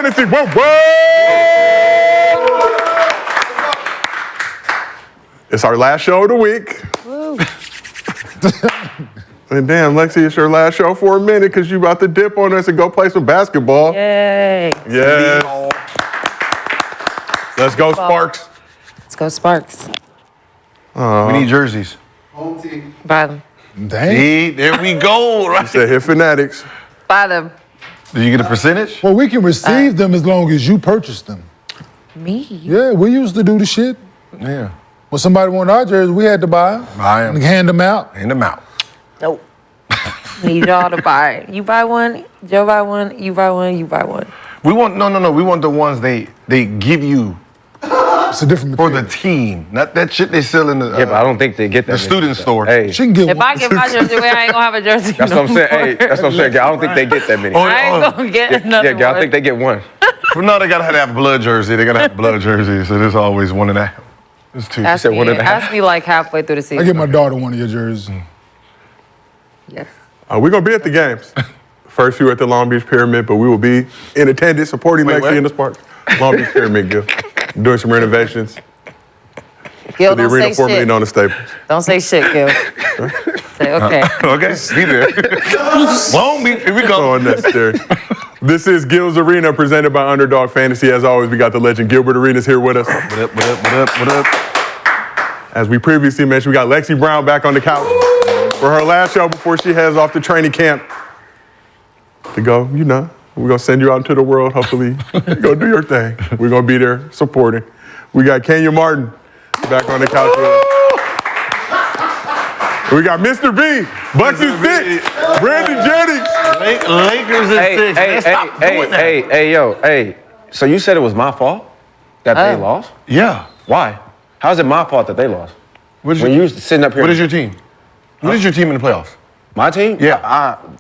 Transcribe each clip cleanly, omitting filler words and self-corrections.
Dynasty. Whoa, whoa! It's our last show of the week. Woo. And damn, Lexi, it's your last show for a minute because you about to dip on us and go play some basketball. Yay. Yes. Let's go, Sparks. Let's go, Sparks. We need jerseys. Home team. Buy them. Dang. See, there we go. Right. Say hit fanatics. Buy them. Did you get a percentage? Well, we can receive them as long as you purchase them. Me? Yeah, we used to do the shit. Yeah. When somebody wanted our jerseys, we had to buy them. Buy 'em. And hand them out. Hand them out. Nope. Need y'all to buy it. You buy one, Joe buy one, you buy one, you buy one. We want no. We want the ones they give you It's a different for material. the team, not that shit they sell in the Yeah, but I don't think they get that. the student store. Hey, She can get If one. I get my jersey away, I ain't gonna have a jersey. that's what I'm saying. Hey, that's what I'm saying. I don't think they get that many. Oh, I ain't gonna get another Yeah, I one. think they get one. No, they gotta have a blood jersey. They gotta have a blood jersey. So there's always one of that. There's two. Ask said me, one and a half. ask me like halfway through the I season. get my daughter one of your jerseys. Yes. We're going to be at the games. First few at the Long Beach Pyramid, but we will be in attendance supporting Wait, Lexi what? and the Sparks. Long Beach Pyramid, Gil. Doing some renovations Gil, to the don't arena say formerly shit. known as Staples. Don't say shit, Gil. Say okay. Okay, be there. Long Beach, here we So go. unnecessary. This is Gil's Arena presented by Underdog Fantasy. As always, we got the legend Gilbert Arenas here with us. What up? What up? What up? What up? As we previously mentioned, we got Lexi Brown back on the couch for her last show before she heads off to training camp to go, we're going to send you out into the world, hopefully. Go do your thing. We're going to be there supporting. We got Kenya Martin back on the couch with us. We got Mr. B, Bucksy Six, Brandon Jennings. Lakers and six. Man, stop doing that. Hey. So you said it was my fault that they lost? Yeah. Why? How is it my fault that they lost? What is When your, you sitting up here. what is your team? What is your team in the playoffs? My team? Yeah.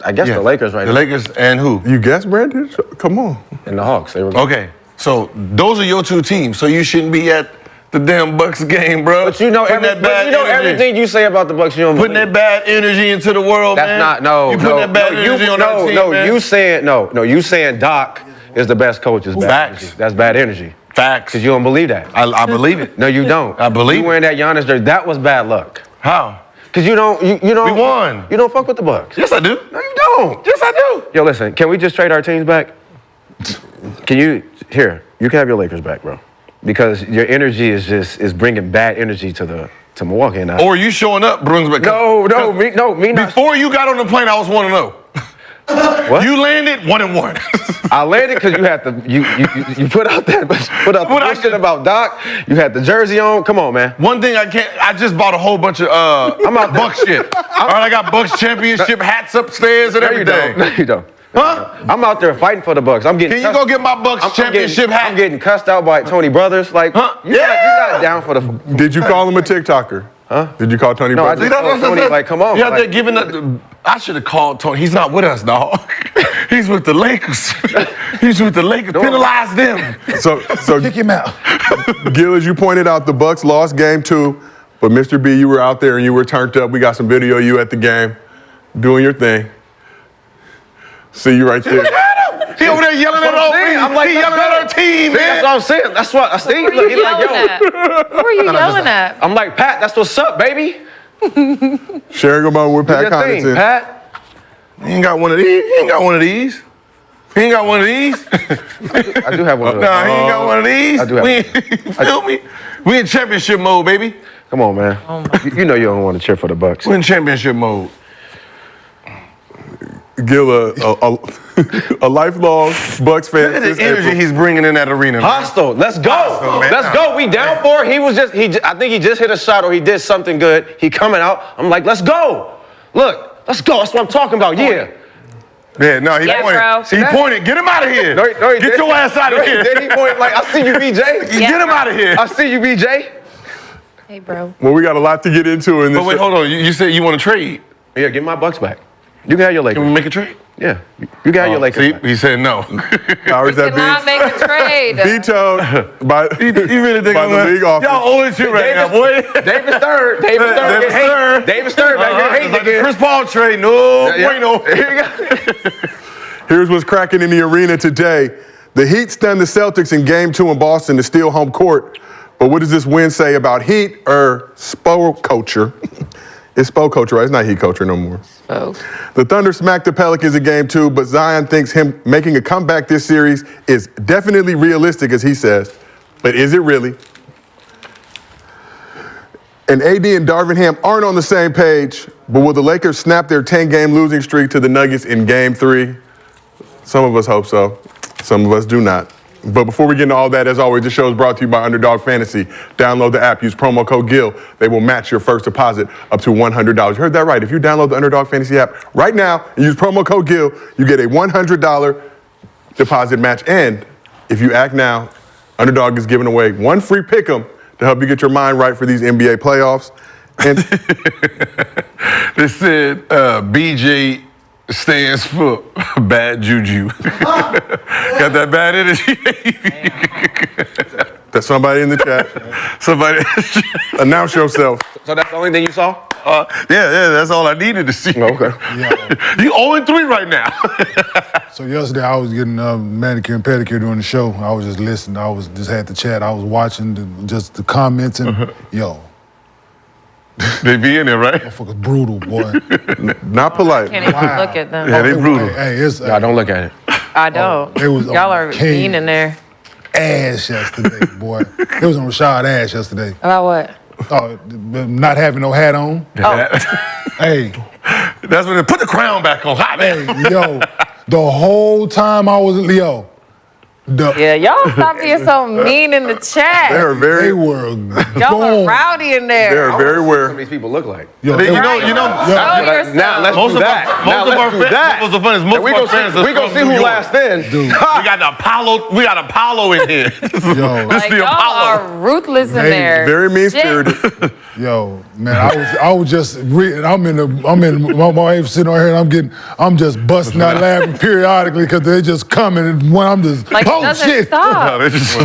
I guess the Lakers right The now. Lakers and who? You guessed, Brandon? Come on. And the Hawks. They were. Okay. So those are your two teams. So you shouldn't be at the damn Bucks game, bro. But you know, Putting that bad energy. everything you say about the Bucks. You don't Putting believe. that bad energy into the world, That's man. not no. You putting that bad energy on that team, man. You saying Doc is the best coach is bad Facts. energy. That's bad energy. Facts. Cause you don't believe that. I believe it. No, you don't. I believe you wearing that Giannis jersey. That was bad luck. How? Cause you don't. You don't. We won. You don't fuck with the Bucks. Yes, I do. No, you don't. Yes, I do. Yo, listen. Can we just trade our teams back? Can you? Here, you can have your Lakers back, bro. Because your energy is bringing bad energy to Milwaukee now. Or you showing up brings back. No, me not. Before you got on the plane, I was 1-0. What? You landed 1-1. I landed because you had you put out the bullshit about Doc. You had the jersey on. Come on, man. One thing I just bought a whole bunch of I'm out there. Bucks shit. All right, I got Bucks championship hats upstairs and No, you everything. don't. No, you don't. Huh? I'm out there fighting for the Bucks. I'm getting. Can you go get my Bucks championship hat? I'm getting cussed out by Tony Brothers. Like, Huh? you're not down for the. Did you call him a TikToker? Huh? Did you call Tony No, I Brothers? just told Tony, like, come on. You out there like, giving I should have called Tony. He's not with us, dog. He's with the Lakers. He's with the Lakers. Penalize them. So Kick him out. Gil, as you pointed out, the Bucks lost game 2, but Mr. B, you were out there and you were turned up. We got some video of you at the game doing your thing. See you right there. He over there yelling at our team. I'm like, He let's yelling at go. our team, That's man. what I'm saying. That's what I see. Who are you He's like, yelling at? Who are you yelling at? I'm like, Pat, that's what's up, baby. Sharing a moment with Do Pat your thing, Connaughton. Pat. He ain't got one of these. He ain't got one of these. He ain't got one of these. I do have one of those. Nah, he ain't got one of these. I do have We ain't, feel me? We in championship mode, baby. Come on, man. You know you don't want to cheer for the Bucks. We in championship mode. Gil, a lifelong Bucks fan. Look at since the energy April. he's bringing in that arena. man. Hostile. Let's go. Hostile, man. Let's go. We down 4. I think he just hit a shot or he did something good. He coming out. I'm like, let's go. Look, let's go. That's what I'm talking about. Yeah. Yeah, no, he Yeah, pointed. bro. See, he pointed. Get him out of here. No, he Get did. your ass out of here. Then he pointed like, I see you, BJ. Get him out of here. I see you, BJ. Hey, bro. Well, we got a lot to get into in this. But wait, hold on. You said you want to trade. Yeah, give my Bucks back. You can have your Can we Lakers. make a trade? Yeah. You can have your Lakers See, back. he said no. Powers that Cannot be make a trade. vetoed by, You really think by I'm the gonna- league office. Y'all owe it to right now, boy. David Stern. David Stern. David Stern. David Stern back here It's hating like the again. Chris Paul trade. No, Yeah. bueno. Here you go. Here's what's cracking in the arena today. The Heat stunned the Celtics in Game 2 in Boston to steal home court. But what does this win say about Heat or Spo culture? It's Spo culture, right? It's not Heat culture no more. Oh. The Thunder smacked the Pelicans in Game 2, but Zion thinks him making a comeback this series is definitely realistic, as he says. But is it really? And AD and Darvin Ham aren't on the same page, but will the Lakers snap their 10-game losing streak to the Nuggets in Game 3? Some of us hope so. Some of us do not. But before we get into all that, as always, this show is brought to you by Underdog Fantasy. Download the app, use promo code GIL. They will match your first deposit up to $100. You heard that right. If you download the Underdog Fantasy app right now and use promo code GIL, you get a $100 deposit match. And if you act now, Underdog is giving away one free pick'em to help you get your mind right for these NBA playoffs. And They said BJ stands for bad juju. Got that bad energy? that's somebody in the chat. Somebody. Announce yourself. So that's the only thing you saw? Yeah, that's all I needed to see. Okay. You 0-3 right now. So yesterday I was getting manicure and pedicure during the show. I was just listening. I was just had the chat. I was watching just the comments and yo, They be in there, right? motherfuckers brutal, boy. Not polite. Can't even look at them. Yeah, they brutal. Hey, it's Nah, don't look at it. I don't. it was Y'all are okay. mean in there. ass yesterday, boy. It was on Rashad ass yesterday. About what? Not having no hat on. Hey, That's when they put the crown back on. Hot hey, yo, the whole time I was Leo. Yeah, y'all stop being so mean in the chat. They're They very, were Y'all are gone. rowdy in there. they're very Some of aware. these people look like. Yo, You they- know, Show yourself. Now let's most do of that. our, Now most of our let's do fans, that. what's the funniest, most And we of our gonna fans see, are we gonna from see New who York. last then. Dude. We got Apollo in here. Yo. This Like, the y'all Apollo. are ruthless in They there. Very mean-spirited. Yo, man, I was just I'm in my wife sitting right here and I'm just busting out laughing periodically because they're just coming and when I'm just Like, it oh doesn't shit. stop. No, they just,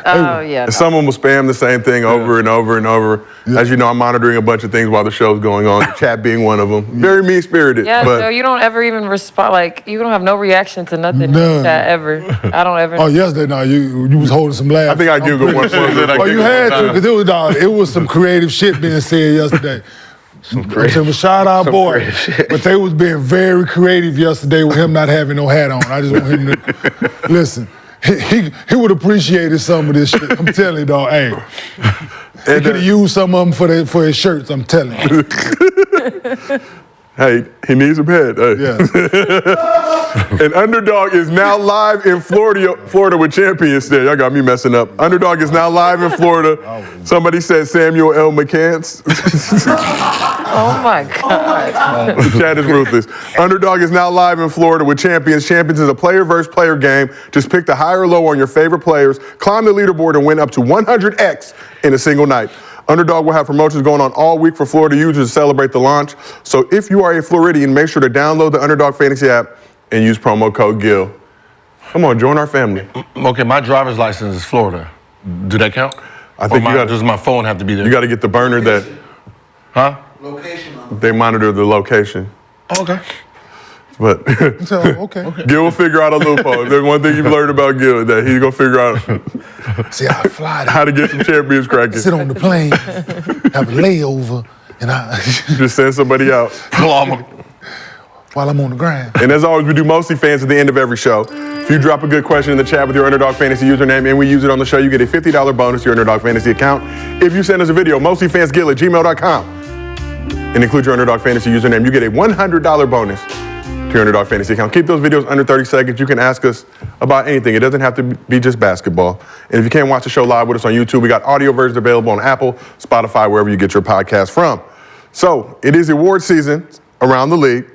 Oh, yeah. Someone will spam the same thing over and over and over. As you know, I'm monitoring a bunch of things while the show's going on, the chat being one of them. Very mean-spirited. Yeah, but so you don't ever even respond, like, you don't have no reaction to nothing in None. the chat ever. I don't ever. Oh, yesterday, no, you was holding some laughs. I think I giggled once. Oh, you had to, because it was some creative shit being said yesterday. I'm saying, shout out, boy. creative shit. But they was being very creative yesterday with him not having no hat on. I just want him to listen. He would appreciate some of this shit. I'm telling you, dog. Hey, he could have used some of them for his shirts. I'm telling you. Hey, he needs a head. Hey. Yeah. And Underdog is now live in Florida with champions there. Y'all got me messing up. Underdog is now live in Florida. Somebody said Samuel L. McCants. Oh, my God. The chat is ruthless. Underdog is now live in Florida with champions. Champions is a player versus player game. Just pick the high or low on your favorite players, climb the leaderboard, and win up to 100x in a single night. Underdog will have promotions going on all week for Florida users to celebrate the launch. So if you are a Floridian, make sure to download the Underdog Fantasy app and use promo code GIL. Come on, join our family. okay, my driver's license is Florida. Do that count? I think does my phone have to be there? You got to get the burner that huh? they monitor the location. Okay. But So, okay. Gil will figure out a loophole. If there's one thing you've learned about Gil, that he's gonna figure out See, I fly how to get some champions cracking. sit on the plane, have a layover, and Just send somebody out. while I'm on the ground. And as always, we do Mostly Fans at the end of every show. If you drop a good question in the chat with your Underdog Fantasy username and we use it on the show, you get a $50 bonus to your Underdog Fantasy account. If you send us a video, mostlyfansgil@gmail.com, and include your Underdog Fantasy username, you get a $100 bonus to your Underdog Fantasy account. Keep those videos under 30 seconds. You can ask us about anything. It doesn't have to be just basketball. And if you can't watch the show live with us on YouTube, we got audio versions available on Apple, Spotify, wherever you get your podcast from. So it is award season around the league.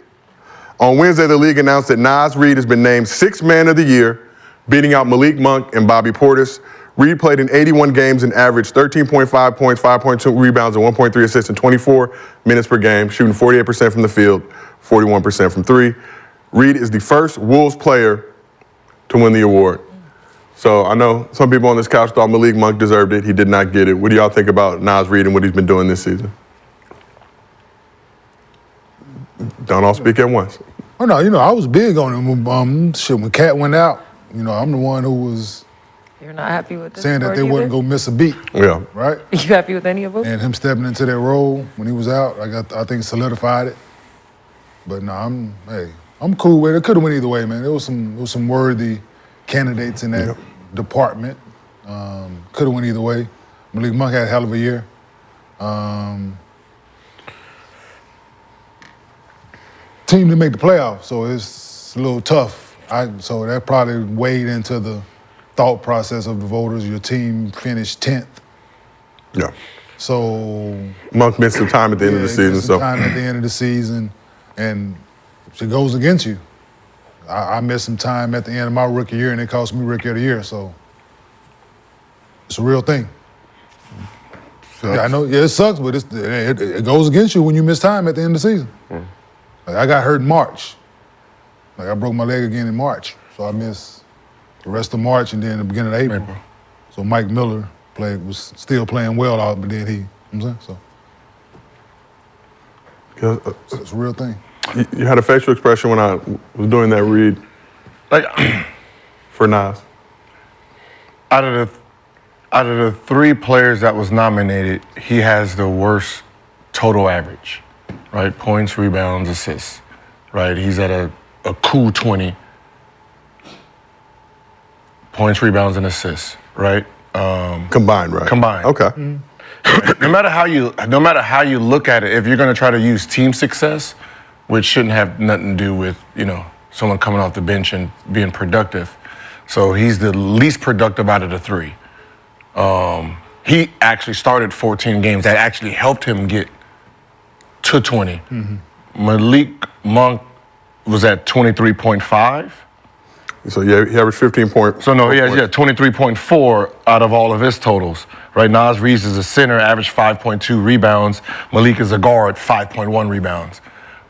On Wednesday, the league announced that Naz Reid has been named Sixth Man of the Year, beating out Malik Monk and Bobby Portis. Reid played in 81 games and averaged 13.5 points, 5.2 rebounds, and 1.3 assists in 24 minutes per game, shooting 48% from the field, 41% from three. Reid is the first Wolves player to win the award. So I know some people on this couch thought Malik Monk deserved it. He did not get it. What do y'all think about Naz Reid and what he's been doing this season? Don't all speak at once. Oh no, I was big on him. Shit, when Cat went out, you know, I'm the one who was You're not happy with this saying that they wasn't going to miss a beat, Yeah. right? You happy with any of them? And him stepping into that role when he was out, I think solidified it. But no, I'm cool with it. It could have went either way, man. There was some worthy candidates in that department. Could have went either way. Malik Monk had a hell of a year. Team didn't make the playoffs, so it's a little tough. So that probably weighed into the thought process of the voters. Your team finished 10th. Yeah. So Monk missed some time at the end of the season. missed some time at the end of the season, and it goes against you. I missed some time at the end of my rookie year, and it cost me Rookie of the Year. So it's a real thing. Yeah, I know. Yeah, it sucks, but it goes against you when you miss time at the end of the season. Like, I got hurt in March. Like, I broke my leg again in March, so I missed the rest of March and then the beginning of April. So Mike Miller was still playing well out, but then you know what I'm saying? So it's a real thing. You had a facial expression when I was doing that read Like, for Naz. out of the 3 players that was nominated, he has the worst total average, right? Points, rebounds, assists, right? He's at a cool 20. Points, rebounds, and assists, right? Combined, right? Combined. Okay. No matter how you look at it, if you're going to try to use team success, which shouldn't have nothing to do with, you know, someone coming off the bench and being productive. So he's the least productive out of the 3. He actually started 14 games. That actually helped him get to 20. Malik Monk was at 23.5. So he averaged 15 points. So no, he has 23.4 out of all of his totals. Right, Naz Reid is a center, averaged 5.2 rebounds. Malik is a guard, 5.1 rebounds.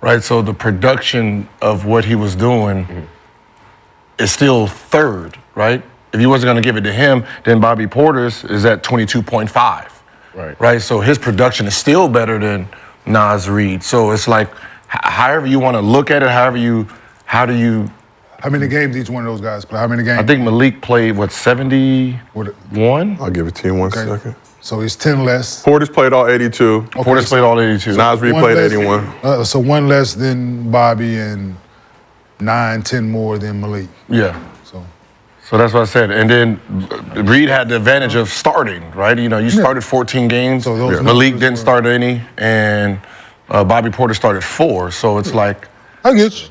Right, so the production of what he was doing is still 3rd, right? If you wasn't going to give it to him, then Bobby Porter's is at 22.5. Right, so his production is still better than Naz Reid. So it's like, however you want to look at it, how do you? How many games each one of those guys play? How many games? I think Malik played, 71? I'll give it to you in one second. So he's 10 less. Portis played all 82. Portis played all 82. Naz Reid played 81. So 1 less than Bobby and 9, 10 more than Malik. Yeah. So that's what I said. And then Reid had the advantage of starting, right? You know, you started 14 games. So those Malik numbers didn't start any, and Bobby Porter started 4. So it's like, I get you.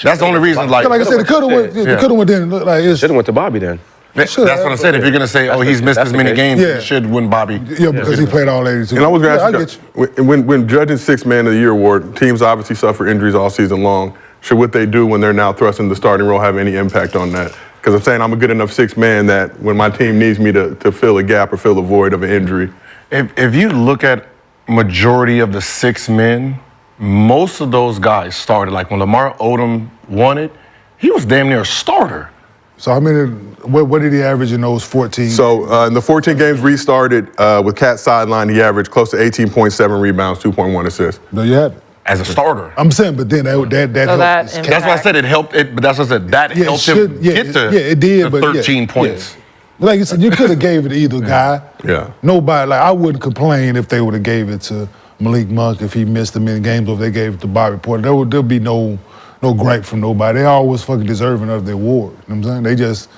that's the only reason. Like I said, it could have went. It could have went. Then like it's. Should have went to Bobby then. that's what I said. If you're gonna say, he's missed that's as the many case. games, Yeah. he should win Bobby. Yeah, because he played all 82. And I was going to I ask get you, when judging 6th Man of the Year award, teams obviously suffer injuries all season long. Should what they do when they're now thrust in the starting role have any impact on that? Because I'm saying I'm a good enough 6th man that when my team needs me to fill a gap or fill a void of an injury. If you look at majority of the 6 men, most of those guys started. Like when Lamar Odom won it, he was damn near a starter. So how many? What did he average in those 14? So in the 14 games restarted with Cat sideline, he averaged close to 18.7 rebounds, 2.1 assists. There you have it. As a starter. I'm saying, but then that helped. that That's why I said it helped. But that's what I said. That Yeah, it helped should- him yeah, get to it did, the but 13 points. Like you said, you could have gave it to either guy. Yeah. Nobody, like I wouldn't complain if they would have gave it to Malik Monk if he missed as many games, or if they gave it to Bobby Porter. There'll be no gripe from nobody. They always fucking deserving of the award. You know what I'm saying? They just,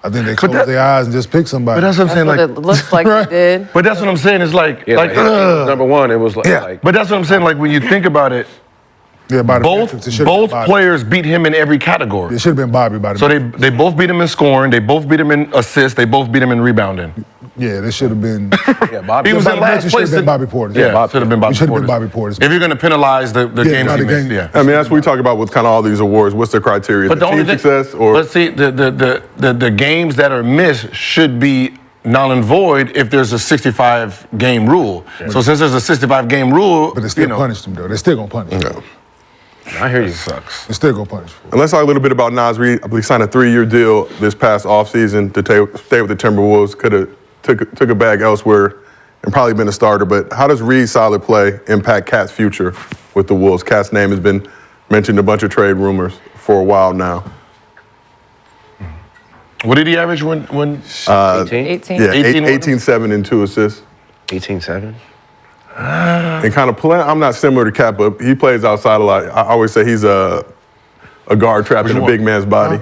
I think they close their eyes and just pick somebody. But that's what I'm saying. What Like, it looks like Right. he did. but that's what I'm saying. It's like, Yeah, like, number 1, it was like, yeah. like But that's what I'm saying. Like when you think about it, yeah, by the metrics, it should've been both Bobby. players beat him in every category. It should have been Bobby by the So they both beat him in scoring. They both beat him in assists. They both beat him in rebounding. Yeah, they should have been. yeah, Bobby. He was by in the last metrics, it place. should have been Bobby Porter. Yeah, should have been Bobby It should have Porter. been Bobby Porter. If you're going to penalize the games not he the missed, game. yeah. I mean, that's what we talk about with kind of all these awards. What's the criteria? But the only team thing, success or but see, the games that are missed should be null and void if there's a 65 game rule. So since there's a 65 game rule, But they still punished him though. They still gonna punish him. no. I hear you. sucks. They still gonna punish him. And let's talk a little bit about Naz Reid. I believe he signed a 3-year deal this past offseason to stay with the Timberwolves. Could have took a bag elsewhere and probably been a starter. But how does Reid's solid play impact Cat's future with the Wolves? Cat's name has been mentioned in a bunch of trade rumors for a while now. What did he average when 18? 18. Yeah, 18 18-7 and 2 assists. 18-7. And kind of play. I'm not similar to Cat, but he plays outside a lot. I always say he's a guard trapped in a big man's body.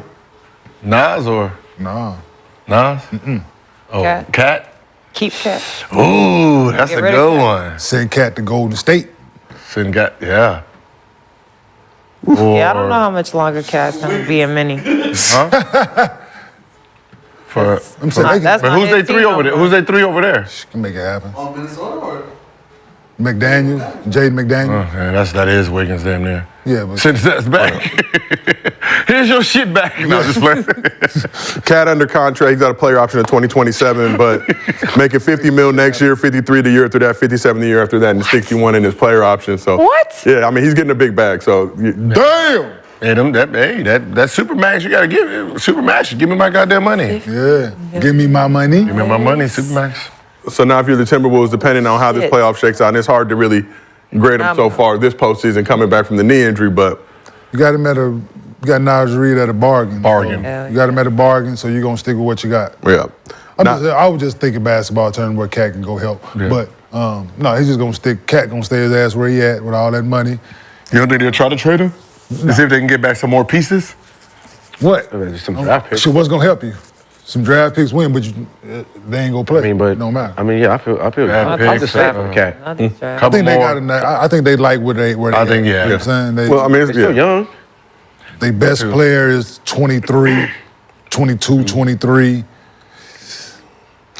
Nas or Nah. Nas? Oh, Cat. Cat? Keep Cat. Ooh, that's Get a rid of good Cat. one. Send Cat to Golden State. Send Cat, yeah. Yeah, I don't know how much longer Cat's gonna be in mini. For, I'm saying they That's can, but not who's they his three team over there? no more. Who's they three over there? can make it happen. On Minnesota or? McDaniel, Jaden McDaniel. Yeah, that is Wiggins damn near. Yeah, but Since that's back. Here's your shit back. No, just playing. Cat under contract. He's got a player option in 2027, but making 50 mil next year, 53 the year after that, 57 the year after that, and 61 in his player option. So What? Yeah, I mean he's getting a big bag. So damn. Hey, that Supermax, you gotta give it. Supermax, give me my goddamn money. Yeah. Give me my money. Give me my money, Supermax. So now if you're the Timberwolves, depending on how this Shit. playoff shakes out, and it's hard to really grade them so far this postseason coming back from the knee injury, but You got him at a. You got Naz Reid at a bargain. Bargain. So you got him at a bargain, so you're gonna stick with what you got. yeah. I was just thinking basketball turn where Cat can go help. Yeah. But no, he's just gonna stick. Cat gonna stay his ass where he at with all that money. You don't think they'll try to trade him? To see if they can get back some more pieces? What? Just some draft picks. Shit, what's gonna help you? Some draft picks win, but they ain't gonna play. I mean, but no matter. I mean, yeah, I feel. Draft I'm picks, just saying for Cat. Not this draft. I Couple think they more. got. I think they like where they. I think, yeah. You know what I'm saying? They, Well, I mean, it's, They're still young. their best player is 23, 22, 23.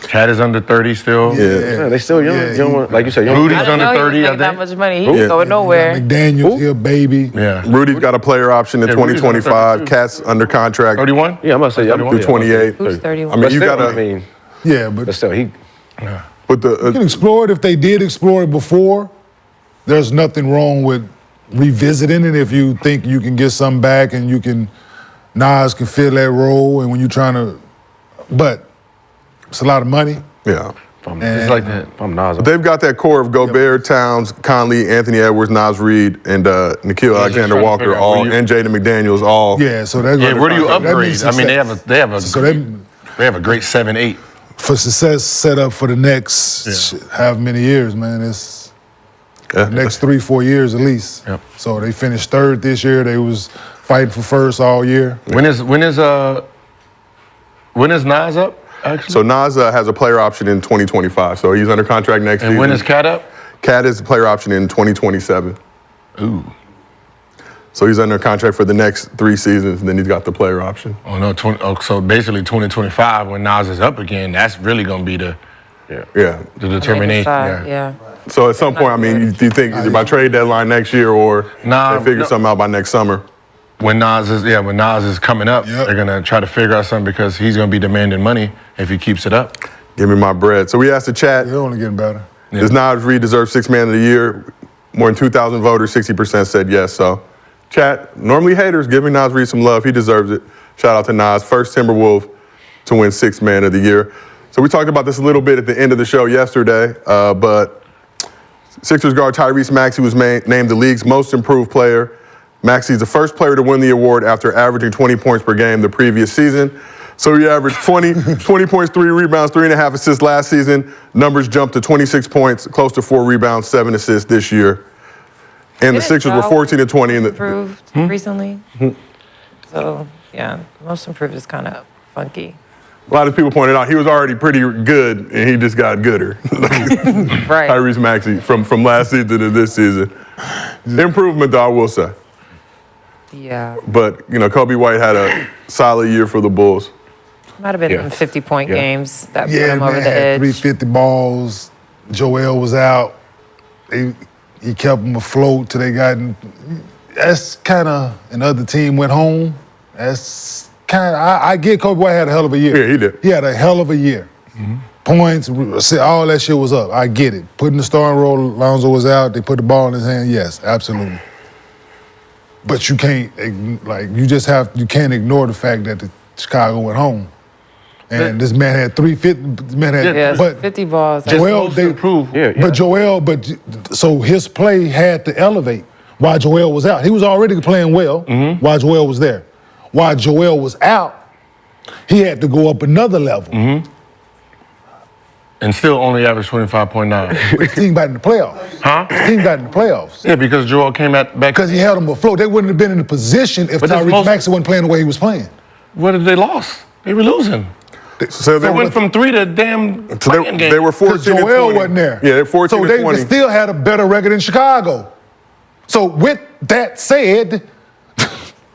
Cat is under 30 still. Yeah, they still young. Yeah, young one, like you said, young. Rudy's I didn't under know he was 30, I making that think. much money. He ain't going nowhere. McDaniels, he a baby. Yeah. Rudy's got a player option in Yeah, Rudy's under 2025. 32. Cat's under contract 31? Yeah, I'm about to say yeah, through 28. Who's 31? I mean, But you still, gotta. I mean, Yeah, but but still, he. But you can explore it if they did explore it before. There's nothing wrong with revisiting it if you think you can get something back and you can. Nas can fill that role, and when you're trying to, but it's a lot of money. yeah. It's like that. I'm Nas. They've got that core of Gobert, Towns, Conley, Anthony Edwards, Naz Reid, and Nikhil just Alexander trying to Walker, figure out all, where you- and Jaden McDaniels, all. Yeah, so that's Yeah, where do you that upgrade? means I mean, success. they have a So they have a great 7-8. for success set up for the next however many years, man. It's Yeah. next 3-4 years at least. Yep. So they finished third this year. They was fighting for first all year. When is Nas up? Actually, So Nas has a player option in 2025, so he's under contract next and season. when is Cat up? Cat is a player option in 2027. Ooh. So he's under contract for the next 3 seasons, and then he's got the player option. Oh no, so basically 2025 when Nas is up again, that's really gonna be the Yeah. determination. Side, Yeah. yeah. So at some point, I mean, do you think either by trade deadline next year or Nah, they figure no. something out by next summer? When Nas is coming up, Yep. they're gonna try to figure out something because he's gonna be demanding money if he keeps it up. Give me my bread. So we asked the chat, They're only getting better. does Naz Reid deserve 6th man of the year? More than 2,000 voters, 60% said yes. So chat, normally haters, giving Naz Reid some love. He deserves it. Shout out to Nas, first Timberwolf to win 6th man of the year. So we talked about this a little bit at the end of the show yesterday, but Sixers guard Tyrese Maxey was named the league's most improved player. Maxey's the first player to win the award after averaging 20 points per game the previous season. So he averaged 20 points, 3 rebounds, 3.5 assists last season. Numbers jumped to 26 points, close to 4 rebounds, 7 assists this year. And the Didn't Sixers were Joe 14 and 20 in the. Improved recently. So, yeah, most improved is kind of funky. A lot of people pointed out he was already pretty good, and he just got gooder. Right. Tyrese Maxey from last season to this season. Improvement, though, I will say. Yeah. But Kobe White had a solid year for the Bulls. Might have been Yeah. them 50-point games that put Yeah, him man, over the had edge. 350 balls. Joel was out. He kept them afloat till they got. That's kind of another team went home. That's kind of. I get Kobe White had a hell of a year. Yeah, he did. He had a hell of a year. Points, all that shit was up. I get it. Putting the starting role, Lonzo was out. They put the ball in his hand. Yes, absolutely. But you can't you can't ignore the fact that the Chicago went home. And this man had 350. This man had, Yeah, but 50 balls. Joel, Most improved. Yeah, yeah. but Joel, so his play had to elevate while Joel was out. He was already playing well while Joel was there. While Joel was out, he had to go up another level. And still only averaged 25.9. His team got in the playoffs. Huh? His team got in the playoffs. Yeah, because Joel came back. Because he held them afloat. They wouldn't have been in the position if But this Tyrese most- Maxey wasn't playing the way he was playing. What did they lost? They were losing. So They went from 3 to damn So playing game. they were Because 14 and 20. Joel wasn't there. Yeah, they're 14 so and they 20. still had a better record in Chicago. So with that said,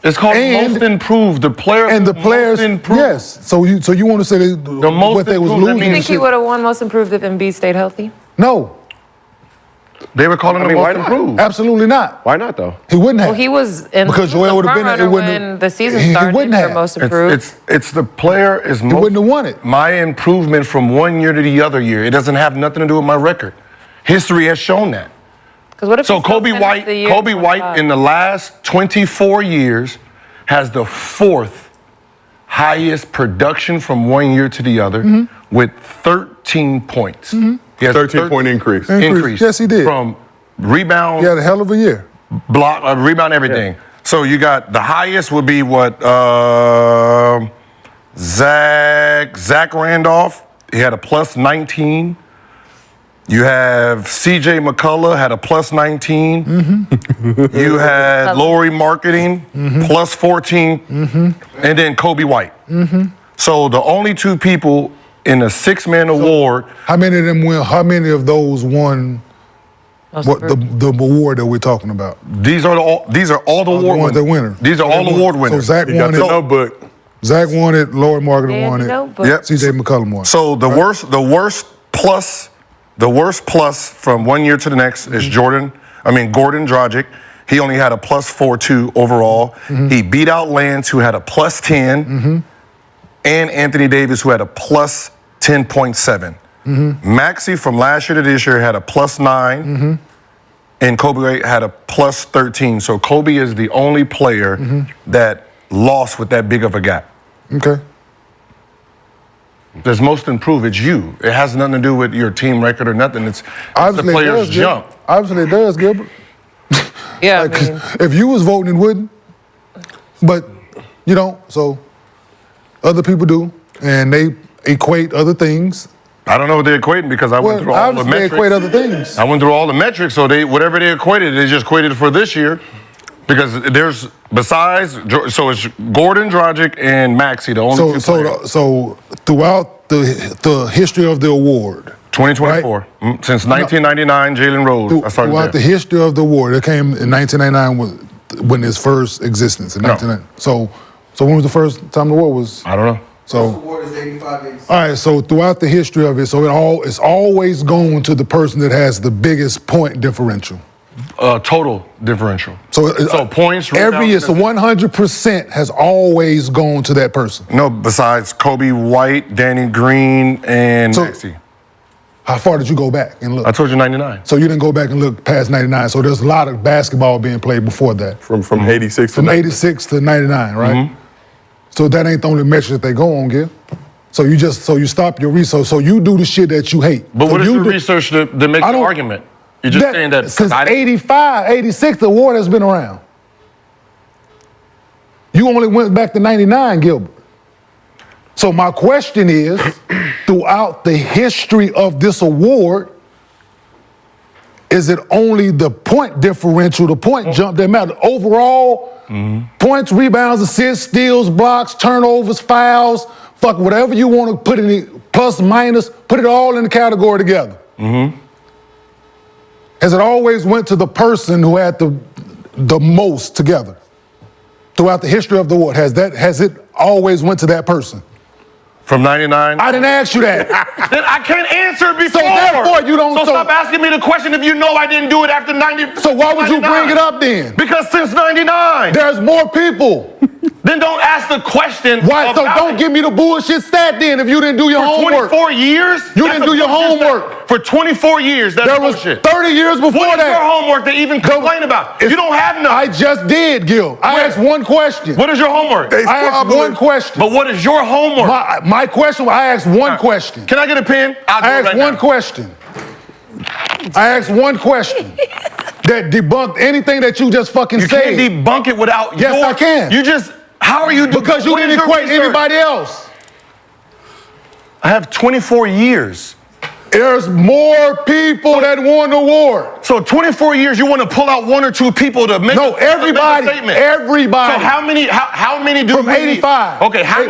It's called and- most improved. The player and the players, most improved. yes. So you want to say they, most what they was improved, that losing? You means- think he would have won most improved if Embiid stayed healthy? No, They were calling I him mean, why most not? improved. absolutely not. Why not though? He wouldn't have. Well, he was in Because he was Joel the would have been. front It runner wouldn't. when the season he started wouldn't for have. most improved. It's the player is He most. wouldn't have won it. My improvement from one year to the other year. It doesn't have nothing to do with my record. History has shown that. Because what if So he still Kobe finished White, the year Kobe White 25? in the last 24 years has the 4th highest production from one year to the other with 13 points. He has 13-point increase. Increase. Yes, he did. From rebound, He had a hell of a year. block, rebound, everything. So you got the highest would be what? Zach Randolph. He had a plus 19. You have CJ McCullough had a plus 19. You had Lowry Marketing plus 14. And then Kobe White. So the only two people in a 6-man award. How many of them win? How many of those won? Most What improved. the award that we're talking about? These are all the award ones winners. that winner. These are all award winners. So Zach You got won the it. notebook. Zach won it. Lowry Marketing Yeah, won the it. notebook. Yep. CJ McCollum won. So the worst plus from one year to the next is Gordon Dragic. He only had a plus 4.2 overall. He beat out Lance, who had a plus 10, and Anthony Davis, who had a plus 10.7. Maxey from last year to this year had a plus 9, and Kobe White had a plus 13. So Kobe is the only player that lost with that big of a gap. Okay. There's most improved. It's you. It has nothing to do with your team record or nothing. It's the Obviously it player's does, jump. Gilbert. Obviously it does, Gilbert. Yeah, Like, I mean, if you was voting, it wouldn't. But you don't. So other people do, and they equate other things. I don't know what they're equating because I went Well, through all the obviously they metrics. equate other things. I went through all the metrics, so whatever they equated, they just equated for this year. Because there's so it's Gordon Dragic and Maxey, the only two players. So throughout the history of the award, 2024. Since 1999, Jalen Rose. I started throughout the there. history of the award, it came in 1999 when its first existence in No. 1999. So when was the first time the award was? I don't know. So award is 85, 86. all right. So throughout the history of it, so it's always going to the person that has the biggest point differential. Total differential. So points, every year, rebounds, so 100% has always gone to that person. No, besides Kobe White, Danny Green, and Maxey. How far did you go back and look? I told you 99. So you didn't go back and look past 99. So there's a lot of basketball being played before that. From 86 to From 90. 86 to 99, right? So that ain't the only metric that they go on, Gil. So you stop your research. So you do the shit that you hate. But so what is you your do- research to make I the don't- argument? You're just saying that since I didn't- 85, 86, the award has been around. You only went back to 99, Gilbert. So my question is, throughout the history of this award, is it only the point differential, the point jump that matters? Overall, points, rebounds, assists, steals, blocks, turnovers, fouls, fuck whatever you want to put in it, plus, minus, put it all in the category together. Has it always went to the person who had the most together? Throughout the history of the award, has it always went to that person? From 99? I didn't ask you that. Then I can't answer it before. So therefore you don't- So so- stop asking me the question if you know I didn't do it after 90. So why would you bring it up then? Because since 99. There's more people. Then don't ask the question. Why? So about don't it. give me the bullshit stat then if you didn't do your For homework. 24 years? You That's didn't do a your bullshit homework. stat. For 24 years, that's There was bullshit. 30 years before What is your that. homework to even complain about? You don't have none. I just did, Gil. I Where? asked one question. What is your homework? I asked one question. But what is your homework? My question, I asked one question. Can I get a pen? I'll do I it asked right one now. question. I asked one question that debunked anything that you just fucking You said. can't debunk it without Yes, I can. You just, how are you Because you what is didn't your equate research? anybody else. I have 24 years. There's more people that won the award. So 24 years, you want to pull out one or two people to make No, everybody. a statement. Everybody. So how many do From we 85. need? Okay, how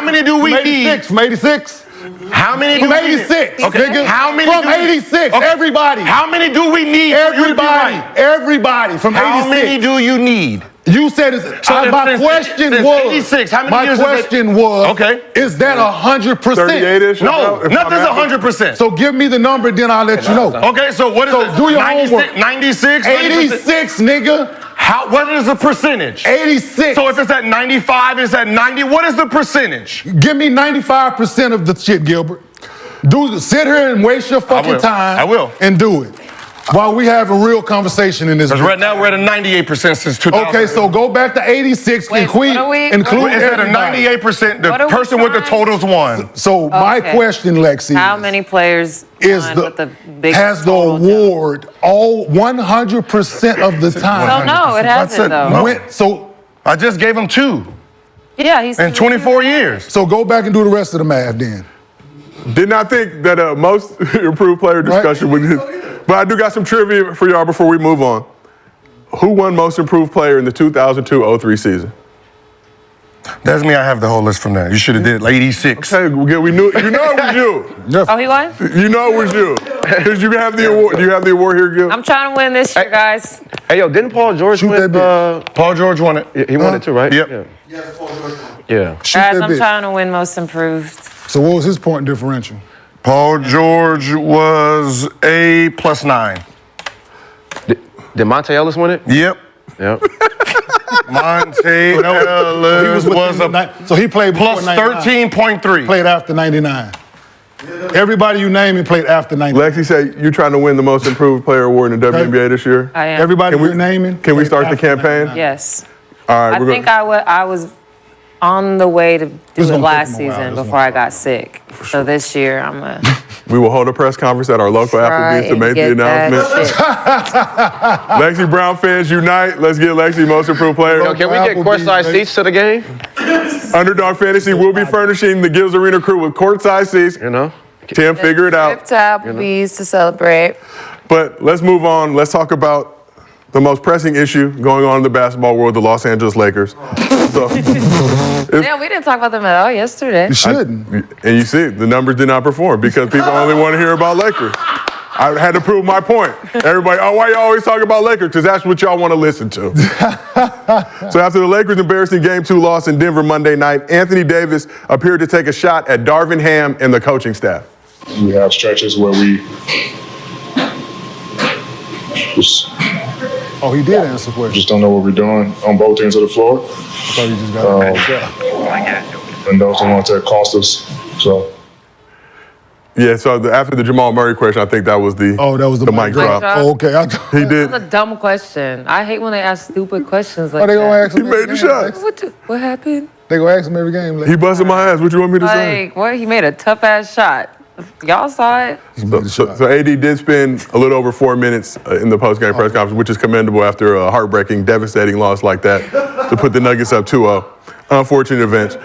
many do we need? From 86. How many do From we need? 86. Okay, Nigga. how many From do we- 86. Okay. Everybody. How many do we need? for you to be Everybody. right? Everybody. From 86. How many do you need? You said it's, So my since- question since was. 86, how many my years is it? question was. Okay. Is that 100%? 38-ish? No, If nothing's I'm 100%. So give me the number, then I'll let you know. Okay, so what is So it? do your 96, homework. 96? 86, nigga. What is the percentage? 86. So if it's at 95, it's at 90, what is the percentage? Give me 95% of the shit, Gilbert. Sit here and waste your fucking will. time. I will. And do it. While we have a real conversation in this. Because right now we're at a 98% since 2000. Okay, so go back to 86. Wait, include what are we- include It's at a everybody. 98%. The What are we person with the trying? totals won. So my Okay. question, Lexi, How many players is won with the the biggest has the total jump? award all 100% of the time? So no, it hasn't said though. no. So I just gave him 2 Yeah, he's in 24 years. so go back and do the rest of the math then. Did not think that a most improved player discussion would. But I do got some trivia for y'all before we move on. Who won most improved player in the 2002-03 season? That's me. I have the whole list from that. You should have did 86. Okay, we knew. You know it was you. Oh, he won? You know it was you. Because you have the award. Do you have the award here, Gil? I'm trying to win this year, guys. Hey, yo, didn't Paul George Shoot win? that Paul George won it. He won it too, right? Yep. Yeah. Yeah. Shoot Guys, that I'm bitch. trying to win most improved. So what was his point differential? Paul George was a +9. Did Monte Ellis win it? Yep. Yep. Monte Ellis was a So he played before plus 99. 13.3. Played after 99. Everybody you name and played after 99. Lexi said you're trying to win the most improved player award in the WNBA this year. I am. Everybody Can we- you're naming. Can we played start the after campaign? 99. Yes. All right, I think I was on the way to do It's it gonna last take him a while. season It's before I got sick. So this year I'm gonna We will hold a press conference at our local try Applebee's to and make the get that announcement. shit. Lexi Brown fans unite. Let's get Lexi most improved player. Yo, can we get Applebee's, courtside baby. seats to the game? Underdog Fantasy will be furnishing the Gills Arena crew with courtside seats. You know? Tim, figure it Trip out. to Applebee's to celebrate. But let's move on. Let's talk about the most pressing issue going on in the basketball world, the Los Angeles Lakers. So, Yeah, we didn't talk about them at all yesterday. You shouldn't. and you see, the numbers did not perform because people only want to hear about Lakers. I had to prove my point. Everybody, why you always talk about Lakers? Because that's what y'all want to listen to. So after the Lakers' embarrassing Game 2 loss in Denver Monday night, Anthony Davis appeared to take a shot at Darvin Ham and the coaching staff. We have stretches where we just Oh, he did answer the question. don't know what we're doing on both ends of the floor, I thought you just got and those are the ones that cost us. So Yeah, so after the Jamal Murray question, I think that was the Oh, that was the mic drop. drop. Oh, okay. He did. That's a dumb question. I hate when they ask stupid questions like Oh, they gonna that. ask him. He made the shot. What happened? They gonna ask him every game. Like, He busted my ass. What you want me to say? Like, what? He made a tough ass shot. Y'all saw it? he made the shot. So AD did spend a little over 4 minutes in the post-game press conference, which is commendable after a heartbreaking, devastating loss like that to put the Nuggets up 2-0. Unfortunate events.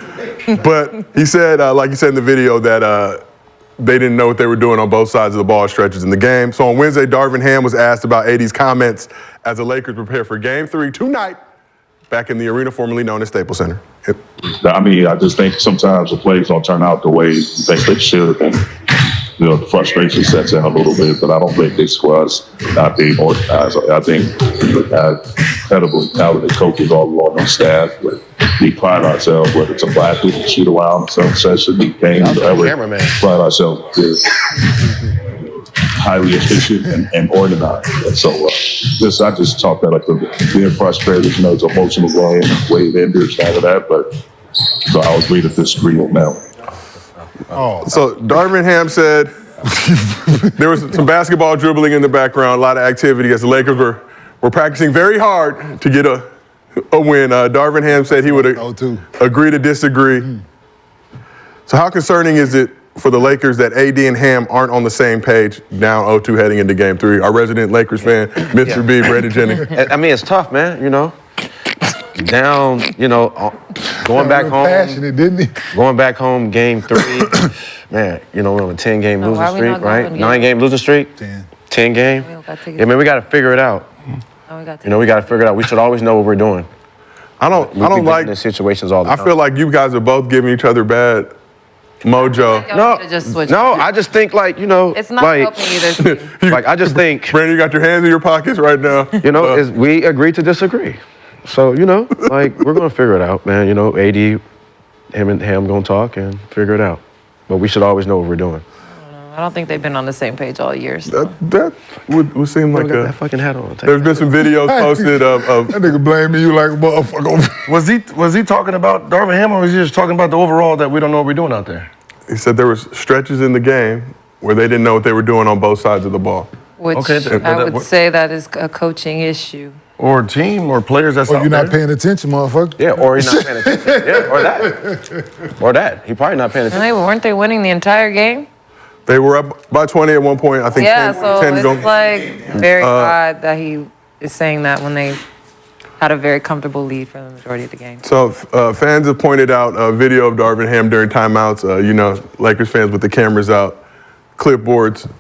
But he said, like you said in the video, that they didn't know what they were doing on both sides of the ball stretches in the game. So on Wednesday, Darvin Ham was asked about AD's comments as the Lakers prepare for Game 3 tonight back in the arena formerly known as Staples Center. I mean, I just think sometimes the plays don't turn out the way you think they should, and the frustration sets in a little bit. But I don't think this squad's not being organized. I think we have incredibly talented coaches all along on staff. But we pride ourselves, whether it's a practice, a shoot around, some session, games, whatever. Cameraman. Pride ourselves is highly efficient and organized. And so I just talk that like being frustrated, it's an emotional game, way it ended, kind of that. But so I was ready to disagree on that one. So Darvin Ham said there was some basketball dribbling in the background, a lot of activity as the Lakers were practicing very hard to get a win. Darvin Ham said he would agree to disagree. So how concerning is it for the Lakers that AD and Ham aren't on the same page down 0-2 heading into Game 3? Our resident Lakers fan, Mr. B, Brandon Jennings. I mean, it's tough, man, you know? Down, going back home. Passionate, didn't he? Going back home, Game 3. man, you know, we're on a 10-game No, losing why we streak, not right? going together? 9-game losing streak. 10 game. We don't got tickets. Yeah, man, we got to figure it out. No, we got You know, we got to figure it out. We should always know what we're doing. I don't We've been like. in situations all the I time. feel like you guys are both giving each other bad mojo. Y'all need to just switch. No, I just think like, you know, It's not like, helping either team. like I just think, Brandon, you got your hands in your pockets right now. you know, is we agree to disagree. So, you know, like we're gonna figure it out, man. You know, AD, him and Ham gonna talk and figure it out. But we should always know what we're doing. I don't think they've been on the same page all year. So. That would seem like I got a. that fucking hat on. There's been some videos posted of That nigga blaming you like a motherfucker. Was he talking about Darvin Ham, or was he just talking about the overall that we don't know what we're doing out there? He said there was stretches in the game where they didn't know what they were doing on both sides of the ball. Which Okay, I would say that is a coaching issue. Or team, or players that's Or out you're not there? paying attention, motherfucker. Yeah, or he's not paying attention. Yeah, or that. Or that. He probably not paying And attention. weren't they winning the entire game? They were up by 20 at one point. I think Yeah, 10, so 10 it's go- like very odd that he is saying that when they had a very comfortable lead for the majority of the game. So fans have pointed out a video of Darvin Ham during timeouts. You know, Lakers fans with the cameras out, clipboards.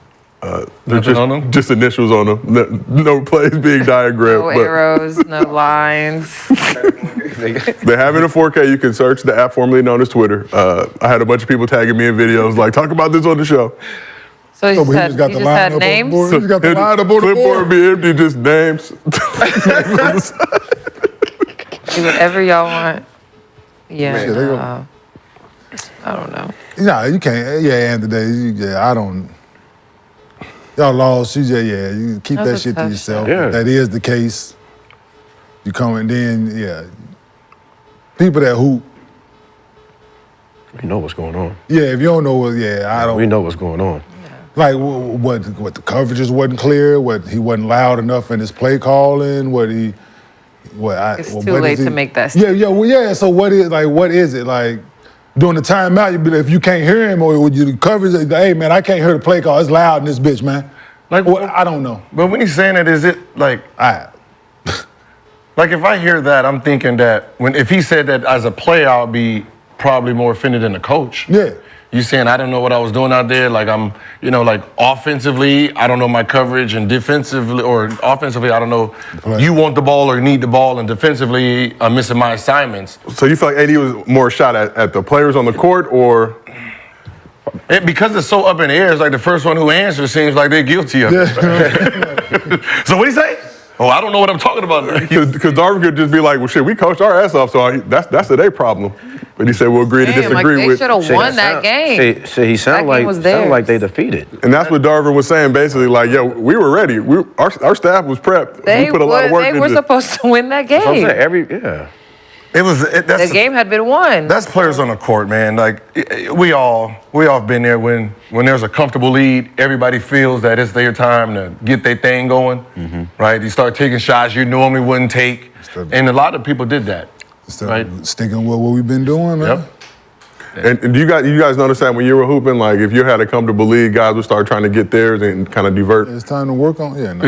They're Nothing on them? just initials on them. No plays being diagrammed. No but arrows, no lines. they have it in 4K. You can search the app formerly known as Twitter. I had a bunch of people tagging me in videos like, talk about this on the show. So you No, but just had, line up on the names? board. He just got the line up on the Clipboard board. be empty, just names. Do whatever y'all want. Yeah, Shit, they no. I don't know. Nah, you can't. Yeah, Anthony, I don't. Y'all lost. You just, yeah, you keep That that was a shit to tough yourself. shot. Yeah. If that is the case, you come and then, yeah. People that hoop, We know what's going on. yeah, if you don't know what, yeah, I don't. We know what's going on. Like, what the coverages wasn't clear, what he wasn't loud enough in his play calling, It's too late to make that Yeah. So what is it like? During the timeout, if you can't hear him or would you coverage, hey man, I can't hear the play call. It's loud in this bitch, man. Like, I don't know. But when he's saying it, is it like, like if I hear that, I'm thinking that if he said that as a player, I'll be probably more offended than a coach. Yeah. You saying I don't know what I was doing out there? Like I'm, you know, like offensively, I don't know my coverage, and defensively or offensively, I don't know. You want the ball or need the ball, and defensively, I'm missing my assignments. So you feel like AD was more shot at the players on the court, or Because it's so up in the air, it's like the first one who answers seems like they're guilty of it. So what do you say? Oh, I don't know what I'm talking about. because Darvin could just be like, well, shit, we coached our ass off, so that's a their problem. But he said we'll agree to Damn, disagree like with. they should have won that game. See, he That sound game was theirs. like they defeated. And that's what Darvin was saying, basically, like, yo, we were ready. Our staff was prepped. They we put a lot of work were into supposed to win that That's what I'm game. saying. That's The game had been won. That's players on the court, man. Like we all been there when there's a comfortable lead, everybody feels that it's their time to get their thing going, right? You start taking shots you normally wouldn't take, and a lot of people did that, right? Sticking with what we've been doing, man. Yep. And do you guys notice that when you were hooping, like if you had a comfortable lead, guys would start trying to get theirs and kind of divert? It's time to work on. Yeah, no.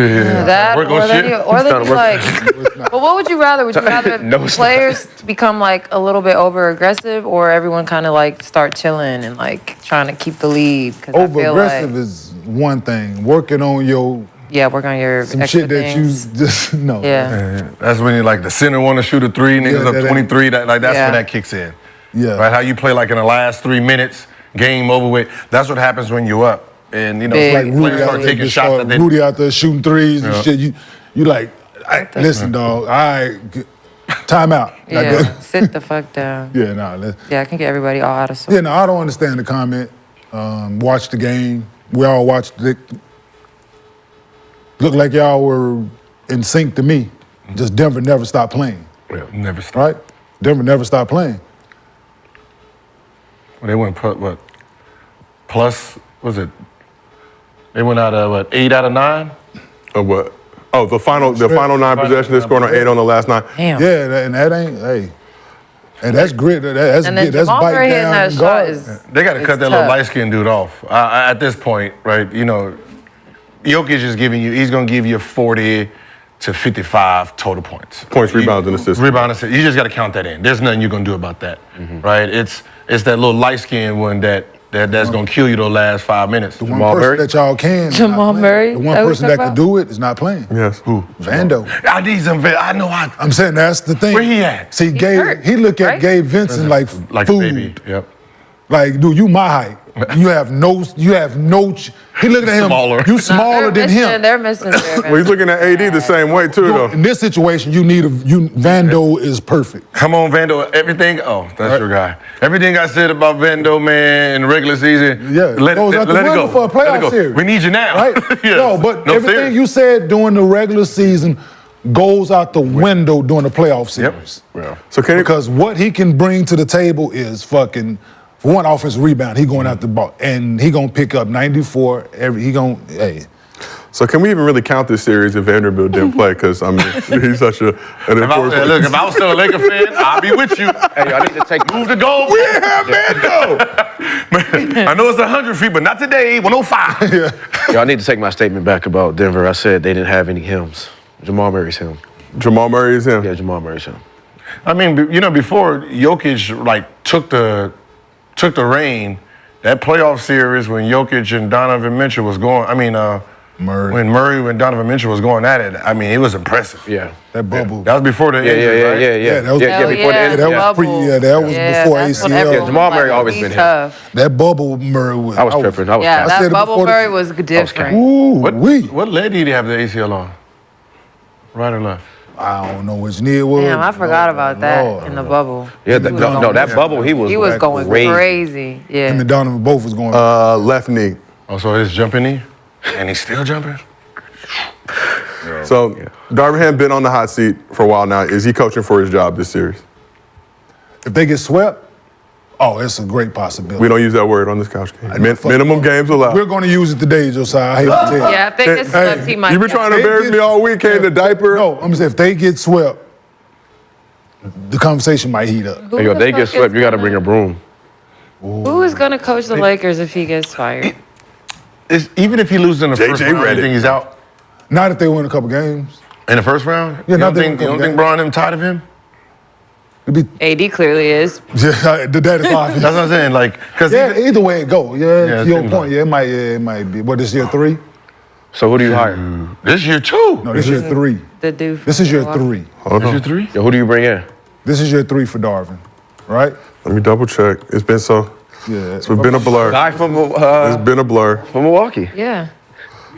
That, Work or on then shit. you like, but what would you rather? Would you rather No, it's players become like a little bit over aggressive, or everyone kind of like start chilling and like trying to keep the lead? Because I Over feel aggressive like, is one thing. Working on your work on your some extra shit that things. you just no. Yeah. That's when you like the center want to shoot a three, niggas Yeah, up that ain't- 23. That's when Yeah. that kicks in. Yeah. Right, how you play like in the last 3 minutes, game over with. That's what happens when you up, and you know Big. Like players Rudy out start there, taking just shots start that they. Rudy out there shooting threes and Yeah. shit. You like, listen, dog. Time out. Like Yeah. that. Sit the fuck down. Yeah, nah. Yeah, I can get everybody all out of sorts. Yeah, no, I don't understand the comment. Watch the game. We all watched it. Looked like y'all were in sync to me. Just Denver never stopped playing, Never stop. right? Denver never stopped playing. They went what? Plus was it? They went out of what? 8 out of 9. Or what? Oh, the final 9 possessions, they scored on 8 on the last 9. Damn. Yeah, and that ain't, hey. And that's grit. That's And then that's Jamal bite Murray hitting down that and shot guard. is. They got to it's cut that little tough. light-skinned dude off. At this point, right? You know, Jokic is giving you. He's gonna give you 40 to 55 total points. Points, rebounds, and assists. Rebound assist. You just got to count that in. There's nothing you're gonna do about that, right? It's that little light-skinned one that that's gonna kill you those last 5 minutes. The one person that y'all can. is not Jamal playing. Murray? The one That what person you that talking can do it is not playing. Yes. Who? Vando. I need some. I know. I'm saying that's the thing. Where he at? See, hurt, he look at right? Gabe Vincent like like food. a baby. Yep. Like, dude, you my height. You have no. He looking at him. Smaller. You smaller than him. They're missing Well, he's looking at AD the same way too, though. In this situation, Vando is perfect. Come on, Vando. Everything. Oh, that's your guy. Everything I said about Vando, man, in the regular season. Yeah, let goes it out the let it window go. for a Let it playoff go. series. We need you now. Right? Yes. No, but everything serious. you said during the regular season goes out the window during the playoff series. Yeah. So can Because what he can bring to the table is fucking, for one, offensive rebound. He going out the ball, and he gonna pick up 94 hey. So can we even really count this series if Vanderbilt didn't play? Because I mean, he's such an important. Look, if I was still a Laker fan, I'll be with you. Hey, I need to take Move the goal. We ain't have Vando. I know it's 100 feet, but not today. 105. Y'all need to take my statement back about Denver. I said they didn't have any hymns. Jamal Murray's him. Jamal Murray is him. Yeah, Jamal Murray's him. I mean, before Jokic took the reign, that playoff series when Jokic and Donovan Mitchell was going. I mean, Murray. when Donovan Mitchell was going at it. I mean, it was impressive. Yeah. That bubble. That was before the injury, right? Yeah, that was before the end. that was before ACL. Yeah, Jamal Murray always been here. tough. That bubble Murray was. I was tripping. I was Yeah, I that said it bubble before the- Murray was different. Ooh, What leg did he have the ACL on? Right or left? I don't know which knee it was. Damn, I forgot about that Lord. in the bubble. Yeah, He was that going- bubble, he was going crazy. Yeah. Him and Donovan both was going. Left knee. Oh, so it's jumping knee? And he's still jumping? So Darvin had been on the hot seat for a while now. Is he coaching for his job this series? If they get swept, it's a great possibility. We don't use that word on this couch. Minimum games allowed. We're going to use it today, Josiah. I hate to tell you. Yeah, I think it's swept. He might. You've been trying to They embarrass get- me all weekend. The diaper. No, I'm saying if they get swept, the conversation might heat up. Who Hey, yo, the they fuck get is swept, you got to gonna- bring a broom. Who is gonna coach the Lakers if he gets fired? Even if he loses in the first round, Redick. you think he's out? Not if they win a couple games. In the first round? Yeah, you not don't that think, we you don't come think back. Bron him tired of him? It'd be, AD clearly is. that is obvious. That's what I'm saying. Like, because Yeah, either way it go. Yeah, Yeah, to it your seems point. like- It might be. What, this year 3? So who do you hire? this year too. No, this year 3. The dude. This is year 3. Hold This year on. 3? Yo, who do you bring in? This is year 3 for Darvin, right? Let me double check. It's been so. Yeah. It's been a blur. Guy from It's been a blur. Milwaukee. Yeah.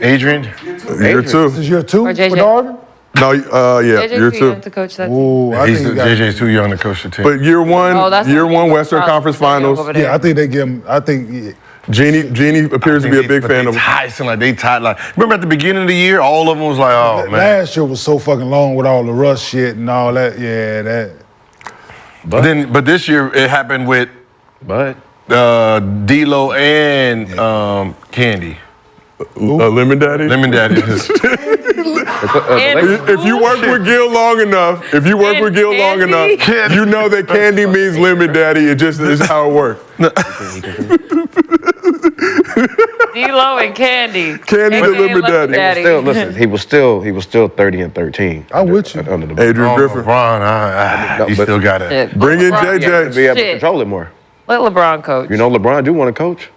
Adrian? Year This 2. is year 2 Or for JJ. Darvin? No, yeah, JJ year too 2. young to coach that team. Ooh, I He's think he got, JJ's too young to coach the team. But year one, Oh, that's year what one he- Western oh, Conference so young Finals. over there. yeah, I think they give him. I think Genie appears to be a big fan of him. Tyson, like they tied. Like remember at the beginning of the year, all of them was like, oh man. last year was so fucking long with all the rush shit and all that. Yeah, that. But this year it happened with But D-Lo and Candy. Lemon Daddy. Lemon Daddy. If you work with Gil long enough, Candy? you know that candy means lemon daddy. It just is how it works. D-Lo and Candy. Candy the lemon daddy. still, listen, he was still 30 and 13. I'm with you. Under the Adrian Oh, Griffin. LeBron, he but- still got it. Shit. Bring in LeBron- JJ. be able to Shit. control it more. Let LeBron coach. You know, LeBron do want to coach.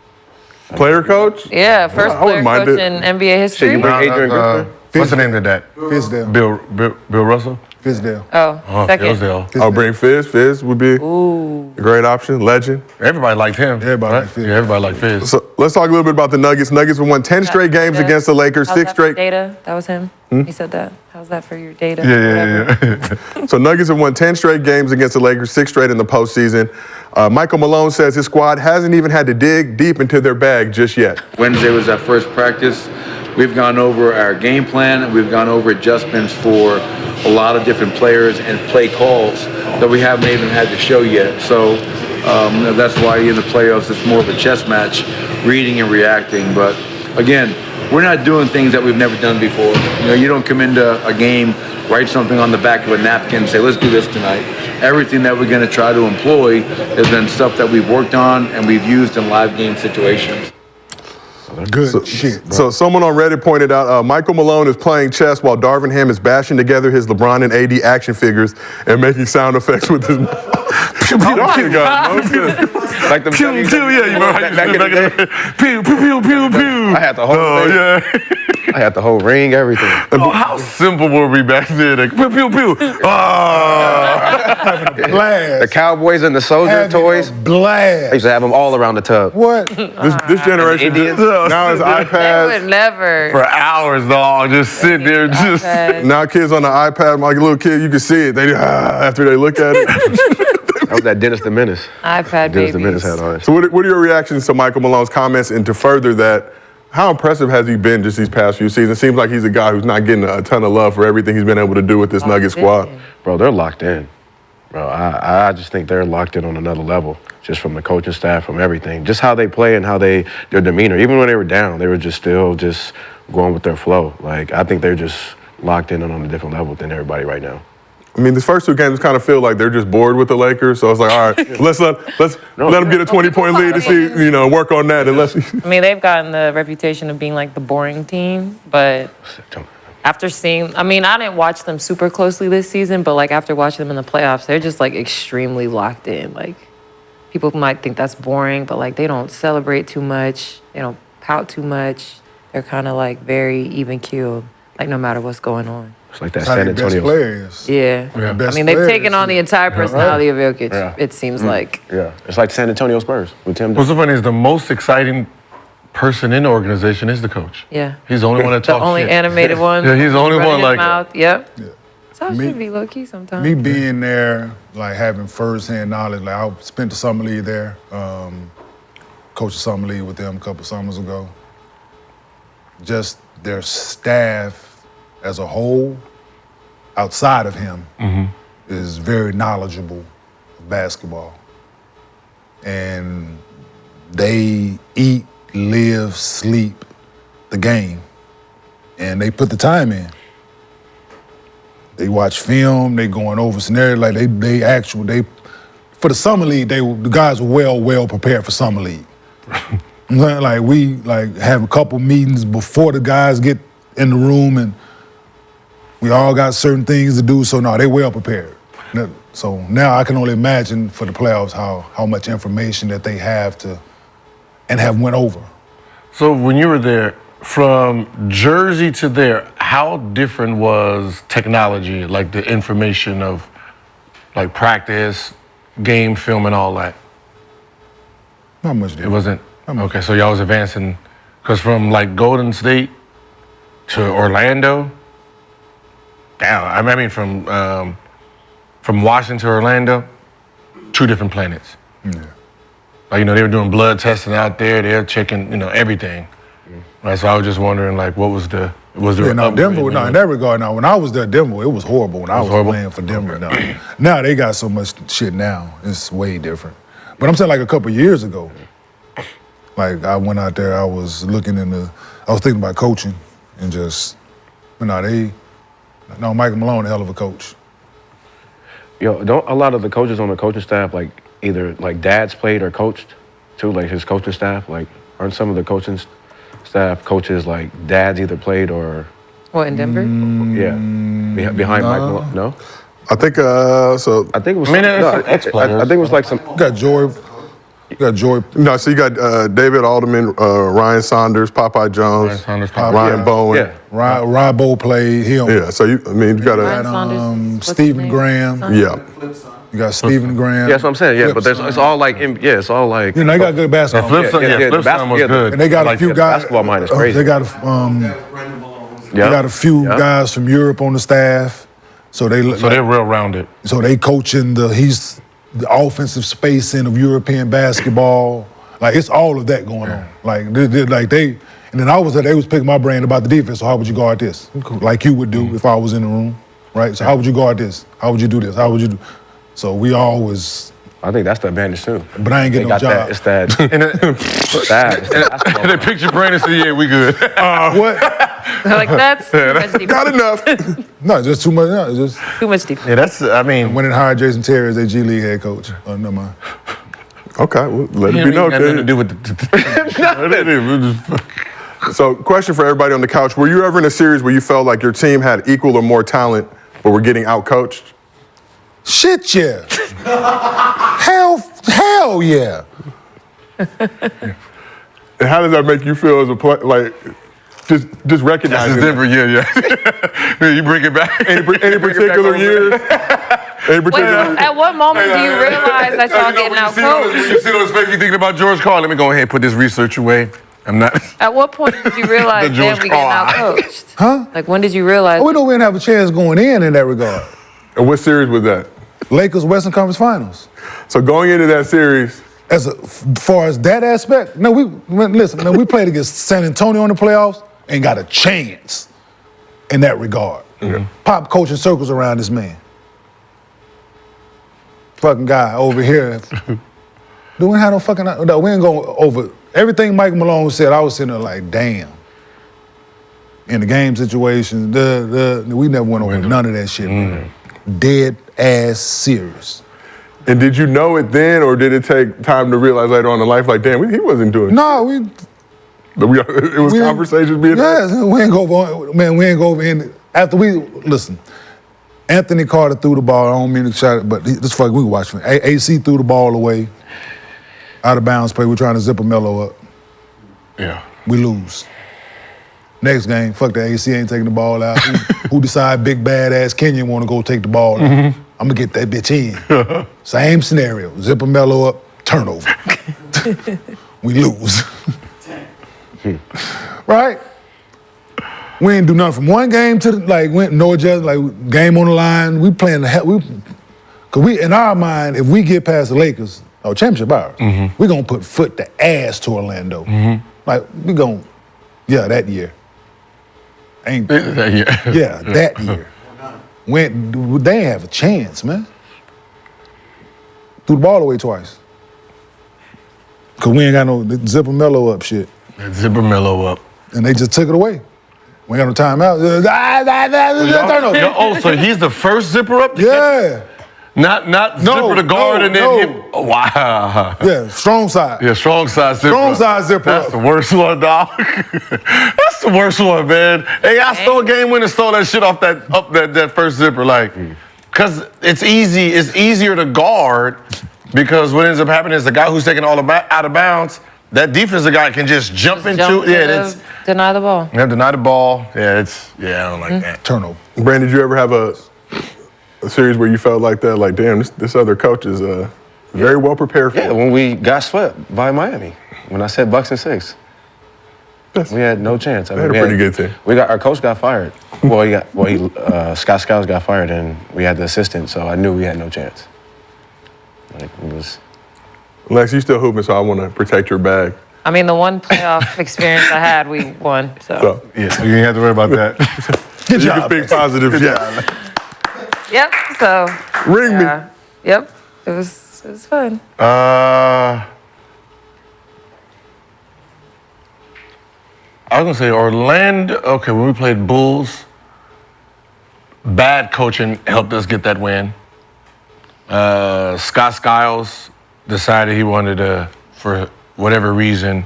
Player coach? Yeah, first I wouldn't player mind coach it. in NBA history. Shit, you bring Adrian Griffin? What's the name of that? Fizdale. Bill Russell? Fizdale. Oh, second. Fizdale. I'll bring Fizz. Fizz would be a great option. Legend. Everybody liked him. Everybody right? liked Fizz. Yeah, everybody liked Fizz. So let's talk a little bit about the Nuggets. Nuggets have won 10 straight games Yeah. against the Lakers, How's 6 that for straight. data? That was him. He said that. How's that for your data? Yeah. So Nuggets have won 10 straight games against the Lakers, 6 straight in the postseason. Michael Malone says his squad hasn't even had to dig deep into their bag just yet. Wednesday was our first practice. We've gone over our game plan. We've gone over adjustments for a lot of different players and play calls that we haven't even had to show yet. So that's why in the playoffs it's more of a chess match, reading and reacting. But again, we're not doing things that we've never done before. You know, you don't come into a game, write something on the back of a napkin and say, let's do this tonight. Everything that we're going to try to employ has been stuff that we've worked on and we've used in live game situations. Good shit. Bro. So someone on Reddit pointed out Michael Malone is playing chess while Darvin Ham is bashing together his LeBron and AD action figures and making sound effects with his mouth. Pew, pew, There pew. you go. Moses. Like the Pew, pew, yeah, you remember how you back in the day? Pew, pew, pew, pew, pew. I had the whole thing. yeah. I had the whole ring, everything. Oh, how simple were we back then? Like, pew, pew, pew. Ah. Blast. The Cowboys and the Soldier Having toys. a I Blast. used to have them all around the tub. What? This generation Indians? now is They iPads. would never. For hours, dog. Just sit there, just. iPad. Now kids on the iPad, like a little kid, you can see it. They after they look at it. That was that Dennis the Menace. iPad Dennis the Menace babies. had on it. So what are your reactions to Michael Malone's comments, and to further that, how impressive has he been just these past few seasons? It seems like he's a guy who's not getting a ton of love for everything he's been able to do with this Nugget squad. Bro, they're locked in. Bro, I just think they're locked in on another level, just from the coaching staff, from everything. Just how they play and how their demeanor. Even when they were down, they were just still just going with their flow. Like, I think they're just locked in and on a different level than everybody right now. I mean, these first two games kind of feel like they're just bored with the Lakers. So it's like, all right, let's let them get a 20-point lead to see, work on that. I mean, they've gotten the reputation of being like the boring team, but after seeing, I mean, I didn't watch them super closely this season, but like after watching them in the playoffs, they're just like extremely locked in. Like, people might think that's boring, but like they don't celebrate too much, they don't pout too much. They're kind of like very even keeled, like no matter what's going on. It's like that That's how San their best Antonio. players. Yeah. Their I best mean, they've players. taken on the entire personality of Jokic, Yeah. it seems like. Yeah, it's like San Antonio Spurs with Tim. What's so funny is the most exciting person in the organization is the coach. Yeah. He's the only one that The talks only shit. animated one. Yeah, he's the only running one his like mouth. Yep. Yeah. So it Me- should be low-key sometimes. Me being there, like having first-hand knowledge, like I spent the summer league there, coached the summer league with them a couple summers ago. Just their staff as a whole, outside of him, is very knowledgeable of basketball. And they eat, live, sleep the game. And they put the time in. They watch film, they going over scenario, like they for the summer league, the guys were well prepared for summer league. Like we have a couple meetings before the guys get in the room, and we all got certain things to do, so no, they well prepared. So now I can only imagine for the playoffs how much information that they have to and have went over. So when you were there, from Jersey to there, how different was technology, like the information of like practice, game film, and all that? Not much It different. wasn't. Okay, so y'all was advancing, because from like Golden State to Orlando. Damn, I mean from Washington to Orlando, two different planets. Yeah. Like, they were doing blood testing out there. They're checking, everything. Right, so I was just wondering, like, was there Yeah, an no, upgrade, Denver, no, in that regard, now, when I was there, Denver, it was horrible when I was horrible? playing for Denver. Now they got so much shit now, it's way different. But I'm saying like a couple years ago, like I went out there, I was thinking about coaching and just, Michael Malone, a hell of a coach. Yo, don't a lot of the coaches on the coaching staff, like, either like dads played or coached too, like his coaching staff? Like, aren't some of the coaching staff coaches like dads either played or? What, in Denver? Behind Mike Malone? No? I think so. I think it was. I mean, there's some I ex-players. think it was like some. You got Joy. No, so you got David Alderman, Ryan Saunders, Popeye Jones, Ryan Bowen. Yeah. Ryan Bo played him. Yeah, so you got Ryan a Saunders. What's his Stephen name? Graham. yeah. You got Stephen Graham. Yeah, that's what I'm saying. Yeah, but it's all like, it's all like. They got good basketball. Flip side, Yeah, Flip side was good. And they got a few the guys. basketball mind is crazy. They got a few guys from Europe on the staff. So So they're well rounded. So they coaching the offensive spacing of European basketball. Like it's all of that going on. And then I was there, they was picking my brain about the defense. So how would you guard this? Like you would do if I was in the room, right? So how would you guard this? How would you do this? How would you do? So we always. I think that's the advantage too. But I ain't getting no job. It's that. And they picked your brain and said, yeah, we good. What? Like, that's too much defense. Not enough. No, just too much. No, just Too much defense. Yeah, that's, I mean. went and hired Jason Terry as their G League head coach. Oh, never mind. Okay, well, let It it be known. nothing to do with the. So, question for everybody on the couch: were you ever in a series where you felt like your team had equal or more talent, but were getting out-coached? Shit, yeah. hell yeah. And how does that make you feel as a player? Like, just That's recognizing his Denver year, yeah. You bring it back. any particular years? Any particular? At what moment do you realize that y'all getting out When coached? you see on his face, you thinking about George Carl. Let me go ahead and put this research away. I'm not. At what point did you realize, The damn, George we getting Carl. out coached? Huh? Like, when did you realize? We know we didn't have a chance going in that regard. And what series was that? Lakers Western Conference Finals. So going into that series, As far as that aspect, no, we played against San Antonio in the playoffs and got a chance in that regard. Pop coaching circles around this man. Fucking guy over here. Do we have no fucking? No, we ain't going over everything Mike Malone said. I was sitting there like, damn. In the game situation, we never went over none of that shit. Man. Dead ass serious. and did you know it then, or did it take time to realize later on in life, like, damn, he wasn't doing it? No, It was conversations being had? Yes, we ain't go over, man, we ain't go over in. After listen, Anthony Carter threw the ball, I don't mean to shout it, but this fuck, we watched it. AC threw the ball away, out of bounds play, we're trying to zip a Melo up. Yeah. We lose. Next game, fuck the AC ain't taking the ball out. Who decide big badass Kenyon want to go take the ball out? I'm gonna get that bitch in. Same scenario, zip a Melo up, turnover. We lose. Right? We ain't do nothing from one game to went no adjust, game on the line. We playing cause we in our mind, if we get past the Lakers, championship ours, we gonna put foot to ass to Orlando. We gonna, that year. Ain't That year. Yeah, that year. They ain't have a chance, man. Threw the ball away twice. Cause we ain't got no zipper Melo up shit. Zipper Melo up. And they just took it away. We ain't got no timeout. So he's the first zipper up? Yeah. Not zipper the guard and then him. Oh, wow. Yeah, strong side. Yeah, strong side zipper. Strong side zipper That's up. the worst one, dog. That's the worst one, man. Hey, I stole a game winner, stole that shit off that first zipper, cause it's easy. It's easier to guard because what ends up happening is the guy who's taking all out of bounds. That defensive guy can just jump into. Deny the ball. Yeah, deny the ball. Yeah, I don't like that. Turnover. Brandon, did you ever have a series where you felt like that? Like, damn, this other coach is very well prepared for it. When we got swept by Miami, when I said Bucks and 6, we had no chance. They had a pretty good team. Our coach got fired. Scott Skiles got fired, and we had the assistant, so I knew we had no chance. It was. Lex, you still hooping, so I want to protect your bag. I mean, the one playoff experience I had, we won. So. Yeah, you ain't have to worry about that. Good You job. can speak positive. Yeah. Yep. So. Ring me. Yep. It was fun. I was gonna say Orlando. Okay, when we played Bulls, bad coaching helped us get that win. Scott Skiles decided he wanted to, for whatever reason,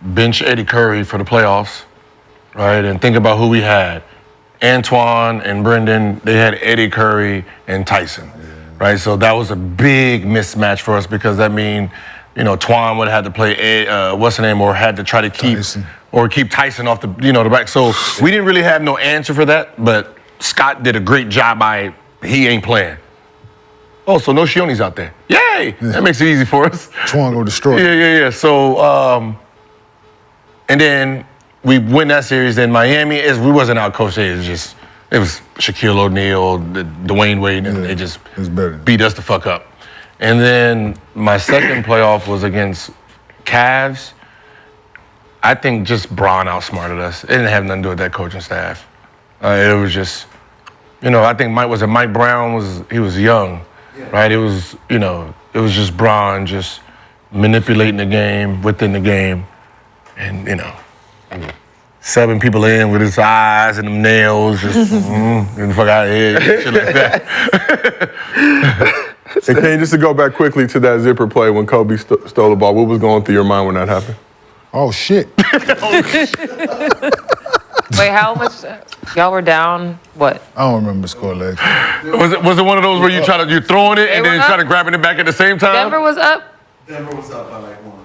bench Eddie Curry for the playoffs, right? And think about who we had. Antoine and Brendan, they had Eddie Curry and Tyson, right? So that was a big mismatch for us because that mean, Twan would have had to play or had to try to keep Tyson off the back. So we didn't really have no answer for that, but Scott did a great job he ain't playing. Oh, so no Shioni's out there. Yay! Yeah. That makes it easy for us. Twan go destroy. Yeah. So, and then we win that series in Miami. We wasn't out coached. It was Shaquille O'Neal, Dwayne Wade, and they just beat us the fuck up. And then my second playoff was against Cavs. I think just Bron outsmarted us. It didn't have nothing to do with that coaching staff. It was just, I think Mike Brown he was young, right? It was, it was just Bron just manipulating the game within the game, and 7 people in with his eyes and them nails, just getting the fuck out of here, shit like that. And Kane, just to go back quickly to that zipper play when Kobe stole the ball, what was going through your mind when that happened? Oh, shit. Wait, how much? Y'all were down, what? I don't remember the score last. Was it one of those where you're throwing it and They then were trying to up. grabbing it back at the same time? Denver was up? Denver was up by like 1.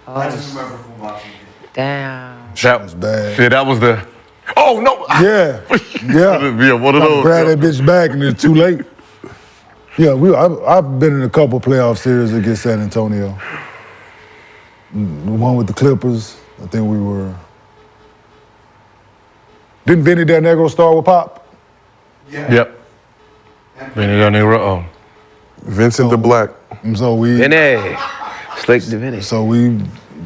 I just remember from watching it. Damn. That was bad. Yeah, that was the. Oh no! Yeah, yeah. Yeah, one of those. Grab that bitch back and it's too late. Yeah, I've been in a couple playoff series against San Antonio. The one with the Clippers, I think we were. Didn't Vinny Del Negro start with Pop? Yeah. Yep. Benny Del Negro. Oh. Vincent the Black. And so we. Vinny. Slick the Vinny. So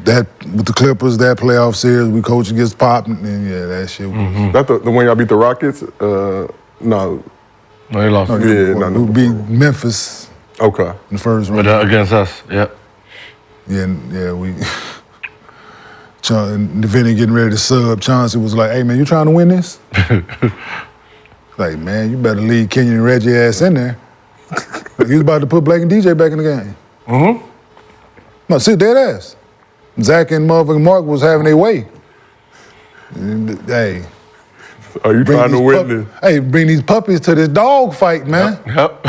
that with the Clippers, that playoff series, we coached against Pop, and yeah, that shit was. That the one y'all beat the Rockets? No. No, they lost. We beat Memphis Okay. in the first round. But against us, yep. Yeah, we. And Vinny getting ready to sub. Chauncey was like, "Hey man, you trying to win this?" Like, man, you better leave Kenyon and Reggie ass in there. Like, he was about to put Blake and DJ back in the game. Mm-hmm. No, see, dead ass. Zach and motherfucking Mark was having their way. And, hey. Are you trying to win this? Hey, bring these puppies to this dog fight, man. Yep.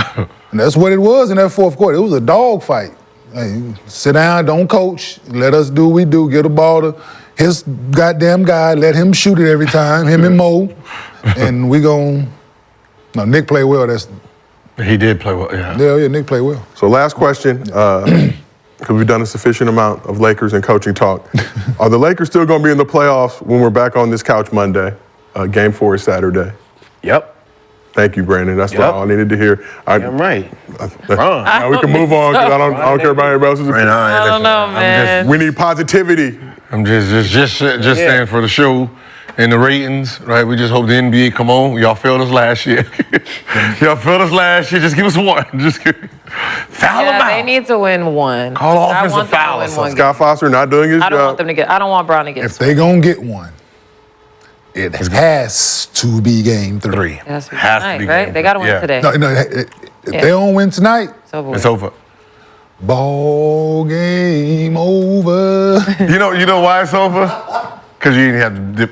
And that's what it was in that fourth quarter. It was a dog fight. Hey, sit down, don't coach. Let us do what we do. Get a ball to his goddamn guy. Let him shoot it every time, him and Mo. And we gon'... No, Nick played well. He did play well, yeah. Yeah, Nick played well. So last question, because we've done a sufficient amount of Lakers and coaching talk. Are the Lakers still going to be in the playoffs when we're back on this couch Monday? Game 4 is Saturday. Yep. Thank you, Brandon. That's what I needed to hear. I'm right. Now we can move on because I don't care about anybody else's opinion. I don't know, man. We need positivity. I'm just saying for the show and the ratings, right? We just hope the NBA come on. Y'all failed us last year. Y'all failed us last year. Just give us one. Just foul them out. They need to win one. Call I offensive want them to foul or win one Scott Foster not doing his I don't job. want them to get. I don't want Brown to get. If they gonna get one, it has to be game 3. It has to be Has to tonight, be right? game They got to three. win Yeah. today. No, if they don't win tonight, It's over. It's with. over. ball game over. You know why it's over? Because you didn't have to dip.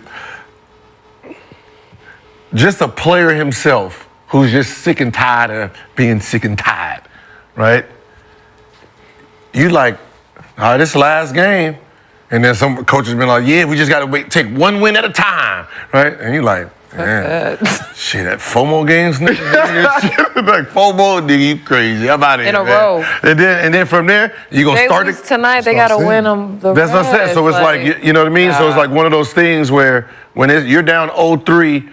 Just a player himself who's just sick and tired of being sick and tired, right? You like, all right, this last game. And then some coaches been like, yeah, we just got to take one win at a time, right? And you like, man, shit, that 4 more games, nigga. Like 4 more, nigga, you crazy. I'm out of here, In a man. row. And then from there, you gonna They start lose it. tonight. They got to win them. That's what I said. So it's like, you know what I mean? So it's like one of those things where when you're down 0-3,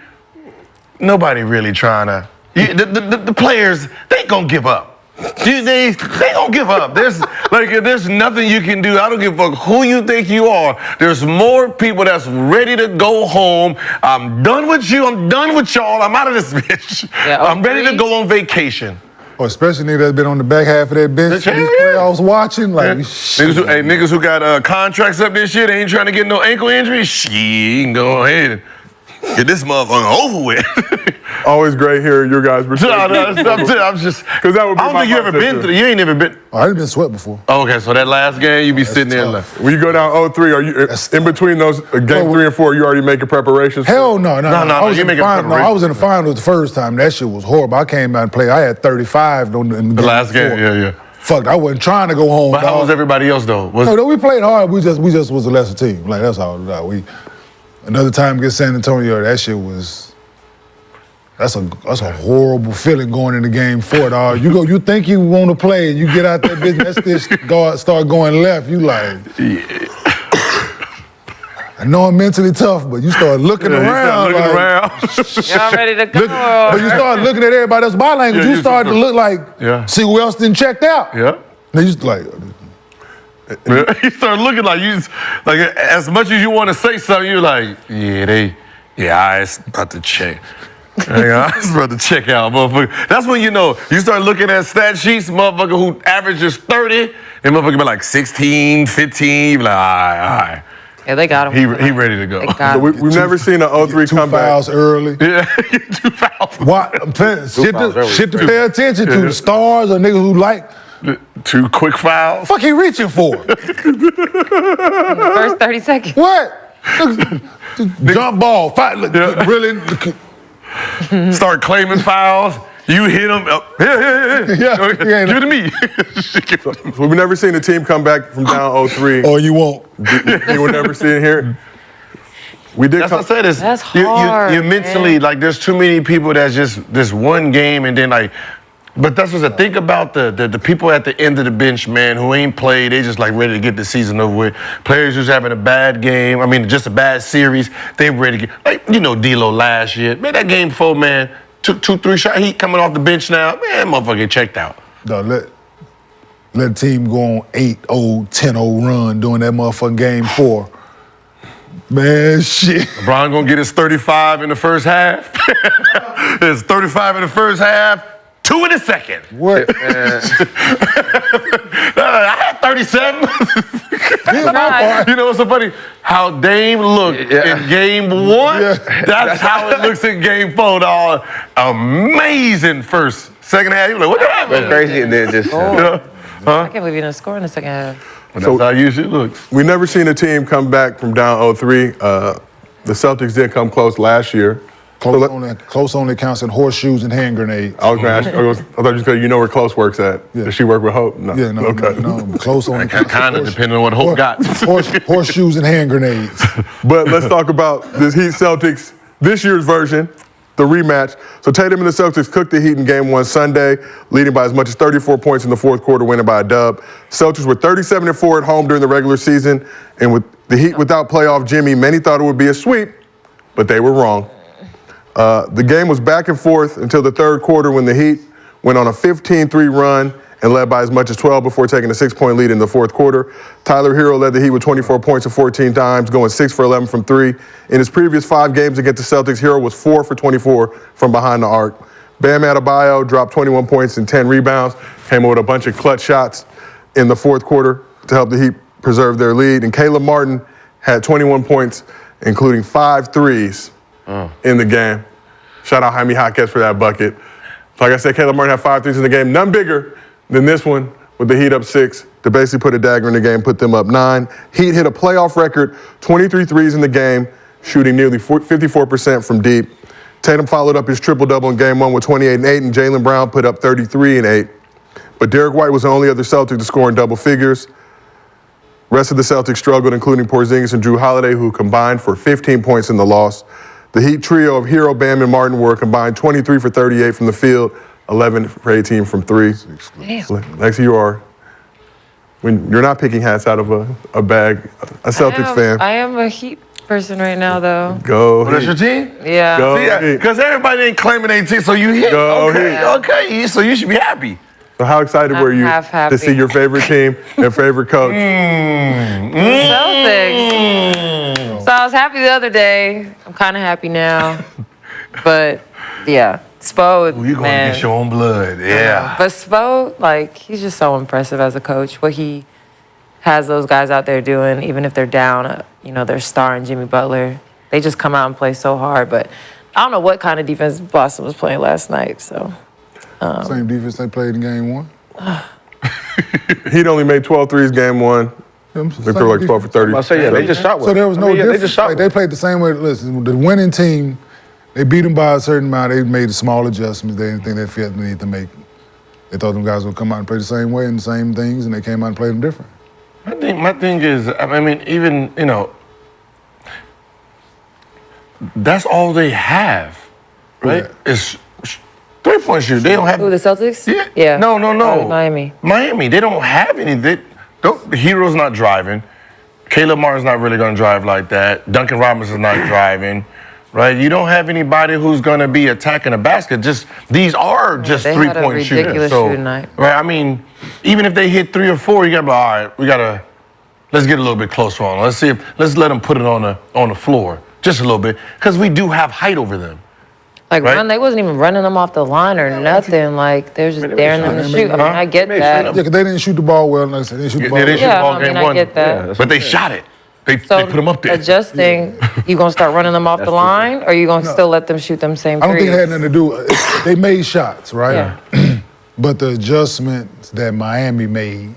nobody really trying to. The players, they gonna give up. They gonna give up. There's nothing you can do. I don't give a fuck who you think you are. There's more people that's ready to go home. I'm done with you. I'm done with y'all. I'm out of this bitch. Yeah, I'm ready to 0-3. go on vacation. Or especially niggas that's been on the back half of that bench Yeah. these playoffs watching. Like, shit. Niggas who got contracts up this shit, they ain't trying to get no ankle injuries. Shit, you can go ahead and get this motherfucker over with. Always great hearing your guys' perspective. I'm just, Because that would be I don't my think you ever mindset, been too. through. You ain't never been. Oh, I done been swept before. Oh, okay, so that last game, you be sitting there like. tough. When you go down 0-3, are you in between those game 3 and 4? Are you already making preparations? Hell no. No, I was you in the making final. No, I preparations. was in the finals the first time. That shit was horrible. I came out and played. I had 35 in the last game, before. yeah. Fuck, I wasn't trying to go home. But how dog. was everybody else though? No, we played hard. We just was a lesser team. Like that's all. Like, another time against San Antonio, that shit was. That's a horrible feeling going into game 4, dog. You think you want to play and you get out that business, that stitch start going left. You like. I know I'm mentally tough, but you start looking around. Y'all ready to go? But you start looking at everybody else's body language. Yeah, you start to look like, see who else didn't checked out. Yeah. Then you just like, You start looking like as much as you want to say something, you're like, I was about to check. I was about to check out, motherfucker. That's when you know. You start looking at stat sheets, motherfucker who averages 30, and motherfucker be like 16, 15, you be like, all right. Yeah, they got him. He ready to go. They got him. We've never seen an 0-3 2 comeback. fouls early. Yeah, 2 fouls. Shit to pay attention to. The stars or niggas who like. 2 quick fouls. Fuck he reaching for? First 30 seconds. What? Jump ball, fight, really. Start claiming fouls. You hit them. Yeah, Give it to me. So we've never seen a team come back from down 0-3. Or you won't. You will never see it here. We did. That's what I said. Is That's hard, you mentally, man. like, there's too many people that's just this one game and then, like, but that's what I think about the people at the end of the bench, man, who ain't played. They just, like, ready to get the season over with. Players who's having a bad game, I mean, just a bad series, they ready to get, like, you know, D'Lo last year. Man, that game before, man, took 2-3 shots. He coming off the bench now. Man, motherfucker get checked out. No, let the team go on 8-0, 10-0 run during that motherfucking game 4. Man, shit. LeBron gonna get his 35 in the first half. His 35 in the first half, 2 in the second. What? I had 37. You know what's so funny? How Dame looked in game 1, that's how it looks in game 4, dog. Amazing first. Second half, you're like, what happened? That's crazy, and then just. I can't believe you didn't score in the second half. That's how it usually looks. We never seen a team come back from down 0-3. The Celtics did come close last year. Close only counts in horseshoes and hand grenades. I was going to ask, I thought you said you know where Close works at. Yeah. Does she work with Hope? No. Yeah, no, Okay. no. Close only counts. Kind of depending on what Hope got. Horseshoes and hand grenades. But let's talk about this Heat Celtics, this year's version, the rematch. So Tatum and the Celtics cooked the Heat in game 1 Sunday, leading by as much as 34 points in the fourth quarter, winning by a dub. Celtics were 37-4 at home during the regular season, and with the Heat without playoff Jimmy, many thought it would be a sweep, but they were wrong. The game was back and forth until the third quarter when the Heat went on a 15-3 run and led by as much as 12 before taking a 6-point lead in the fourth quarter. Tyler Hero led the Heat with 24 points and 14 times, going 6 for 11 from 3. In his previous 5 games against the Celtics, Hero was 4 for 24 from behind the arc. Bam Adebayo dropped 21 points and 10 rebounds, came up with a bunch of clutch shots in the fourth quarter to help the Heat preserve their lead. And Caleb Martin had 21 points, including 5 threes in the game. Shout out Jaime Jaquez for that bucket. Like I said, Caleb Martin had 5 threes in the game, none bigger than this one with the Heat up 6 to basically put a dagger in the game, put them up 9. Heat hit a playoff record, 23 threes in the game, shooting nearly 54% from deep. Tatum followed up his triple-double in game 1 with 28 and 8, and Jaylen Brown put up 33 and 8. But Derek White was the only other Celtic to score in double figures. Rest of the Celtics struggled, including Porzingis and Drew Holiday, who combined for 15 points in the loss. The Heat trio of Hero, Bam, and Martin were combined 23 for 38 from the field, 11 for 18 from 3. Damn. Lexi, you're not picking hats out of a bag, a Celtics fan. I am a Heat person right now, though. Go Oh, that's your Heat. team? Yeah. Go Heat. Because everybody ain't claiming their team, so you hit. Go Okay, Heat. okay, so you should be happy. So how excited were you half happy. to see your favorite team and favorite coach? Celtics. So I was happy the other day. I'm kind of happy now. But, yeah. Spo, You're going to get your own blood, yeah. But Spo, like, he's just so impressive as a coach. What he has those guys out there doing, even if they're down, their star and Jimmy Butler, they just come out and play so hard. But I don't know what kind of defense Boston was playing last night, so. Same defense they played in game 1. He'd only made 12 threes game 1. They threw like 12 for 30. I say, yeah, they just shot well. So there was no difference. They just shot Like, well. they played the same way. Listen, the winning team, they beat them by a certain amount. They made small adjustments. They didn't think they felt the need to make. They thought them guys would come out and play the same way and the same things, and they came out and played them different. I think my thing is, I mean, even, that's all they have, right? Yeah. It's three-point shooter. They don't have. Who, the Celtics? Yeah. No. Miami. Miami. They don't have any. The Hero's not driving. Caleb Martin's not really going to drive like that. Duncan Robinson's not driving, right? You don't have anybody who's going to be attacking a basket. These are just they had a three-point shooters. ridiculous shooting night. Right? I mean, even if they hit 3 or 4, you got to be all right. Let's get a little bit closer on. Let's let them put it on the floor just a little bit because we do have height over them. Like, Right? they wasn't even running them off the line or nothing. Like, they're just daring them to shoot. I mean, I get that. Yeah, because they didn't shoot the ball well. Like I said, they didn't shoot the ball They didn't shoot well. the ball I game mean, I 1. get that. But they shot it. They So put them up there. adjusting, you gonna start running them off the line, or you gonna still let them shoot them same I don't threes? think it had nothing to do. They made shots, right? Yeah. But the adjustments that Miami made,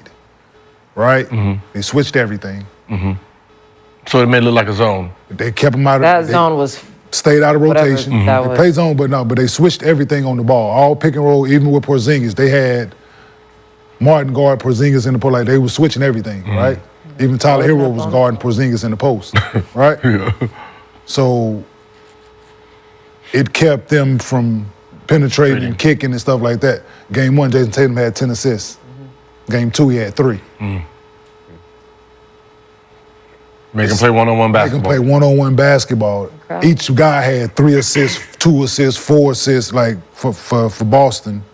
right? They switched everything. So it made it look like a zone. They kept him out of That zone was stayed out of whatever rotation. that They was. played zone, but they switched everything on the ball. All pick and roll, even with Porzingis. They had Martin guard Porzingis in the post. Like they were switching everything, right? Even Tyler Hero was guarding Porzingis in the post, right? So it kept them from penetrating and kicking and stuff like that. Game 1, Jason Tatum had 10 assists. Game 2, he had 3. Make him play one-on-one They can basketball. play one-on-one basketball. Each guy had 3 assists, 2 assists, 4 assists. Like for Boston,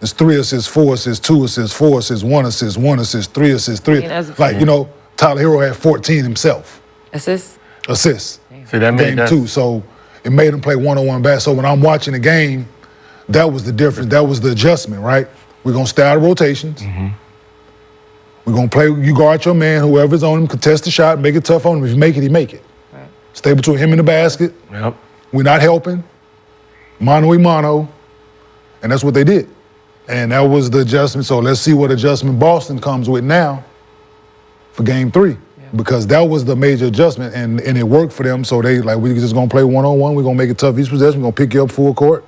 it's 3 assists, 4 assists, 2 assists, 4 assists, 1 assist, 1 assist, 3 assists, 3. Like Tyler Hero had 14 himself. Assists. See, that made Game that. 2, so it made him play one-on-one basketball. So when I'm watching the game, that was the difference. That was the adjustment, right? We're gonna stay out of rotations. We're gonna play. You guard your man. Whoever's on him, contest the shot, make it tough on him. If you make it, he make it. Right. Stay between him and the basket. Yep. We're not helping. Mano a mano. And that's what they did. And that was the adjustment. So let's see what adjustment Boston comes with now for game 3. Because that was the major adjustment and it worked for them. So they we just gonna play one-on-one. We're gonna make it tough each possession. We're gonna pick you up full court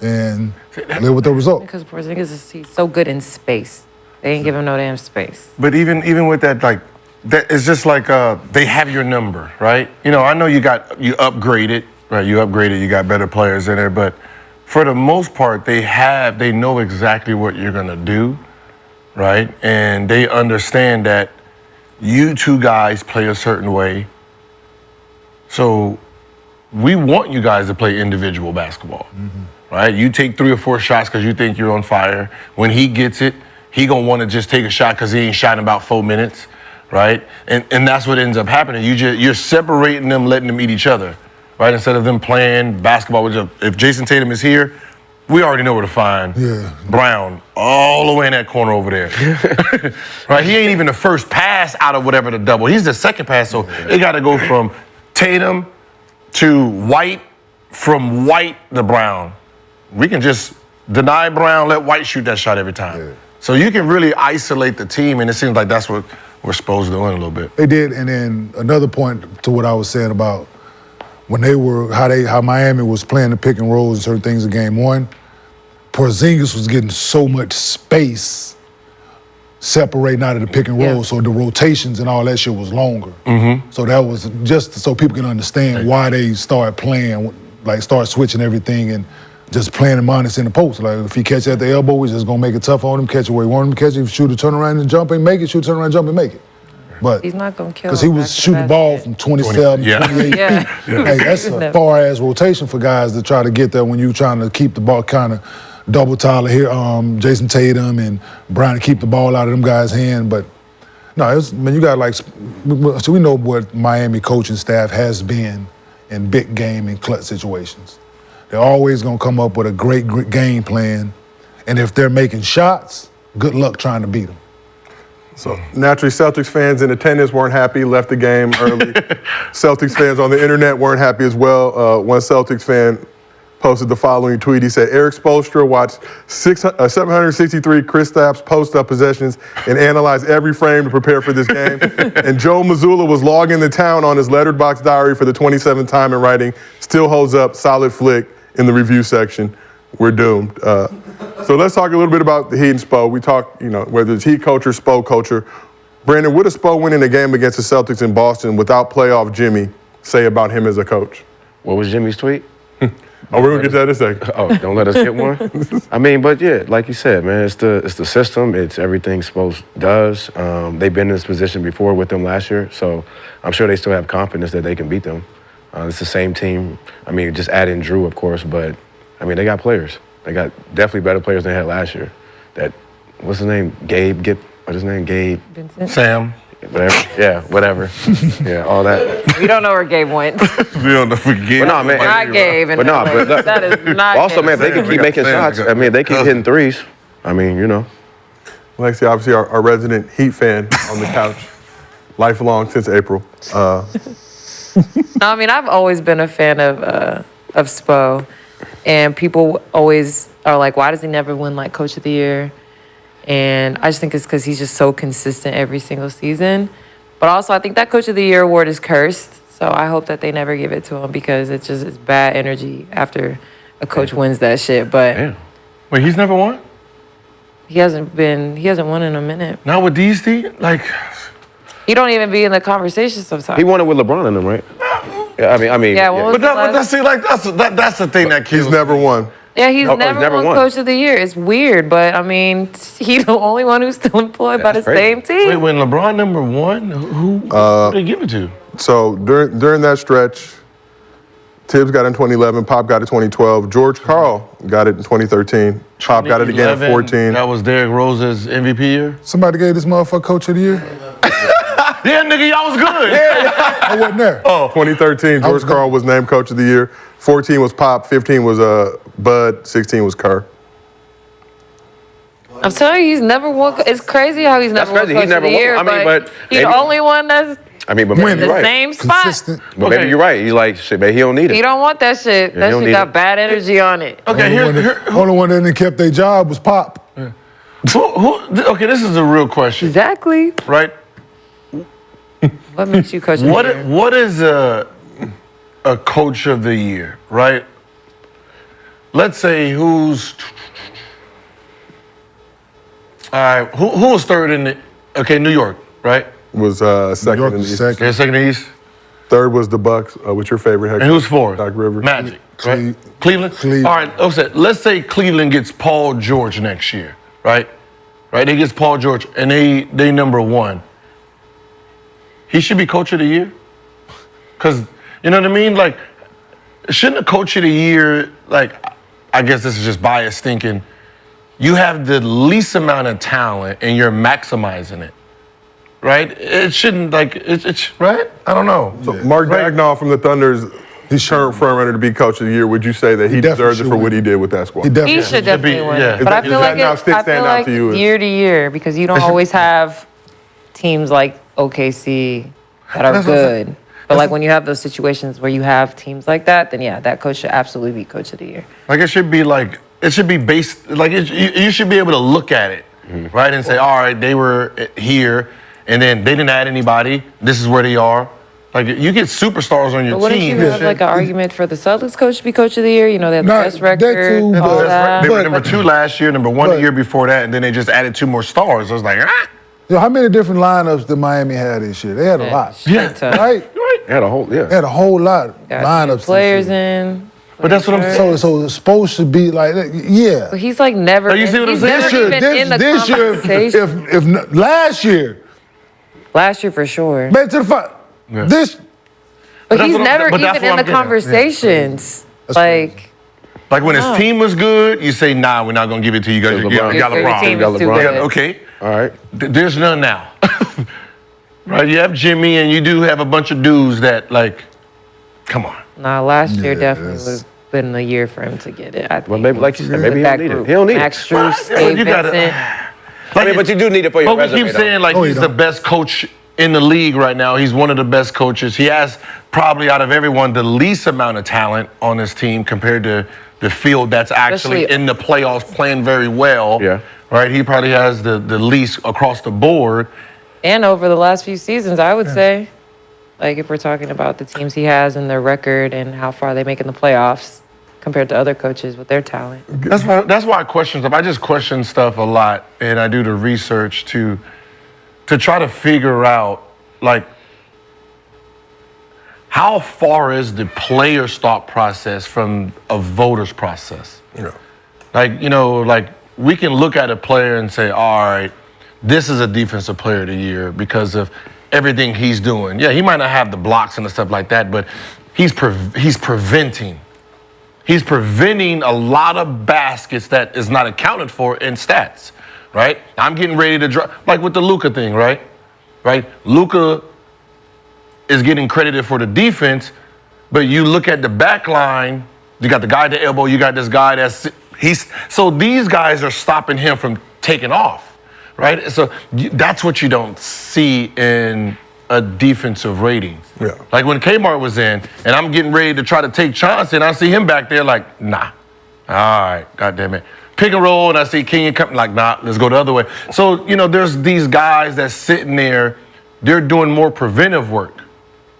and live with the result. Because Porzingis he's so good in space. They ain't give him no damn space. But even with that, like, that it's just like they have your number, right? I know you upgraded, right? You upgraded, you got better players in there, but for the most part, they know exactly what you're gonna do, right? And they understand that you two guys play a certain way. So we want you guys to play individual basketball, right? You take 3 or 4 shots because you think you're on fire. When he gets it, he gonna want to just take a shot because he ain't shot in about 4 minutes, right? And that's what ends up happening. You're separating them, letting them eat each other, right? Instead of them playing basketball with if Jason Tatum is here, we already know where to find Brown all the way in that corner over there, right? He ain't even the first pass out of whatever the double. He's the second pass, so it got to go from Tatum to White, from White to Brown. We can just deny Brown, let White shoot that shot every time. So you can really isolate the team, and it seems like that's what we're supposed to do in a little bit. They did, and then another point to what I was saying about when they were how Miami was playing the pick and rolls and certain things in game 1, Porzingis was getting so much space separating out of the pick and roll, so the rotations and all that shit was longer. So that was just so people can understand why they start playing, start switching everything and just playing him honest in the post. Like if he catch at the elbow, we're just gonna make it tough on him, catch it where he want him to catch it. If shoot a turnaround and jump and make it, shoot a turnaround and jump and make it. But he's not gonna kill. because he was shooting the ball from 27, 28 feet. Hey, that's a far ass rotation for guys to try to get there when you're trying to keep the ball kind of double Tyler here, Jason Tatum and Brown to keep the ball out of them guys' hand. But no, you got so we know what Miami coaching staff has been in big game and clutch situations. They're always gonna come up with a great game plan, and if they're making shots, good luck trying to beat them. So naturally, Celtics fans in attendance weren't happy, left the game early. Celtics fans on the internet weren't happy as well. One Celtics fan posted the following tweet. He said, Eric Spoelstra watched 763 Kristaps post-up possessions and analyzed every frame to prepare for this game. And Joe Mazzulla was logging the town on his letterbox diary for the 27th time and writing, still holds up, solid flick in the review section. We're doomed. So let's talk a little bit about the Heat and Spo. We talked, whether it's Heat culture, Spo culture. Brandon, what does Spo winning the game against the Celtics in Boston without playoff Jimmy say about him as a coach? What was Jimmy's tweet? Oh, we're gonna get that in a second. Oh, don't let us get one? I mean, but yeah, like you said, man, it's the system. It's everything Spo does. They've been in this position before with them last year, so I'm sure they still have confidence that they can beat them. It's the same team. I mean, just add in Drew, of course, but I mean, they got players. They got definitely better players than they had last year. What's his name? Gabe Vincent? Sam. Whatever. Yeah, whatever. Yeah, all that. We don't know where Gabe went. We don't know if we can get But no, man. Not Gabe. But no, but look, that is not also, Gabe. man, if they can keep making shots, I mean, if they keep hitting threes, I mean, Lexi, obviously our resident Heat fan on the couch, lifelong since April. No, I mean, I've always been a fan of Spo. And people always are like, why does he never win, Coach of the Year? And I just think it's because he's just so consistent every single season. But also, I think that Coach of the Year award is cursed. So I hope that they never give it to him because it's bad energy after a coach wins that shit. But Damn. Wait, he's never won? he hasn't won in a minute. Not with these teams? Like, He don't even be in the conversation sometimes. He won it with LeBron in them, right? Yeah, I mean. Yeah, what was that's the thing that kills He's never won. Yeah, he's No, never won Coach of the Year. It's weird, but I mean, he's the only one who's still employed by the That's crazy. same team. Wait, when LeBron number one, who did they give it to? So during that stretch, Tibbs got it in 2011, Pop got it in 2012, George Karl got it in 2013, Pop got it again in 14. That was Derrick Rose's MVP year? Somebody gave this motherfucker Coach of the Year? Yeah, nigga, y'all was good. I wasn't there. 2013, George Karl was named Coach of the Year. 14 was Pop, 15 was Bud, 16 was Kerr. I'm telling you, he's never won. It's crazy how he's That's never won crazy. Coach He's never of the won. Year, I mean, but he's the maybe- only one that's But maybe in the you're right. same spot. Consistent. But Okay. maybe you're right. He's like, shit, man, he don't need it. He don't want that shit. he That don't shit need got it. bad energy on it. Okay, Only one that kept their job was Pop. okay, this is a real question, Exactly. right? What makes you Coach of the Year? What is a Coach of the Year, right? Let's say who's all right. Who was third in the? Okay, New York, right? Was second York in the was East. second. Okay, second in the East. Third was the Bucks. What's your favorite head And coach? who's fourth? Doc Rivers. Magic, right? Cleveland. Cleveland. All right. Let's say Cleveland gets Paul George next year, right? Right. They gets Paul George, and they number one. He should be Coach of the Year, because you know what I mean. Like, shouldn't a Coach of the Year, like, I guess this is just biased thinking. You have the least amount of talent, and you're maximizing it, right? It shouldn't it's right. I don't know. So Mark Dagnall from the Thunder's his current frontrunner to be Coach of the Year. Would you say that he definitely deserves it should for what win. he did with that squad? He definitely He should definitely win. yeah. But I Is feel that like now stick stand out to you as- year to year because you don't always have teams like OKC that are That's what I'm saying. good. But like when you have those situations where you have teams like that, then yeah, that coach should absolutely be Coach of the Year. Like it should be based, like you should be able to look at it, right? And say, all right, they were here, and then they didn't add anybody. This is where they are. Like you get superstars on your But wouldn't team. you have like an argument for the Celtics coach to be Coach of the Year? You know, they have the Not best that record, too, all but- that. They were But- number 2 last year, number 1 the but- year before that, and then they just added 2 more stars. I was like, Yo, how many different lineups did Miami have this year? They had a lot. Shit ton. Right? They had a whole, They yeah. had a whole lot of Got lineups. this players year. in. But that's what I'm saying. So it's supposed to be like that. Yeah. But he's like never. Oh, you see what I'm he's saying? never This year, even in the this year, conversation. if last year, Last year for sure. back to the fight. Yeah. This, But that's he's what I'm- never but that's even what in I'm the getting at. conversations. That's Like, Like when his Oh. team was good, you say, nah, we're not going to give it to you because you LeBron. got your LeBron. team got is too LeBron. good. Okay. All right. There's none now. Right? You have Jimmy and you do have a bunch of dudes that, like, come on. Nah, last year Yeah, definitely that's- would have been the year for him to get it. I think. Well, maybe, like you said, maybe he That don't need it. group. He don't need Max it. Strus, Well, Gabe you gotta- Vincent. I mean, but you do need it for your But we resume. keep though. saying, like, No, he's you the don't. best coach in the league right now. He's one of the best coaches. He has probably out of everyone the least amount of talent on his team compared to the field that's actually Especially- in the playoffs playing very well. Yeah. Right? He probably has the least across the board. And over the last few seasons, I would say, like if we're talking about the teams he has and their record and how far they make in the playoffs compared to other coaches with their talent. That's why I question stuff. I just question stuff a lot, and I do the research to try to figure out, like, how far is the player's thought process from a voter's process? Yeah. Like, you know, like we can look at a player and say, all right, this is a defensive player of the year because of everything he's doing. Yeah, he might not have the blocks and the stuff like that, but he's preventing. He's preventing a lot of baskets that is not accounted for in stats, right? I'm getting ready to drop, like with the Luka thing, right? Right? Luka is getting credited for the defense, but you look at the back line, you got the guy at the elbow, you got this guy so these guys are stopping him from taking off, right? So that's what you don't see in a defensive rating. Yeah. Like when Kmart was in, and I'm getting ready to try to take Chauncey, and I see him back there like, nah. All right, goddamn it. Pick and roll, and I see Kenyon coming like, nah, let's go the other way. So, you know, there's these guys that's sitting there they're doing more preventive work,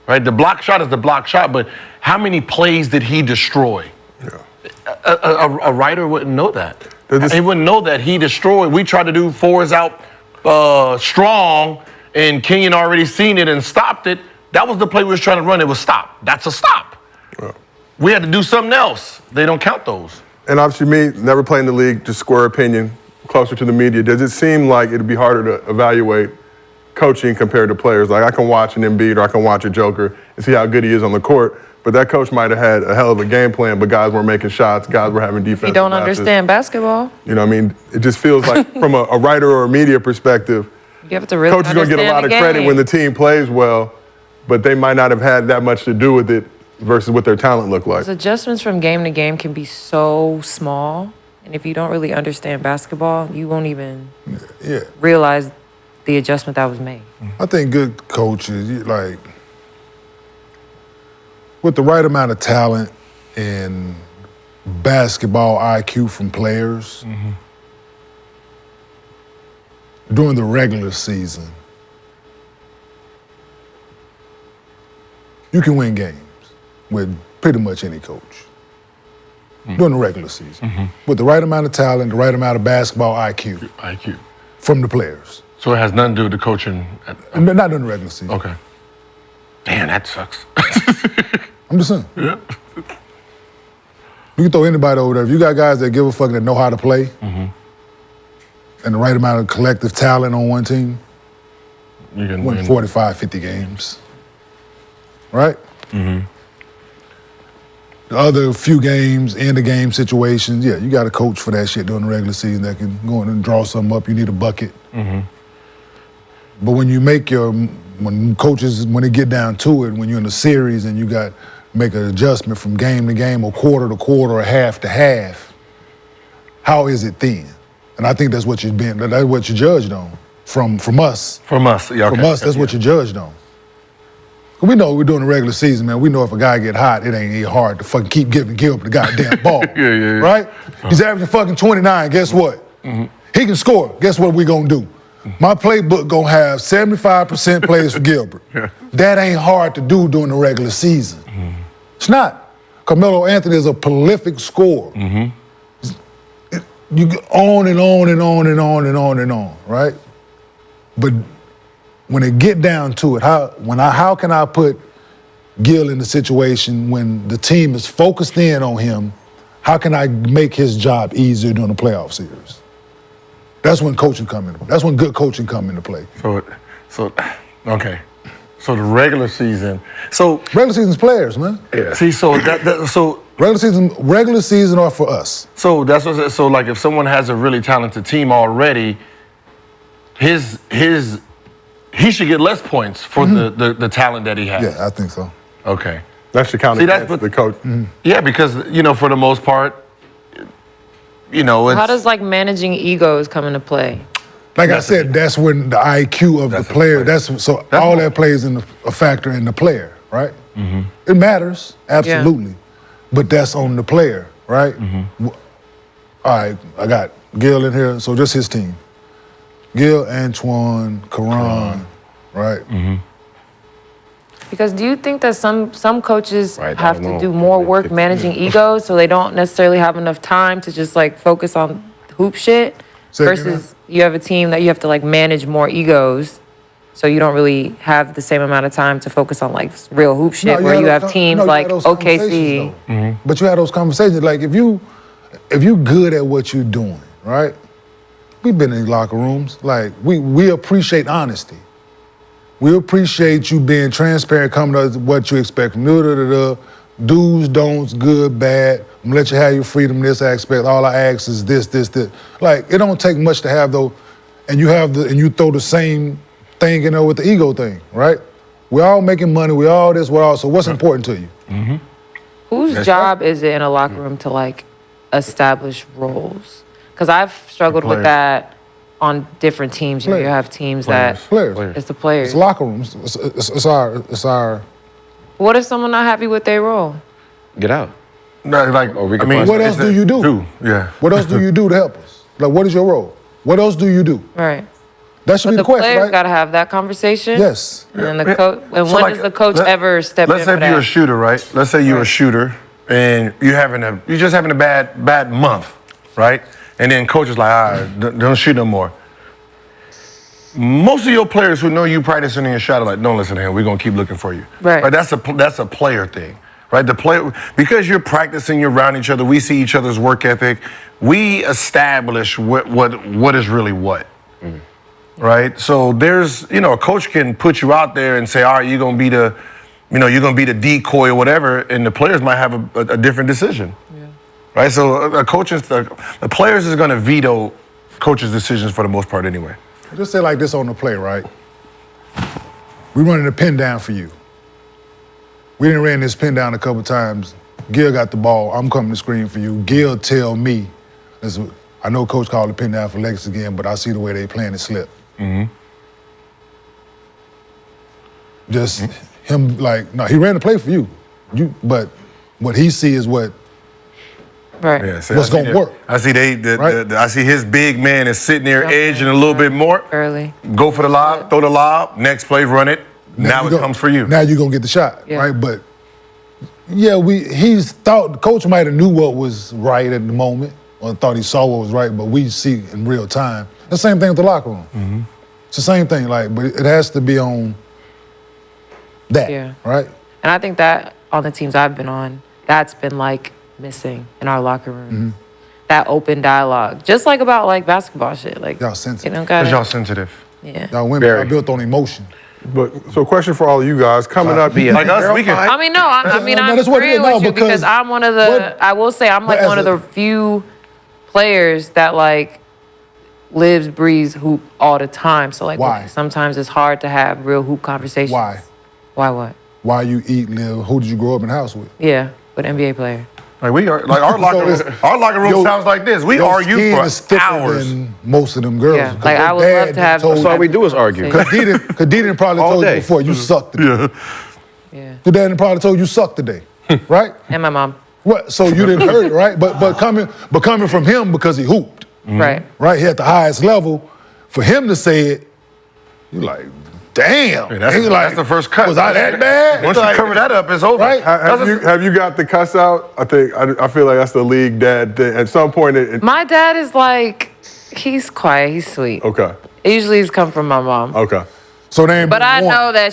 right? The block shot is the block shot, but how many plays did he destroy? A writer wouldn't know that. He wouldn't know that he destroyed. We tried to do 4s out strong, and Kenyon already seen it and stopped it. That was the play we was trying to run. It was stop. That's a stop. Yeah. We had to do something else. They don't count those. And obviously me, never playing the league, just square opinion, closer to the media. Does it seem like it'd be harder to evaluate coaching compared to players? Like I can watch an Embiid or I can watch a Joker and see how good he is on the court, but that coach might have had a hell of a game plan, but guys weren't making shots, guys were having defense. You don't understand basketball. You know what I mean? It just feels like from a writer or a media perspective, You have to really coach is going to get a lot of credit when the team plays well, but they might not have had that much to do with it versus what their talent looked like. Those adjustments from game to game can be so small, and if you don't really understand basketball, you won't even realize the adjustment that was made. I think good coaches, like, with the right amount of talent and basketball IQ from players, during the regular season, you can win games with pretty much any coach during the regular season. With the right amount of talent, the right amount of basketball IQ. From the players. So it has nothing to do with the coaching? Not during the regular season. Okay. Man, that sucks. I'm just saying. Yeah. You can throw anybody over there. If you got guys that give a fuck that know how to play and the right amount of collective talent on one team, you can win 45, 50 games. Right? The other few games, end of game situations, you got a coach for that shit during the regular season that can go in and draw something up. You need a bucket. But when you make when coaches, when they get down to it, when you're in a series and you got make an adjustment from game to game or quarter to quarter or half to half, how is it then? And I think that's what that's what you're judged on from us. From us, yeah. Okay. From us, that's what you're judged on. We know we're doing the regular season, man. We know if a guy get hot, it ain't hard to fucking keep giving Gilbert the goddamn ball. Right? He's averaging fucking 29. Guess what? He can score. Guess what we gonna do? My playbook gonna have 75% plays for Gilbert. That ain't hard to do during the regular season. It's not. Carmelo Anthony is a prolific scorer. You go on and on and on and on and on and on, right? But when it get down to it, how can I put Gil in the situation when the team is focused in on him? How can I make his job easier during the playoff series? That's when coaching come into play. That's when good coaching come into play. Okay. So the regular season. Regular season's players, man. Yeah. See, so regular season are for us. So that's what. So like, if someone has a really talented team already, he should get less points for the talent that he has. Yeah, I think so. Okay. That should count against the coach. Yeah, because for the most part, it's, how does like managing egos come into play? Like I said, that's when the IQ of the player. All that plays in a factor in the player, right? It matters, absolutely, but that's on the player, right? All right, I got Gil in here, so just his team. Gil, Antoine, Karan, right? Because do you think that some coaches have to do more work managing egos, so they don't necessarily have enough time to just like focus on hoop shit, versus you have a team that you have to like manage more egos, so you don't really have the same amount of time to focus on like real hoop shit, where you have teams like OKC. But you have those conversations, like if you good at what you're doing, right? We've been in locker rooms, like we appreciate honesty. We appreciate you being transparent, coming to what you expect from do's, don'ts, good, bad. I'm gonna let you have your freedom in this aspect. All I ask is this. Like, it don't take much to have those, and you throw the same thing in there with the ego thing, right? We're all making money, we're all this, so what's important to you? Whose job is it in a locker room to like establish roles? Because I've struggled with that on different teams. You have teams that it's the players. It's locker rooms. It's our. What if someone not happy with their role? Get out. No, like, what else do you do? Yeah. What else do you do to help us? Like, what is your role? What else do you do? Right. That should But be the the question, players right? got to have that conversation. Yes. And the coach. And So, when like, does the coach let- ever step in Let's say for if you're a that? shooter, right? Let's say you're a shooter and you're just having a bad month, right? And then coach is like, all right, don't shoot no more. Most of your players who know you practicing in your shot are like, don't listen to him. We're gonna keep looking for you. Right. That's a player thing, right? The player, because you're practicing, you're around each other. We see each other's work ethic. We establish what is really what. Right? So there's, a coach can put you out there and say, all right, you're gonna be the decoy or whatever, and the players might have a different decision. Yeah. Right? So the players is gonna veto coaches' decisions for the most part anyway. Just say like this on the play, right? We running a pin down for you. We done ran this pin down a couple times. Gil got the ball. I'm coming to screen for you. Gil tell me, I know coach called the pin down for Lex again, but I see the way they playing it slip. Just him like, no, he ran the play for you. But what he see is what Right. Yeah, so what's I see gonna work. I see Right? I see his big man is sitting there edging a little bit more. Early. Go for the lob, throw the lob, next play, run it. Now it comes for you. Now you're gonna get the shot, Yeah. right? But yeah, he's thought the coach might have knew what was right at the moment, or thought he saw what was right, but we see in real time. The same thing with the locker room. It's the same thing, but it has to be on that, Yeah. right? And I think that on the teams I've been on, that's been missing in our locker room. That open dialogue, just about basketball shit. Y'all sensitive. Gotta, Because y'all sensitive. yeah. Y'all women are built on emotion. But so, question for all of you guys coming up. Like us, we can. I mean, no, I'm that's what it agreeing is, no, with you because because I'm one of the. what- I will say I'm but as one of a- the few players that lives, breathes hoop all the time. So Why? sometimes it's hard to have real hoop conversations. Why? Why what? Why you eat, live? Who did you grow up in the house with? Yeah, with NBA player. Like we are, our locker room. Our locker room Your- sounds like this. We Your argue skin for is thicker hours. than most of them girls. Yeah, 'Cause I your would dad love to have. told That's all we do is argue. conversation. Cause Deedon probably All told day. you before you sucked today. Yeah, Your dad probably told you suck today, right? and my mom. What? So you didn't hear it, right? But coming from him because he hooped, Right. right? He at the highest level. For him to say it, you like, damn. Yeah, that's, And you that's the first cut. Was I that bad? Once you cover that up, it's over. Right? Have you got the cuss out? I feel like that's the league dad thing. At some point, My dad is he's quiet, he's sweet. okay, Usually he's come from my mom. okay. So they ain't But been I warned. know that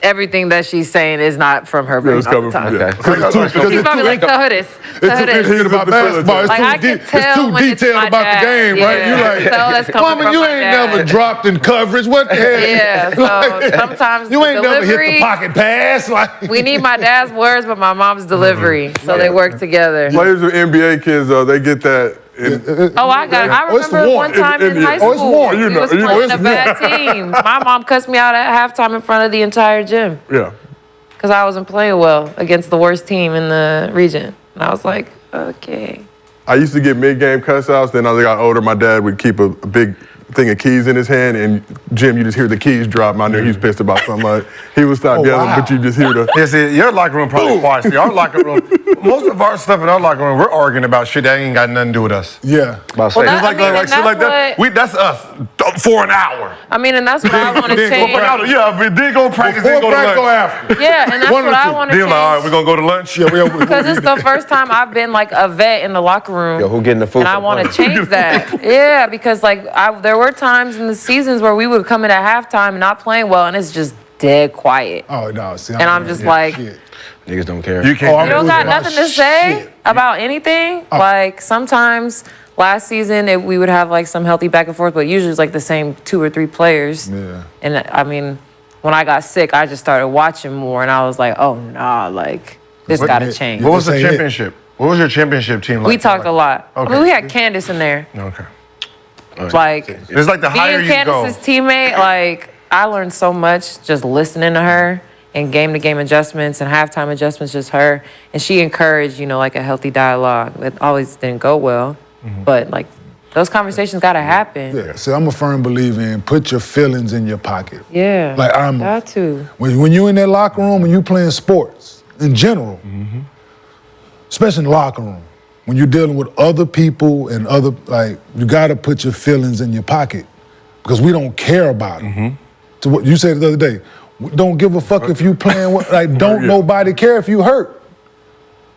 everything that she's saying is not from her brain It's all coming the time. from Because He's it's probably too- the hoodest. The It's too hoodest. interesting about basketball. It's I too can deep. tell It's too when it's detailed my about dad. the game, right? Yeah. You I can tell that's like, coming woman, from you my ain't dad. never dropped in coverage. What the hell? Yeah, so sometimes you the ain't never hit the delivery- pocket pass. Like We need my dad's words, but my mom's delivery, so they work together. Players with NBA kids though, they get that. Oh, I got it. I Oh, it's remember warm. one time in high Oh, it's school, warm. You we know, was you know, playing it's a bad team. My mom cussed me out at halftime in front of the entire gym Yeah. because I wasn't playing well against the worst team in the region. And I was like, okay. I used to get mid-game cuss-outs. Then as I got older, my dad would keep a big thing of keys in his hand, and Jim, you just hear the keys drop. I knew he was pissed about something. Like he would stop yelling, wow. but you just hear the. Yeah, see, your locker room probably quiet. See, our locker room, most of our stuff in our locker room, we're arguing about shit that ain't got nothing to do with us. yeah. About to say, that- Like, I mean, like and shit like that's that. That's us for an hour. I mean, and that's what I want to Then go change. for an hour. Yeah, we did go practice, Before then go to practice or lunch. after? Yeah, and that's One of what the I two. want to Then like, all right, we're change. gonna go to lunch. Yeah, Because it's the first time I've been a vet in the locker room. Yo, who getting the food And I for want to lunch? change that. Yeah, because there were times in the seasons where we would come in at halftime and not playing well, and it's just dead quiet. Oh no, see, And I'm just shit. Niggas don't care. You can't. Oh, You don't got about nothing to say shit. about anything. Sometimes last season we would have some healthy back and forth, but usually it's the same 2 or 3 players. Yeah. And I mean, when I got sick, I just started watching more, and I was like, oh nah, this What- got to yeah, change. What was the This ain't it. championship? What was your championship team like? We talked a lot. I Okay. mean, we had Candace in there. Okay. It's It's like the higher being you go. Candace's teammate, I learned so much just listening to her and game-to-game adjustments and halftime adjustments, just her. And she encouraged, a healthy dialogue. It always didn't go well, but those conversations got to happen. Yeah. See, I'm a firm believer in put your feelings in your pocket. Yeah. Got to. When you in that locker room and you playing sports in general, especially in the locker room, when you're dealing with other people and you gotta put your feelings in your pocket. because we don't care about them. To what you said the other day, we don't give a fuck if you playing. Like, don't nobody care if you hurt.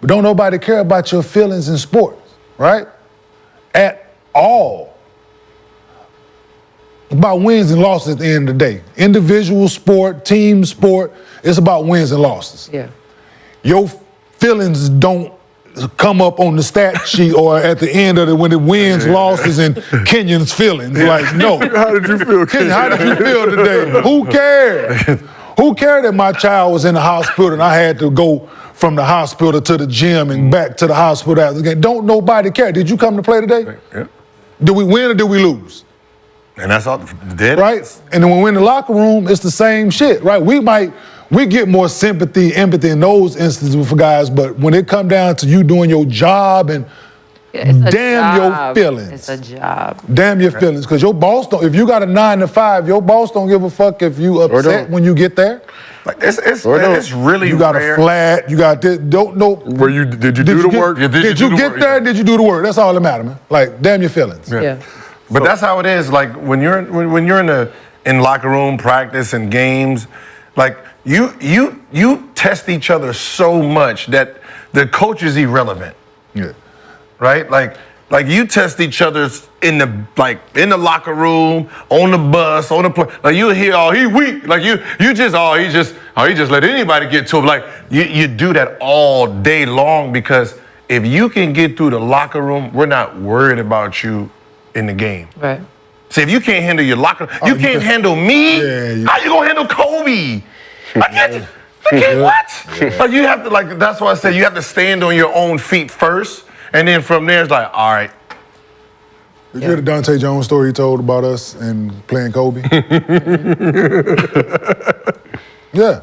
But don't nobody care about your feelings in sports, right? At all. About wins and losses at the end of the day. Individual sport, team sport, it's about wins and losses. Yeah. Your feelings don't come up on the stat sheet or at the end of it when it wins, losses, and Kenyon's feelings. Like, no. How did you feel, Kenyon, how did you feel today? Who cared? Who cared that my child was in the hospital and I had to go from the hospital to the gym and back to the hospital after the game? Don't nobody care. Did you come to play today? Yeah. Did we win or did we lose? And that's all. Dead. Right? And then when we're in the locker room, it's the same shit, right? We get more sympathy, empathy in those instances for guys, but when it come down to you doing your job and damn your feelings. It's a job. Damn your feelings, because your boss don't, if you got a 9 to 5, your boss don't give a fuck if you upset when you get there. Like it's really You got rare. a flat, you got this, don't know. Did you do the work? Yeah, Did you get there? Did you do the work? That's all that matters, man. Like, damn your feelings. Yeah. But that's how it is. Like when you're in locker room practice and games, like you test each other so much that the coach is irrelevant. Yeah. Right? Like you test each other's in the locker room, on the bus, on the plane. Like you hear, oh, he weak. Like you just, he just let anybody get to him. Like you do that all day long, because if you can get through the locker room, we're not worried about you in the game. Right. See, if you can't handle your locker room, you can't handle me. How you gonna handle Kobe? I can't what? Like you have to, like, that's why I say you have to stand on your own feet first, and then from there it's like, all right. Did you hear the Dante Jones story he told about us and playing Kobe? Yeah.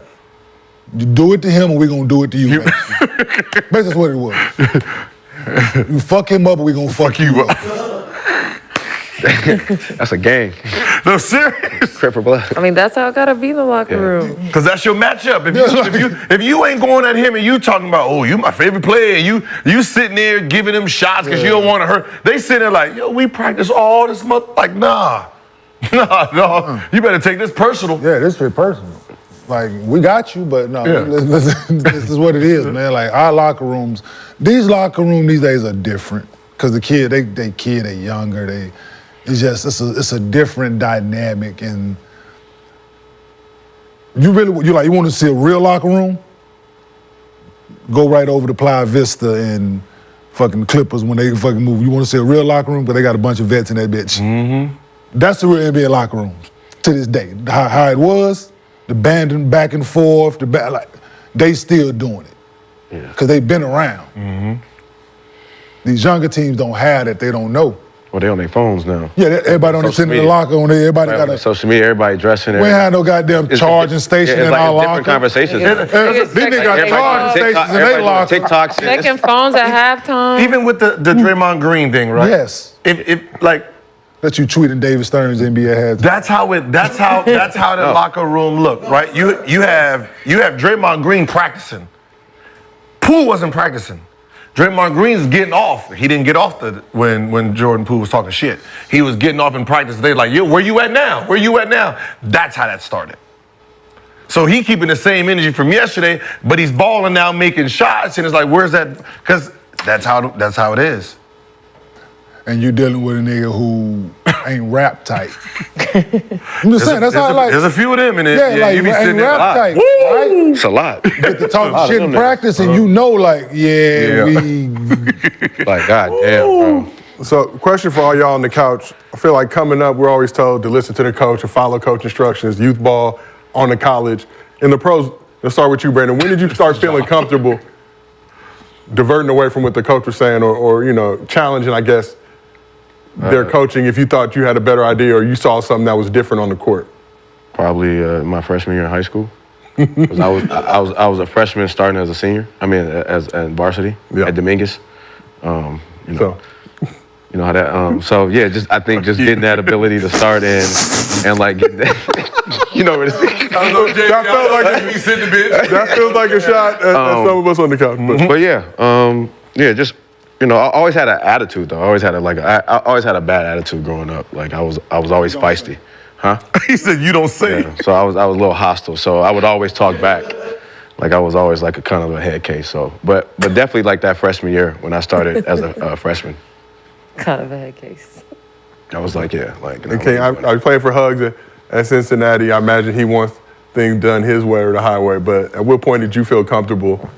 You do it to him or we gonna do it to you. Basically, that's what it was. You fuck him up or we gonna fuck you up. That's a gang. No, serious. Crip or blood. I mean, that's how it gotta be in the locker room. Because that's your matchup. If you ain't going at him and you talking about, oh, you my favorite player, and you sitting there giving him shots because you don't want to hurt, they sitting there like, yo, we practice all this month. Like, nah. No. You better take this personal. Yeah, this is personal. Like, we got you, but no, listen, this is what it is, man. Like, our locker rooms, these locker rooms these days are different. Because the kid, they younger, it's a different dynamic. And you want to see a real locker room? Go right over to Playa Vista and fucking Clippers when they fucking move. You want to see a real locker room? Because they got a bunch of vets in that bitch. Mm-hmm. That's the real NBA locker room to this day. How it was, the banding back and forth, they still doing it. Yeah. Because they've been around. Mm-hmm. These younger teams don't have that. They don't know. Well, they on their phones now. Yeah, everybody on the sitting in the locker room. Everybody got a social media. Everybody dressing. We ain't had no goddamn charging station in our locker. Different conversations. These niggas got charging stations in their locker. TikToks. Checking phones at halftime. Even with the Draymond Green thing, right? Yes. If like. That you tweeting David Stern's NBA has. That's how the locker room look, right? You have Draymond Green practicing. Poole wasn't practicing. Draymond Green's getting off. He didn't get off when Jordan Poole was talking shit. He was getting off in practice. They like, yo, where you at now? Where you at now? That's how that started. So he keeping the same energy from yesterday, but he's balling now, making shots, and it's like, where's that? Because that's how it is. And you're dealing with a nigga who ain't rap tight. I'm just saying, that's how I like. There's a few of them in it. Yeah, like, you be ain't sitting there. rap tight, right? It's a lot. Get to talk shit in practice, and you know, like, we. Like, goddamn, bro. So, question for all y'all on the couch. I feel like coming up, we're always told to listen to the coach and follow coach instructions, youth ball, on the college. In the pros, let's start with you, Brandon. When did you start feeling comfortable diverting away from what the coach was saying or challenging, I guess, their coaching if you thought you had a better idea or you saw something that was different on the court? Probably my freshman year in high school. I was a freshman starting as a senior. I mean, as varsity at Dominguez. You know how that. So yeah, I think getting that ability to start and like get that. You know what it's. That feels like a shot at some of us on the couch. But yeah, just. I always had an attitude though. I always had a bad attitude growing up. Like I was always feisty. Huh? He said, you don't say. Yeah, so I was a little hostile. So I would always talk back. Like I was always like a kind of a head case. So, but definitely like that freshman year when I started as a freshman. Kind of a head case. I was like, yeah, like. You know, Okay, I played for Hugs at Cincinnati. I imagine he wants things done his way or the highway. But at what point did you feel comfortable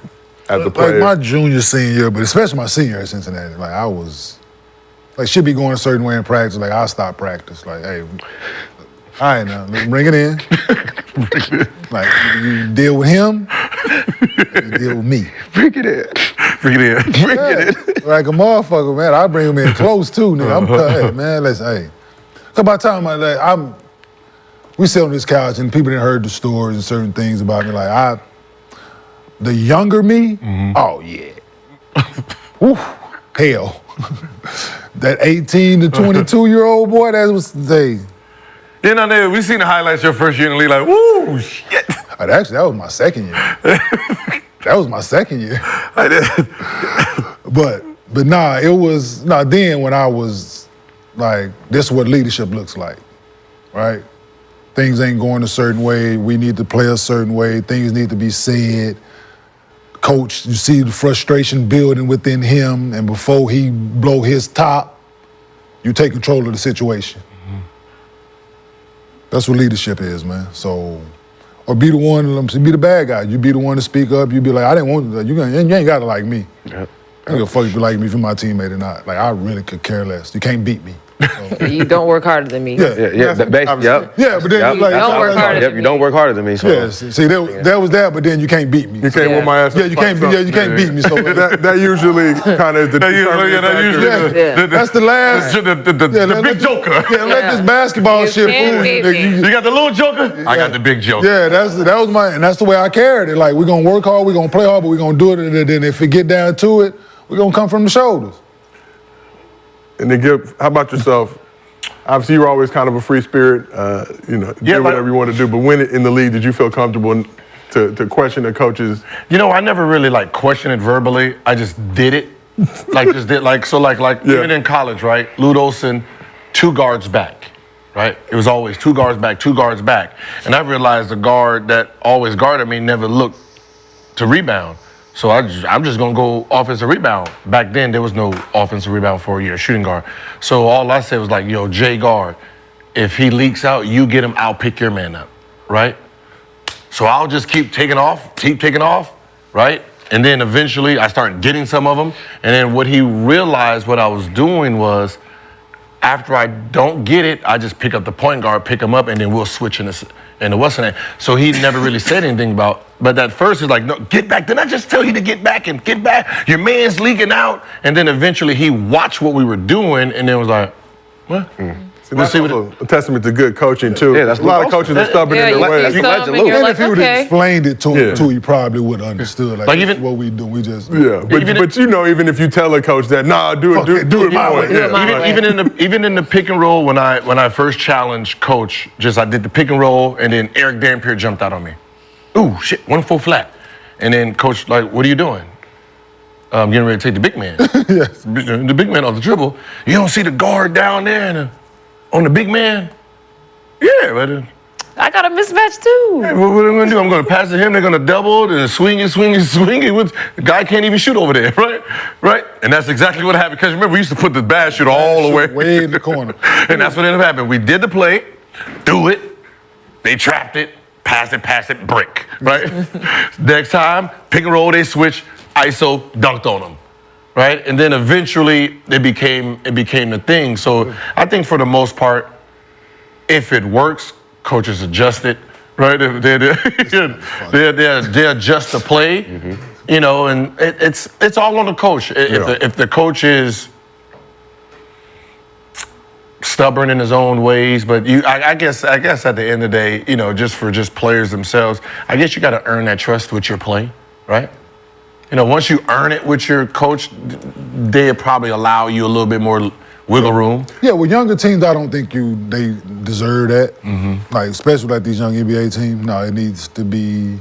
as a player? Like my junior, senior year, but especially my senior at Cincinnati, like I was, like should be going a certain way in practice. Like I stopped practice. Like, hey, all right now, bring it in. Like you deal with him, you deal with me. Bring it in. Bring it in. Bring it in. Like a motherfucker, man. I bring him in close too, nigga. I'm hey, man. Listen, hey. Cause by the time we sit on this couch and people didn't heard the stories and certain things about me. Like the younger me, oh yeah, whew, hell. That 18 to 22-year-old boy, that was the. You know, we seen the highlights your first year in the league, like, woo, shit. Actually, that was my second year. That was my second year. But nah, it was, then when I was like, this is what leadership looks like, right? Things ain't going a certain way. We need to play a certain way. Things need to be said. Coach, you see the frustration building within him, and before he blow his top, you take control of the situation. That's what leadership is, man. So, or be the one, be the bad guy. You be the one to speak up. You be like, I didn't want to. You ain't got to like me. Yep. I don't give a fuck if you like me, if you're my teammate or not. Like, I really could care less. You can't beat me. So. You don't work harder than me. Yeah. Yeah, Yeah, but then you like, You don't work harder. Yep, you don't work harder than me. So. Yeah, see, that was that, but then you can't beat me. You can't whoop my ass. Yeah, you can't beat me. So that usually kind of the that's the last. The big joker. Yeah, let this basketball You shit can't fool you. beat me. You got the little joker? I got the big joker. Yeah, that was and that's the way I carried it. Like, we're gonna work hard, we're gonna play hard, but we're gonna do it, and then if it get down to it, we're gonna come from the shoulders. And then how about yourself? Obviously, you were always kind of a free spirit, do whatever you want to do. But when in the league did you feel comfortable to question the coaches? You know, I never really questioned it verbally. I just did it. Even in college, right? Lute Olson, 2 guards back, right? It was always 2 guards back, 2 guards back. And I realized the guard that always guarded me never looked to rebound. So I'm just going to go offensive rebound. Back then, there was no offensive rebound for a year, shooting guard. So all I said was like, yo, J guard, if he leaks out, you get him, I'll pick your man up, right? So I'll just keep taking off, right? And then eventually I started getting some of them. And then what he realized what I was doing was, after I don't get it, I just pick up the point guard, pick him up, and then we'll switch in the what's name. So he never really said anything about. But at first he's like, no, get back. Didn't I just tell you to get back and get back? Your man's leaking out. And then eventually he watched what we were doing, and then was like, what? That's also a testament to good coaching too. Yeah, that's a lot of coaches are stubborn in their ways. You see some and you're And like, if he would have okay. explained it to him, he probably would have understood. Like even what we do, we just But even if you tell a coach that, nah, do it my way. Do it my way. Even in the pick and roll, when I first challenged Coach, I did the pick and roll, and then Eric Dampier jumped out on me. Ooh, shit, 1 full flat. And then Coach, like, what are you doing? I'm getting ready to take the big man. Yes. The big man off the dribble. You don't see the guard down there on the big man? Yeah, but I got a mismatch too. what am I gonna do? I'm gonna pass to him. They're gonna double and swing it. The guy can't even shoot over there, right? And that's exactly what happened. Because remember, we used to put the bad shooter all the way in the corner, and that's what ended up happening. We did the play, threw it, they trapped it, pass it, brick, right? Next time, pick and roll, they switch, ISO, dunked on them. Right? And then eventually it became the thing. So I think for the most part, if it works, coaches adjust it, right? They adjust the play, and it's all on the coach. If the coach is stubborn in his own ways, but I guess at the end of the day, just players themselves, I guess you got to earn that trust with your play, right? Once you earn it with your coach, they'll probably allow you a little bit more wiggle room. Yeah, with younger teams, I don't think they deserve that. Mm-hmm. Like, especially like these young NBA teams. No, it needs to be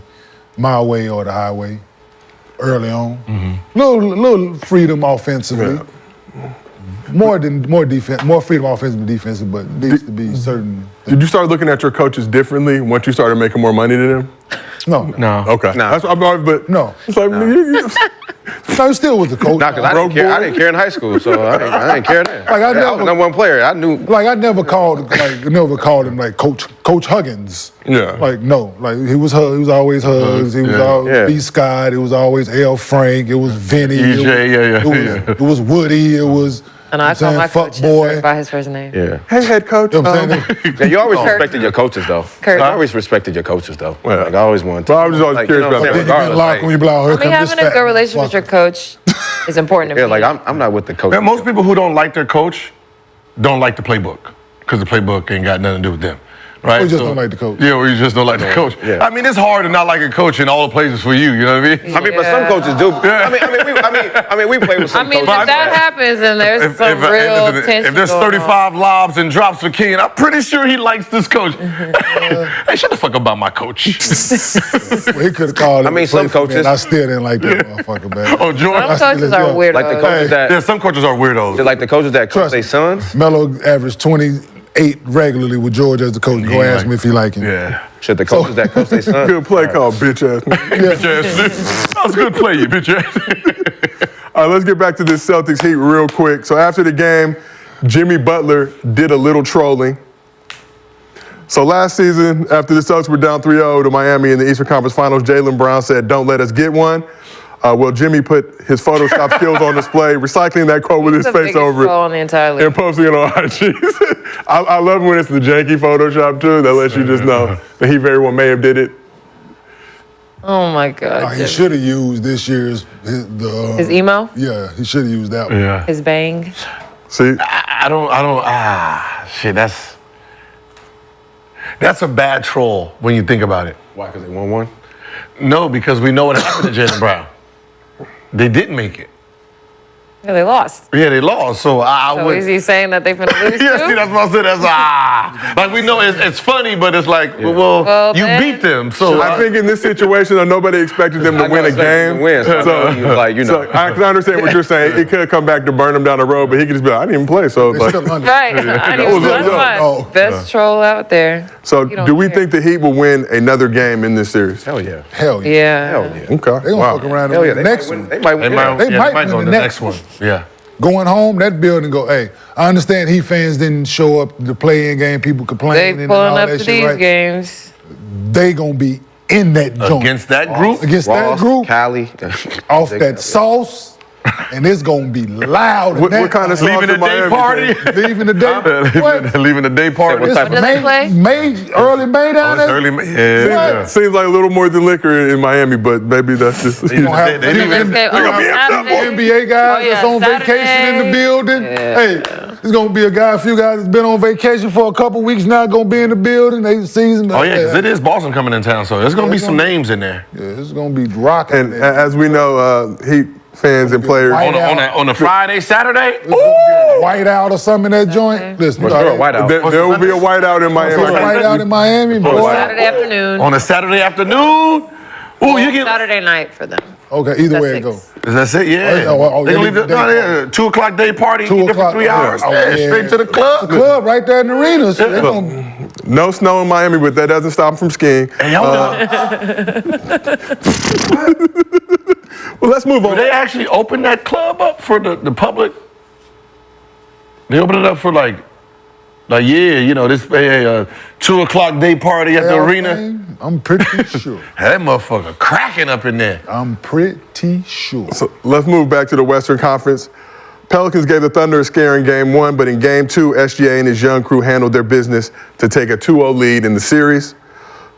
my way or the highway early on. Mm-hmm. Little freedom offensively. Yeah. more defense, more freedom offensive and defensive, but needs to be certain. Did you start looking at your coaches differently once you started making more money than them? No. Okay. That's what but No. It's like, No, he still was the coach. Nah, 'cause I didn't care in high school, so I didn't care then. Like, I was never- number one player. I knew. Like I never called him like Coach Huggins. Yeah. Like no, like he was always Hugs. He was Yeah. always B. Scott. It was always L. Frank. It was Vinny. EJ, It was Woody. It was. And I call my fuck coach boy. by his first name. Yeah. hey, head coach. You know what I'm saying? Yeah, you always respected your coaches, though. Kurt. I always respected your coaches, though. Yeah. Like, I always wanted to. Well, I was just always like, curious you know what about I'm that. saying? You get locked when you be like, I mean, having a good relationship with your coach is important to Yeah, me. like I'm not with the coach. Man, most people who don't like their coach don't like the playbook because the playbook ain't got nothing to do with them. Right? Or you just don't like the coach. Yeah, or you just don't like the coach. Yeah. I mean, it's hard to not like a coach in all the places for you. You know what I mean? I mean, but some Yeah. coaches do. I mean, we play with some I mean, if coaches. that happens, then there's some real tension if there's going on. 35 lobs and drops for King, I'm pretty sure he likes this coach. Hey, shut the fuck up about my coach. Well, he could have called. I mean, some coaches- I still didn't like that motherfucker, man. Oh, Jordan. Some coaches are weirdos. Like the coaches Yeah, that, some coaches are weirdos. like the coaches that coach Trust me. their sons. Melo averaged 28 regularly with George as the coach. Go ask me if he like him. Yeah. Should the coaches that coach their sons. Good play call, bitch ass. Bitch ass. That was a good play, you bitch ass. All right, let's get back to this Celtics Heat real quick. So after the game, Jimmy Butler did a little trolling. So last season, after the Celtics were down 3-0 to Miami in the Eastern Conference Finals, Jaylen Brown said, "Don't let us get one." Well, Jimmy put his Photoshop skills on display, recycling that quote with his He's the face biggest over troll it on the entire league. and posting it on IG. I love when it's the janky Photoshop too. That lets you just know that he very well may have did it. Oh my God. He Jimmy. should have used this year's His emo? Yeah, he should have used that one. Yeah. His bang? See, Shit, that's a bad troll when you think about it. Why? Because they won one. No, because we know what happened to Jaylen Brown. They didn't make it. Yeah, they lost. Yeah, they lost. So I So would. is he saying that they finna lose Yeah, see, too? that's what I said. Like we know it's funny, but it's like, well, you then- beat them. So I think in this situation, though, nobody expected them to I win a expected them game. to win, so he was like, you know. So I can understand what you're saying. It could come back to burn him down the road, but he could just be like, I didn't even play. So, They like, still under. Right. I was need up, one. no. Best troll out there. so You don't do we care. think the Heat will win another game in this series? Hell yeah. Hell yeah. Yeah. Hell yeah. Okay. They gonna Wow. fuck around Hell and yeah. win They the next might win. one. They might win. They might go win to the the next next one. Yeah. Going home, that building go, hey, I understand Heat fans didn't show up to play in game, people They complaining and pulling all up that to shit, these right? games. They gonna be in that joint. Against that group? Against that Ross, group, Cali. off that sauce, and it's gonna be loud. in What that kind of joint. sauce Leaving in the day Miami? party? Leaving the day. What? Leaving the day party. What type When do they play? Early May down It's there. early. Yeah. Seems like a little more than liquor in Miami, but maybe that's just. Gonna have They leaving- Next game. gonna be Oh, up Saturday. NBA guys Oh, yeah, that's on vacation in the Saturday. building. Hey, there's gonna be a few guys that's been on vacation for a couple weeks now, gonna be in the building. They season. Oh yeah, because it is Boston coming in town, so there's gonna be some names in there. Yeah, it's gonna be rocking. And as we know, Heat fans and players. White On a Friday, Saturday. It's gonna be a whiteout or something in that joint. Listen, What's you a whiteout? There will be a whiteout in Miami. Whiteout in Miami, boy. Saturday afternoon. On a Saturday afternoon. Ooh, you get. Saturday night for them. Okay, either way it That's goes. Is that it? Yeah. Oh, They yeah, gonna leave the, they- no, yeah, 2 o'clock day party. 2 Eat there for o'clock. 3 hours. Oh, yeah, yeah. straight to the club. The club right there in the arena. So they gonna, No snow in Miami, but that doesn't stop them from skiing. Hey, hold on. Well, let's move on. Did they actually open that club up for the public? They opened it up for like yeah, you know, this 2 o'clock day party at the arena. I'm pretty sure. That motherfucker cracking up in there. I'm pretty sure. So let's move back to the Western Conference. Pelicans gave the Thunder a scare in Game 1, but in Game 2, SGA and his young crew handled their business to take a 2-0 lead in the series.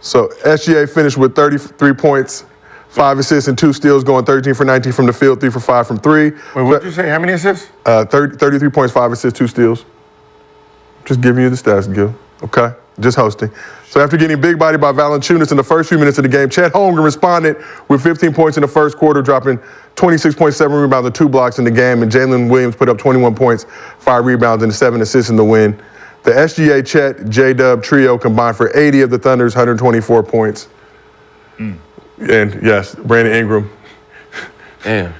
So SGA finished with 33 points, 5 assists and 2 steals, going 13 for 19 from the field, 3 for 5 from 3. Wait, what did you say? How many assists? 33 points, 5 assists, 2 steals. Just giving you the stats, Gil. Okay? Just hosting. So after getting big bodied by Valanciunas in the first few minutes of the game, Chet Holmgren responded with 15 points in the first quarter, dropping 26.7 rebounds and 2 blocks in the game, and Jalen Williams put up 21 points, 5 rebounds, and 7 assists in the win. The SGA, Chet, J-Dub trio combined for 80 of the Thunder's 124 points. And yes, Brandon Ingram. Damn.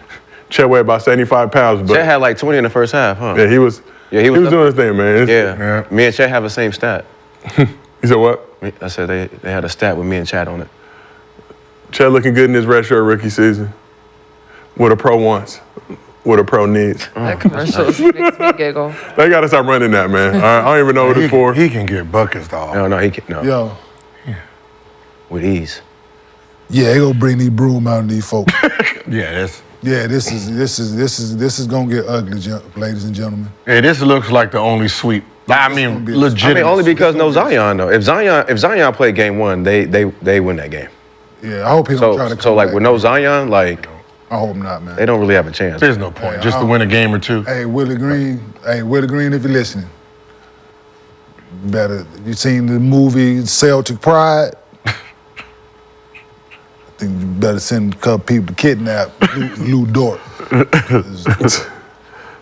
Chet weighed about 75 pounds, but Chet had like 20 in the first half, huh? yeah, he was doing up his thing, man. Yeah. Me and Chet have the same stat. You said what? I said they had a stat with me and Chet on it. Chet looking good in his redshirt rookie season. What a pro wants. What a pro needs. That commercial makes me giggle. They got to stop running that, man. I don't even know what it's for. He can get buckets, dog. No, he can't. No. Yo, With ease. yeah, they gonna bring these broom out of these folks. Yeah, this. Yeah, this is gonna get ugly, ladies and gentlemen. Hey, this looks like the only sweep. I mean, legit. I mean, only because no Zion though. If Zion played game one, they win that game. Yeah, I hope he don't try to. So like with no Zion, like I hope not, man. they don't really have a chance. There's no point. Hey, Just to win a game or two. Hey, Willie Green, if you're listening, you seen the movie Celtic Pride? I think you better send a couple people to kidnap Lou Dort.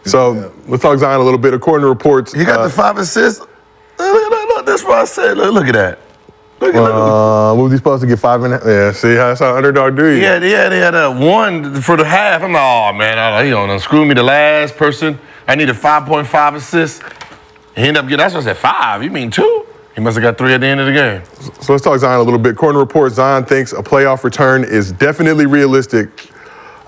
So let's talk Zion a little bit. According to reports, He got the 5 assists. Look, that's what I said. Look at that. Look at that. what was he supposed to get 5.5? Yeah, see, that's how underdog do you. Yeah, they had a 1 for the half. I'm like, oh man, he don't screw me. The last person, I needed 5.5 assists. He ended up getting. That's what I said. 5. You mean 2? He must have got 3 at the end of the game. So let's talk Zion a little bit. According to reports, Zion thinks a playoff return is definitely realistic.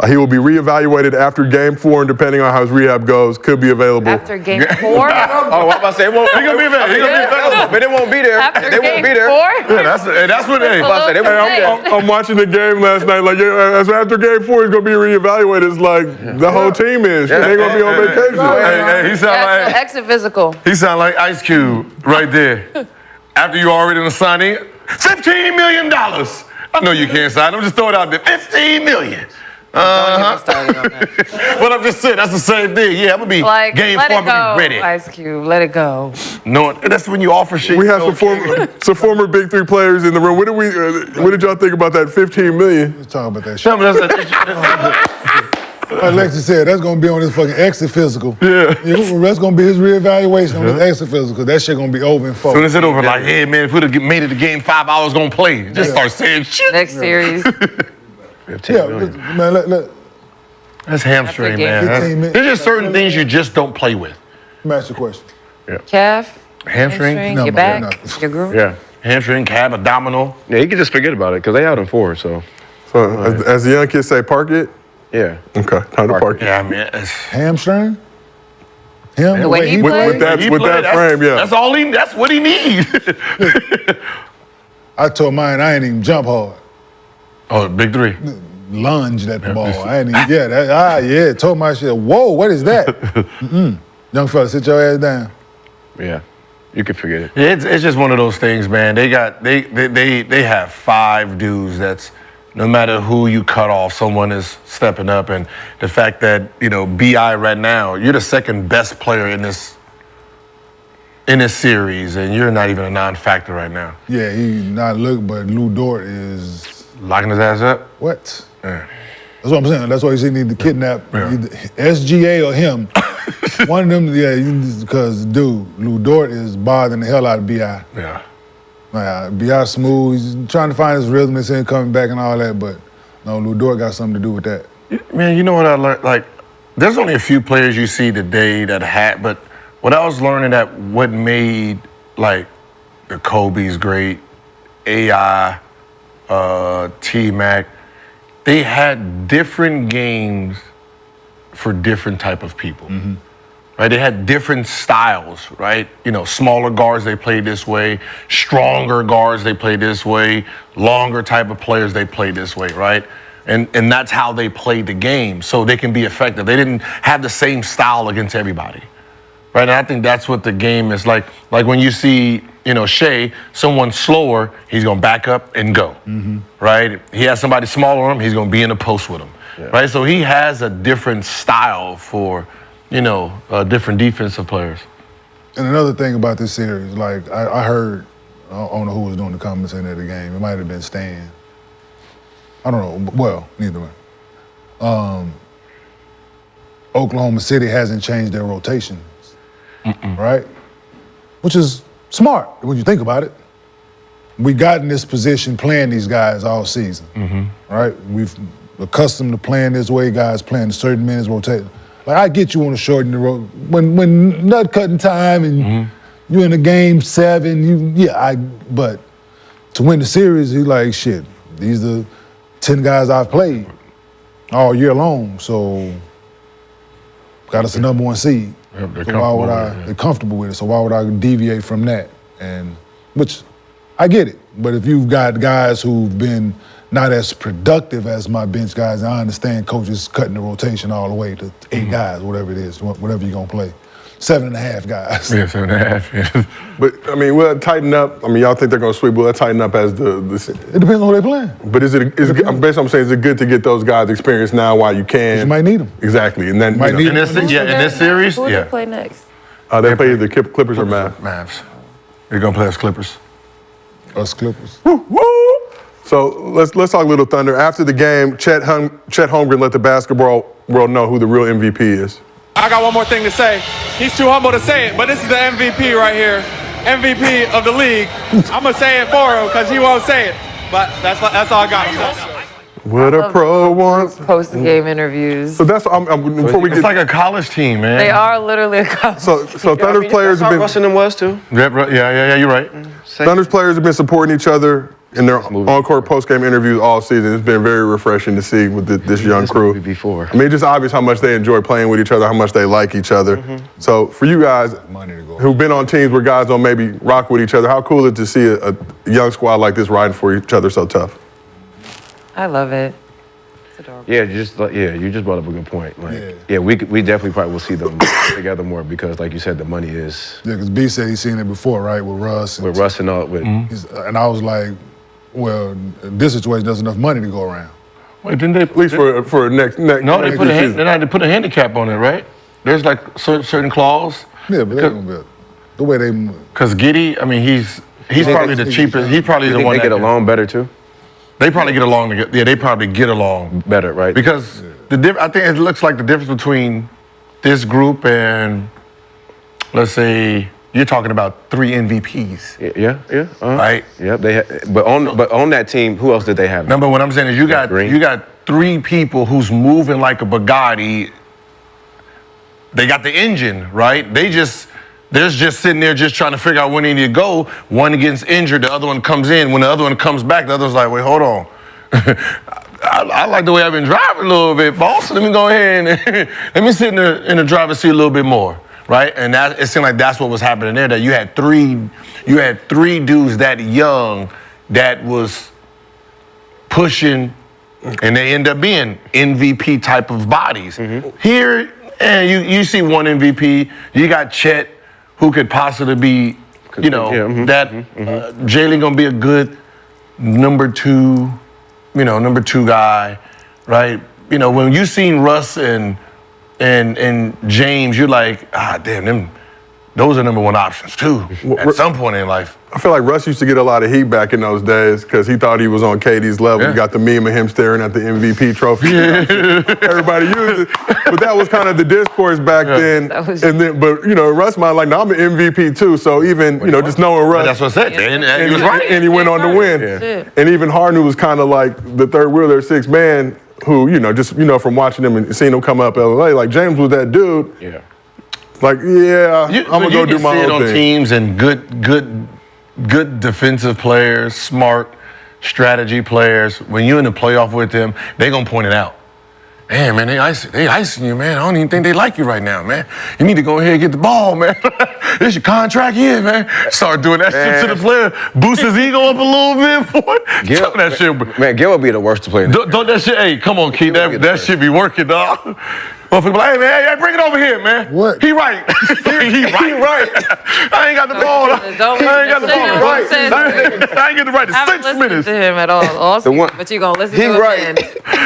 He will be reevaluated after Game 4, and depending on how his rehab goes, could be available. After game 4? Oh, I'm about to say it won't. He gonna be available, but it won't be there. After They game won't be there. 4? Yeah, that's what they. I'm watching the game last night. Like, so after Game 4, he's gonna be reevaluated. It's like the whole team is. They're gonna be on vacation. Hey, he sound Yeah, like exit physical. he sound like Ice Cube right there. After you already done signed in, $15 million. I know you can't sign. I'm just throwing it out there. $15 million. Started on that. But I'm just saying, that's the same thing. Yeah, I'm gonna be Like, game let 4, it I'm go, gonna be ready. Ice Cube, let it go. No, that's when you offer shit. We have some former Big Three players in the room. What did y'all think about that $15 million? Let's talk about that shit. Tell me that's Like Lexi said, that's gonna be on his fucking exit physical. Yeah. That's gonna be his reevaluation on his exit physical. That shit gonna be over in 4. Soon as it over, like, hey man, if we'd have made it to game 5, I was gonna play. Just start saying shit. Next series. 15 million. Man, let That's hamstring, After game man. 15 minutes. There's just certain things you just don't play with. me ask you a question. Calf, Hamstring, No, your man, back, no. your groove. Yeah. hamstring, calf, abdominal. Yeah, you can just forget about it because they out in 4. So So, as the young kids say, park it. yeah. Okay, time to park it. Yeah, I mean, it's, Hamstring? Him? The way he With played? that he with played, that frame, yeah. That's all he. That's what he needs. I told mine I ain't even jump hard. Oh, big 3. Lunge that ball. I ain't even, told my shit, whoa, what is that? Young fella, sit your ass down. Yeah. You can forget it. It's just one of those things, man. They have 5 dudes that's no matter who you cut off, someone is stepping up, and the fact that BI right now, you're the second best player in this series, and you're not even a non-factor right now. Yeah, he not look, but Lou Dort is Locking his ass up. what? Yeah. That's what I'm saying. That's why he said he need to kidnap either SGA or him. One of them, because dude, Lou Dort is bothering the hell out of BI. Yeah. BI smooth. He's trying to find his rhythm and saying coming back and all that, but no, Lou Dort got something to do with that. Man, you know what I learned? Like, there's only a few players you see today that had, but what I was learning that what made like the Kobe's great, AI, T-Mac, they had different games for different type of people. Mm-hmm. Right? They had different styles, right? Smaller guards, they played this way. Stronger guards, they played this way. Longer type of players, they played this way, right? And that's how they played the game, so they can be effective. They didn't have the same style against everybody, right? And I think that's what the game is like. Like when you see, Shai, someone slower, he's gonna back up and go, right? He has somebody smaller on him, he's gonna be in the post with him, right? So he has a different style for, different defensive players. And another thing about this series, like I heard, I don't know who was doing the comments in the game. It might have been Stan. I don't know. Well, neither way. Oklahoma City hasn't changed their rotations, right? Which is smart when you think about it. We got in this position playing these guys all season, right? accustomed to playing this way, guys playing certain minutes, rotate. Like, I get you want to shorten the road. When nut cutting time and you in a game 7, but to win the series, he like, shit, these are 10 guys I've played all year long, so got us a number 1 seed. They're So why would I? They're comfortable with it. So why would I deviate from that? And which I get it, but if you've got guys who've been not as productive as my bench guys, I understand coaches cutting the rotation all the way to 8 guys, whatever it is, whatever you're gonna play. 7.5 guys. Yeah, 7.5. Yeah. But I mean, will that tighten up? I mean, y'all think they're gonna sweep? Will that tighten up as the It depends on who they're playing. But basically I'm saying, is it good to get those guys experience now while you can? You might need them. Exactly, and then Might need In this series, Who do yeah. they play next? they play either Clippers or Mavs. Mavs. They're gonna play us Clippers. Us Clippers. Woo! So let's talk a little Thunder. After the game, Chet Holmgren let the basketball world know who the real MVP is. I got one more thing to say. He's too humble to say it, but this is the MVP right here. MVP of the league. I'm going to say it for him because he won't say it. But that's all I got. What a pro wants. Post-game interviews. So that's before we It's get. like a college team, man. They are literally a couple. So Thunder's players have been. Russ and them was too. Yeah, you're right. Thunder's players have been supporting each other in their on-court post-game interviews all season. It's been very refreshing to see with this young crew. Before. I mean, it's just obvious how much they enjoy playing with each other, how much they like each other. So for you guys who've been on teams where guys don't maybe rock with each other, how cool is it to see a young squad like this riding for each other so tough? I love it. It's adorable. Yeah, you just brought up a good point. Like, we definitely probably will see them together more because, like you said, the money is. Yeah, because B said he's seen it before, right, with Russ. With Russ and all. And I was like, well, this situation there's enough money to go around. Wait, didn't they? At least for next No, they season. put a handicap on it, right? There's like certain clause. Yeah, but they're gonna be the way they. Because Giddey, I mean, he's probably the cheapest. He's probably the one they that get along better too. They probably get along. They probably get along better, right? Because I think it looks like the difference between this group and, let's say, you're talking about 3 MVPs. Yeah. Right? Yeah, but on that team, who else did they have? Number what I'm saying is you got 3 people who's moving like a Bugatti. They got the engine, right? They're just sitting there just trying to figure out when they need to go. One gets injured, the other one comes in. When the other one comes back, the other one's like, wait, hold on. I like the way I've been driving a little bit, boss. Let me go ahead and let me sit in the driver's seat a little bit more, right? And it seemed like that's what was happening there. That you had three dudes that young that was pushing, and they end up being MVP type of bodies. Here, and you see one MVP. You got Chet, who could possibly be, Jalen gonna be a good number 2 guy, right? When you seen Russ and James, you're like, damn, those are number 1 options too. At some point in life. I feel like Russ used to get a lot of heat back in those days because he thought he was on KD's level. Yeah. You got the meme of him staring at the MVP trophy. Everybody used it, but that was kind of the discourse back then. But Russ might like, no, I'm an MVP too. So even just knowing Russ, That's what I said. And he was right. and he went on to win. Yeah. And even Harden was kind of like the third wheel, their 6th man, who from watching him and seeing him come up LA, like James was that dude. Yeah. Like, I'm gonna go do my own thing. You can see it on thing. teams and good defensive players, smart strategy players. When you're in the playoff with them, they gonna point it out. Man, they icing you, man. I don't even think they like you right now, man. You need to go ahead and get the ball, man. This your contract here, man. Start doing that shit to the player. Boost his ego up a little bit, boy. Tell that shit. Man, Gil would be the worst to play. Don't that shit, hey, come on, Keith. That shit be working, dog. Motherfucker be like, hey, man, hey, bring it over here, man. What? He right. he right. I ain't got the ball. I ain't got the ball. Right. I ain't get the right to 6 minutes. To him at all, awesome. But you gonna listen to him again.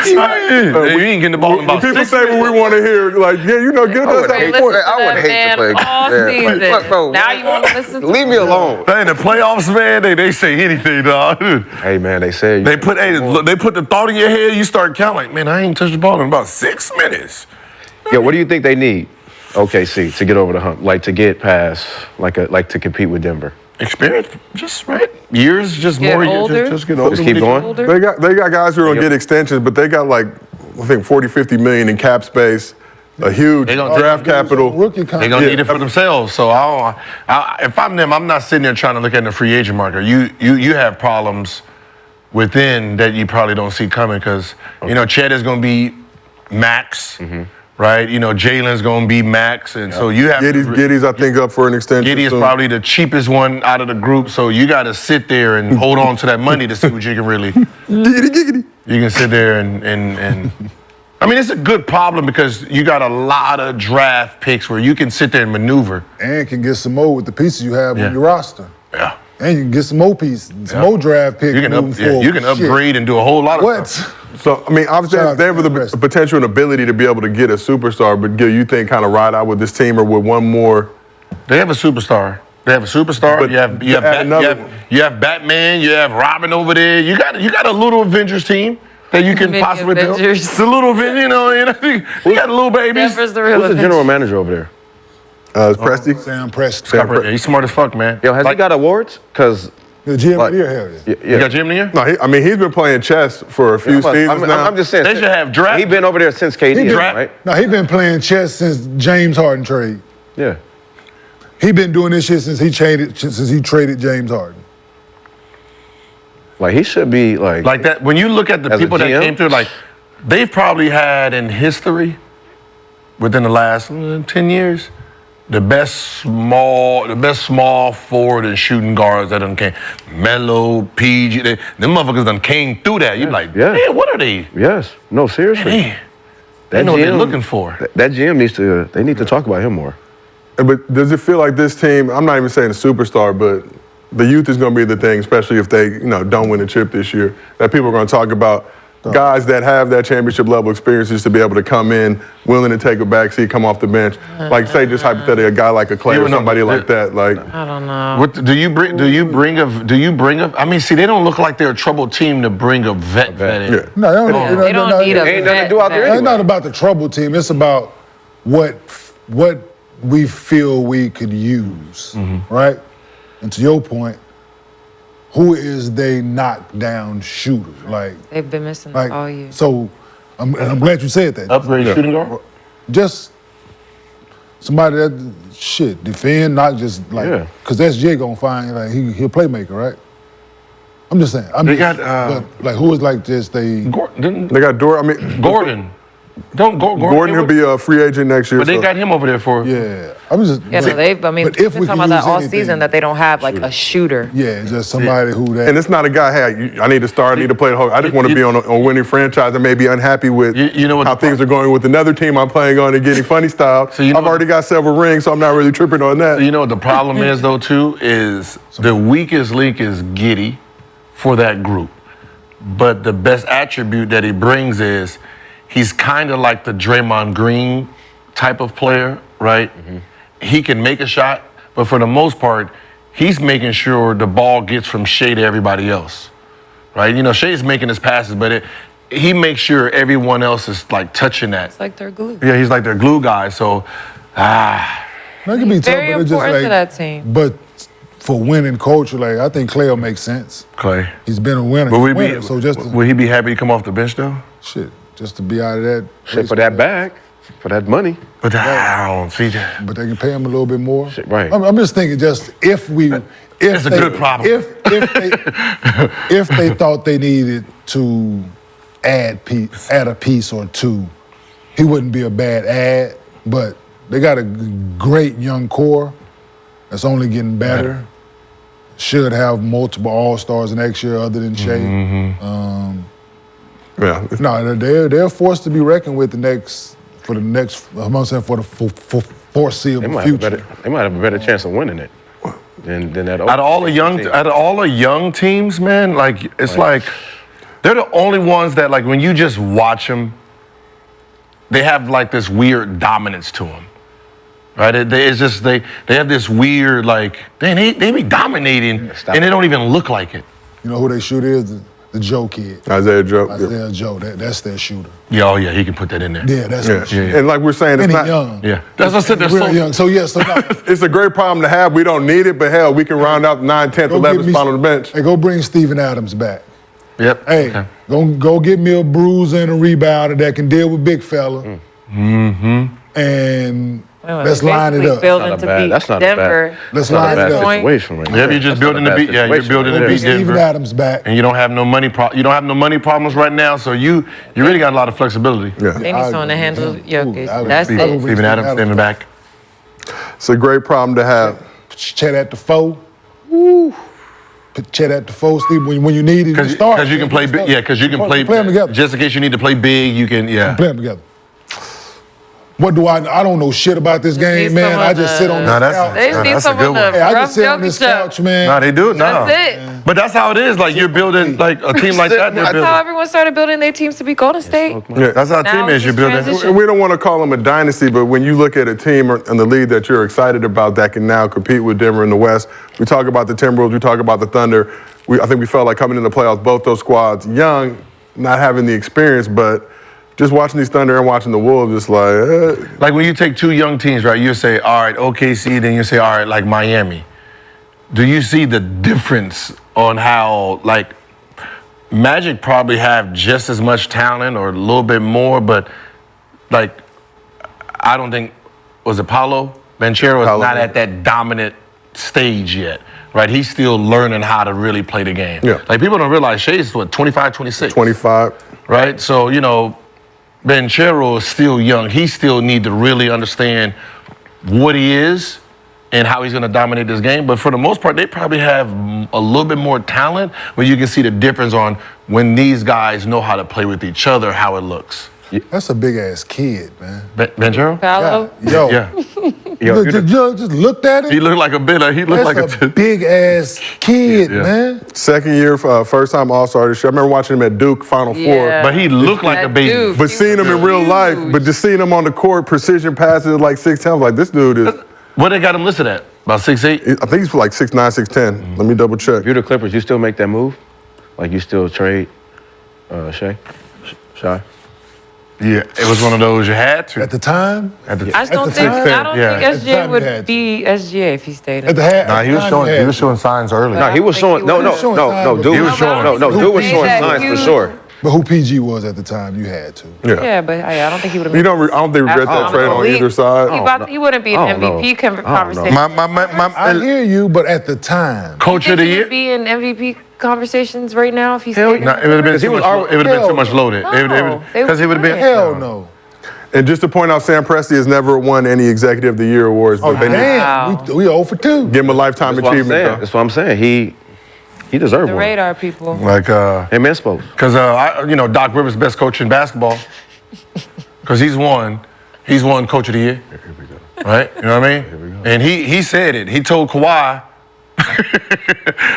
He right. We ain't getting the ball in about People 6 say what we want to hear, like, give us that point. I would hate to play. all season. Bro, now you want to listen to Leave me alone. In the playoffs, man, they say anything, dog. Hey, man, they say They put the thought in your head, you start counting like, man, I ain't touched the ball in about 6 minutes. Yeah, what do you think they need, OKC, to get over the hump? Like to get past, like to compete with Denver? Experience, just right. Years, just Get more older? years. Just get older. Just keep going. Older? They got guys who are gonna get extensions, but they got like I think 40, 50 million in cap space, a huge They gonna- draft capital. Rookie They're contract. gonna need it for themselves. So if I'm them, I'm not sitting there trying to look at the free agent market. You have problems within that you probably don't see coming because Chet is gonna be max, right? Jalen's gonna be max, and so you have Giddey's I think up for an extension. Giddey is soon. probably the cheapest one out of the group. So you got to sit there and hold on to that money to see what you can really. Giddey. You can sit there and I mean, it's a good problem because you got a lot of draft picks where you can sit there and maneuver. And can get some more with the pieces you have Yeah. on your roster. Yeah. And you can get some more pieces, some more draft picks You can moving forward. you can upgrade and do a whole lot of What? stuff. So, I mean, obviously, Shout out they have to the Preston. potential and ability to be able to get a superstar, but Gil, you think kind of ride out with this team or with one more? They have a superstar. They have a superstar. But you have add another one. you have Batman. You have Robin over there. You got a little Avengers team that you can Mini possibly build. Avengers. The little Avengers, you got the little babies. Denver's the real Who's the general manager over there? Is Presti? Sam Preston. Yeah, he's smart as fuck, man. Yo, has he got awards? Because The GM of the year hell yeah. You got Jim in here? No, he's been playing chess for a few seasons now. I'm just saying. They should have draft. He's been over there since KD, draft- right? No, he been playing chess since James Harden trade. Yeah. He been doing this shit since he traded James Harden. Like he should be like Like that. When you look at the As a people that GM? came through, like they've probably had in history within the last 10 years. The best small forward and shooting guards that done came. Melo, PG, them motherfuckers done came through that. You're like, Yeah. man, what are they? Yes. No, seriously. Man, they know what they're looking for. That GM they need to talk about him more. But does it feel like this team, I'm not even saying a superstar, but the youth is going to be the thing, especially if they don't win a chip this year, that people are going to talk about guys that have that championship level experiences to be able to come in, willing to take a backseat, come off the bench. Like say just hypothetically, a guy like a Clay or somebody like that. Like I don't know. What do you bring a? I mean, see, they don't look like they're a troubled team to bring a vet in. Yeah. No, They don't need a Ain't nothing to vet do out there vet. anyway. It's not about the trouble team. It's about what we feel we could use, right? And to your point, who is they knockdown shooter? Like They've been missing all year. So, I'm glad you said that. Upgrade shooting guard. Just somebody that defend, not just like because SGA gonna find like he a playmaker, right? I'm just saying. They got, but, like who is like this? They Gordon. they got Gordon. Gordon will be a free agent next year. But they got him over there for. yeah. I'm just Yeah, no, they've. I mean, but we've if been we talking can about that use all anything- season that they don't have like a shooter. yeah, just somebody who that. And it's not a guy, hey, I need to start, I need to play the whole. I just want to be on a winning franchise and maybe unhappy with You know what how the things are going with another team I'm playing on and getting funny style. So you know I've already got several rings, so I'm not really tripping on that. You know what the problem is though too is the weakest link is Giddey for that group, but the best attribute that he brings is he's kind of like the Draymond Green type of player, right? He can make a shot, but for the most part, he's making sure the ball gets from Shai to everybody else, right? Shai's making his passes, but he makes sure everyone else is like touching that. It's like their glue. Yeah, he's like their glue guy. So, That can be tough, Very but it's just important like to that team. But for winning culture, like I think Clay will make sense. Clay. He's been a winner. But He's would a winner, so just to, he be happy to come off the bench though? just to be out of that. Shit for that bag, for that money. But I don't see that. But they can pay him a little bit more. Shit, right. I'm just thinking, just if It's a good problem. If they thought they needed to add a piece or two, he wouldn't be a bad add. But they got a great young core that's only getting better. Should have multiple All-Stars next year other than Shai. Yeah. No, they're forced to be reckoned with for the foreseeable future. They might have a better chance of winning it than that. Out of all the young teams, man, like it's like they're the only ones that like when you just watch them, they have like this weird dominance to them, right? It's just they have this weird like they be dominating and they don't even look like it. You know who they shoot is? The Joe kid. Isaiah Joe. Yeah. Isaiah Joe, that's their shooter. Yeah, oh yeah, he can put that in there. Yeah, that's their shooter. And like we're saying, it's And not he's young. Yeah, that's what I said. They're Real so young. So, yeah, so now, It's a great problem to have. We don't need it, but hell, we can round out 9, 10th, go 11th get me- spot on the bench. Hey, go bring Steven Adams back. Yep. Hey, Okay. go get me a bruiser and a rebounder that can deal with big fella. And let's line it Basically up. Building Not a to bad- beat that's not a bad- Denver. Let's Not a line bad it up. situation right now. Yep, you're just That's building not to a beat. bad Yeah, you're situation building right to there. beat Steven Denver, Adams back. and you don't have no money. You don't have no money problems right now, so you really got a lot of flexibility. Yeah. They need someone to handle Jokic. I would- That's I would it. bring Steven Adams standing back. It's a great problem to have. Put Chet at the 4. Woo. Put Chet at the 4, Steve. When you need it, you start. Because you can play big. Yeah, because you can play. Play them together. Just in case you need to play big, you can. Yeah. Play them together. What do I don't know shit about this game, need man. some I of just the- sit on No, this that's- couch. They just need That's a good someone to one. Hey, I rub just sit on this Jokic up. couch, man. No, they do it. No. That's it. But that's how it is. Like you're building like a team like that. They're That's how building. everyone started building their teams to be Golden State. Yeah. That's how a Now team it's is. You're just building. transition. And we don't want to call them a dynasty, but when you look at a team in the league that you're excited about that can now compete with Denver in the West, we talk about the Timberwolves, we talk about the Thunder. I think we felt like coming in the playoffs, both those squads, young, not having the experience, but just watching these Thunder and watching the Wolves, just like, Like when you take two young teams, right? You say, all right, OKC, then you say, all right, like Miami. Do you see the difference on how, like, Magic probably have just as much talent or a little bit more, but, like, I don't think, was it Paolo? Banchero is Paolo, not yeah. at that dominant stage yet, right? He's still learning how to really play the game. Yeah. Like, people don't realize Shai's, what, 25, 26? 25. Right? So, you know, Banchero is still young. He still need to really understand what he is and how he's going to dominate this game. But for the most part, they probably have a little bit more talent, but you can see the difference on when these guys know how to play with each other, how it looks. That's a big ass kid, man. Banchero? Paolo? Yo, Yeah. Yo, just looked at He it. looked like a bit. He looked like That's a. a big ass kid, Yeah. man. Second year, first time All-Star this year. I remember watching him at Duke Final Four. Yeah. But he looked like a That baby. dude. But seeing him in real life, but just seeing him on the court, precision passes like 6 times, like this dude is, What they got him listed at? About 6'8"? I think he's like 6'9", 6'10". Let me double check. If you're the Clippers, you still make that move? Like you still trade Shai? Yeah, it was one of those you had to. At the time, At the I just don't the think time, I don't yeah. think At the time SGA he would had be SGA if he stayed. at the half. Nah, he was showing signs early. No, he was think showing. he No, was. no, Showing no, signs no. before. Dude He was was showing. No, showing. dude was He showing made that signs for huge- sure. But who PG was at the time, you had to. Yeah, but I don't think he would have. I don't think regret that trade on either side. He wouldn't be I an don't MVP know. conversation. I hear you, but at the time, Coach of the He year? would be in MVP conversations right now if he Hell stayed. No, it would have been Because he too was much. already- It would have been Hell too much loaded. No, they Because he would have been. hell no. And just to point out, Sam Presti has never won any Executive of the Year awards, but Oh, they need Wow. damn. We 0 for 2. give him a lifetime That's what I'm achievement. saying. though. That's what I'm saying. He deserved The one. radar people. Like, Hey, man, spoke. because Doc Rivers best coach in basketball. Because he's won Coach of the Year. Right? You know what I mean? And he said it. He told Kawhi.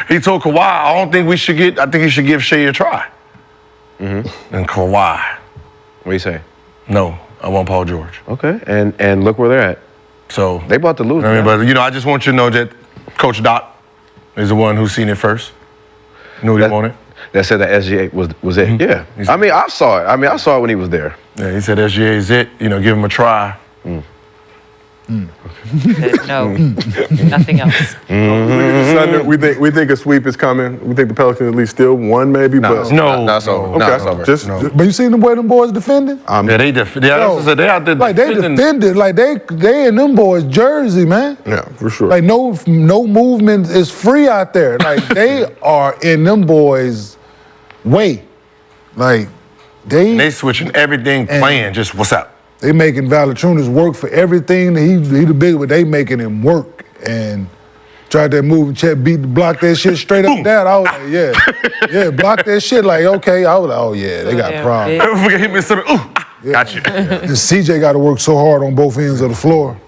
I don't think we should get. I think he should give Shai a try. Mm-hmm. And Kawhi, What do you say? no, I want Paul George. Okay, and look where they're at. So They about to lose. I mean, now. but I just want you to know that Coach Doc is the one who's seen it first. Knew what he wanted. That said that SGA was it. Yeah. He's- I mean, I saw it. I saw it when he was there. Yeah, he said SGA is it. Give him a try. No, nothing else. The Thunder, we think a sweep is coming. We think the Pelicans at least still one, maybe. but No, it's over. okay, No, it's over. just But you seen the way them boys defending? Yeah, they that's what I said. They out there Like they defending. defended, like they in them boys' jersey, man. yeah, for sure. Like no movement is free out there. Like they are in them boys' way. Like They switching everything, playing. Just what's up? they making Valanciunas work for everything. He the big, but they making him work and tried that move and Chet block that shit straight up down. I was like, yeah, block that shit. Like okay, I was like, oh yeah, they got Damn, problems. big. Forget him in something. Ooh, got you. And CJ got to work so hard on both ends of the floor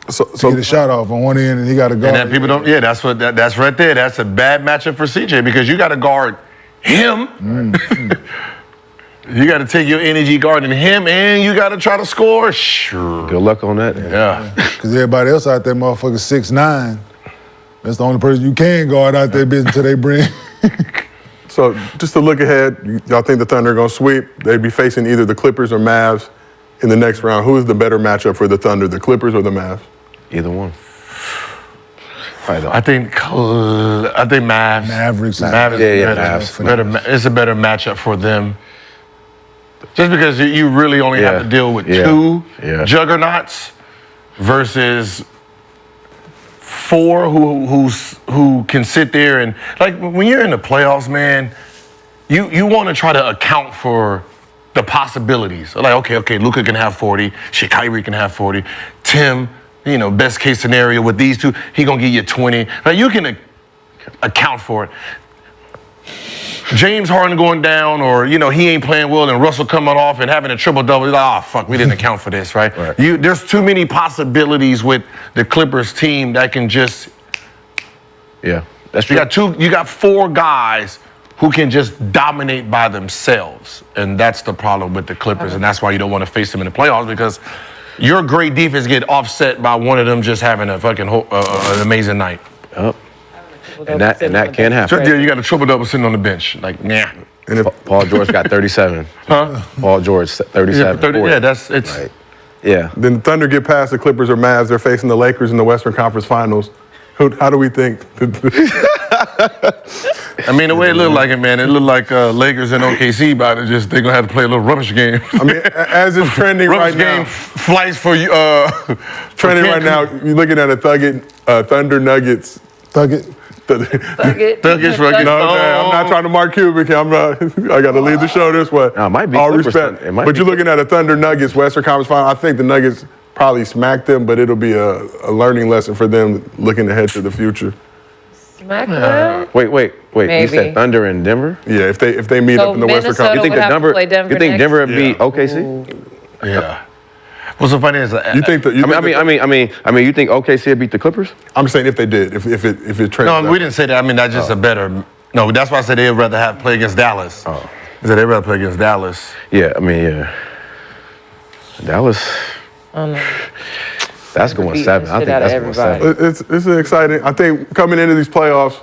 So to get a shot off on one end, and he got to guard. And then people don't. Yeah, that's right there. That's a bad matchup for CJ because you got to guard him. You got to take your energy guarding him, and you got to try to score. Sure. Good luck on that. Yeah. Because everybody else out there, motherfucker, 6'9". That's the only person you can guard out there, bitch, until they bring So just to look ahead, y'all think the Thunder are going to sweep? They'd be facing either the Clippers or Mavs in the next round. Who is the better matchup for the Thunder, the Clippers or the Mavs? Either one. I think Mavs. Mavericks. Mavs Mavs. better. It's a better matchup for them. Just because you really only have to deal with two juggernauts versus four who can sit there and, like, when you're in the playoffs, man, you want to try to account for the possibilities. Like, okay, Luka can have 40, shit, Kyrie can have 40, Tim, best case scenario with these two, he gonna give you 20. Like, you can account for it. James Harden going down, or he ain't playing well, and Russell coming off and having a triple-double. Like, fuck, we didn't account for this, right? There's too many possibilities with the Clippers team that can just. Yeah, that's true. You got four guys who can just dominate by themselves, and that's the problem with the Clippers, and that's why you don't want to face them in the playoffs, because your great defense get offset by one of them just having a fucking an amazing night. Yep. And that can happen. So, you got a triple-double sitting on the bench. Like, nah. And if Paul George got 37. Huh? Paul George, 37. It's. Yeah. Then the Thunder get past the Clippers or Mavs. They're facing the Lakers in the Western Conference Finals. How do we think? I mean, the way it looked like it, man, it looked like Lakers and OKC about it. Just they're gonna have to play a little rubbish game. I mean, as it's trending right now. Rubbish game flights for you. Trending right now. You're looking at a Thunder Nuggets. Thugget. Thuggish rugged. No, man, I'm not trying to mark Cubic. I got to lead the show this way. No, it might be all Clippers. respect. It might But be you're looking at a Thunder Nuggets Western Conference Final. I think the Nuggets probably smack them, but it'll be a learning lesson for them looking ahead to the future. Smack them? Wait. Maybe. You said Thunder and Denver? Yeah, if they meet up in the Western Minnesota Conference. You think would have to play Denver You think next? Denver would beat OKC? Yeah. What's so funny is You think that? I mean, you think OKC would beat the Clippers? I'm saying if they did, if it trends. No, we didn't say that. I mean, that's just a better. No, that's why I said they'd rather have play against Dallas. Oh. I said they'd rather play against Dallas. Yeah, I mean, yeah. Dallas. That's going 7. I think that's going 7. It's exciting. I think coming into these playoffs,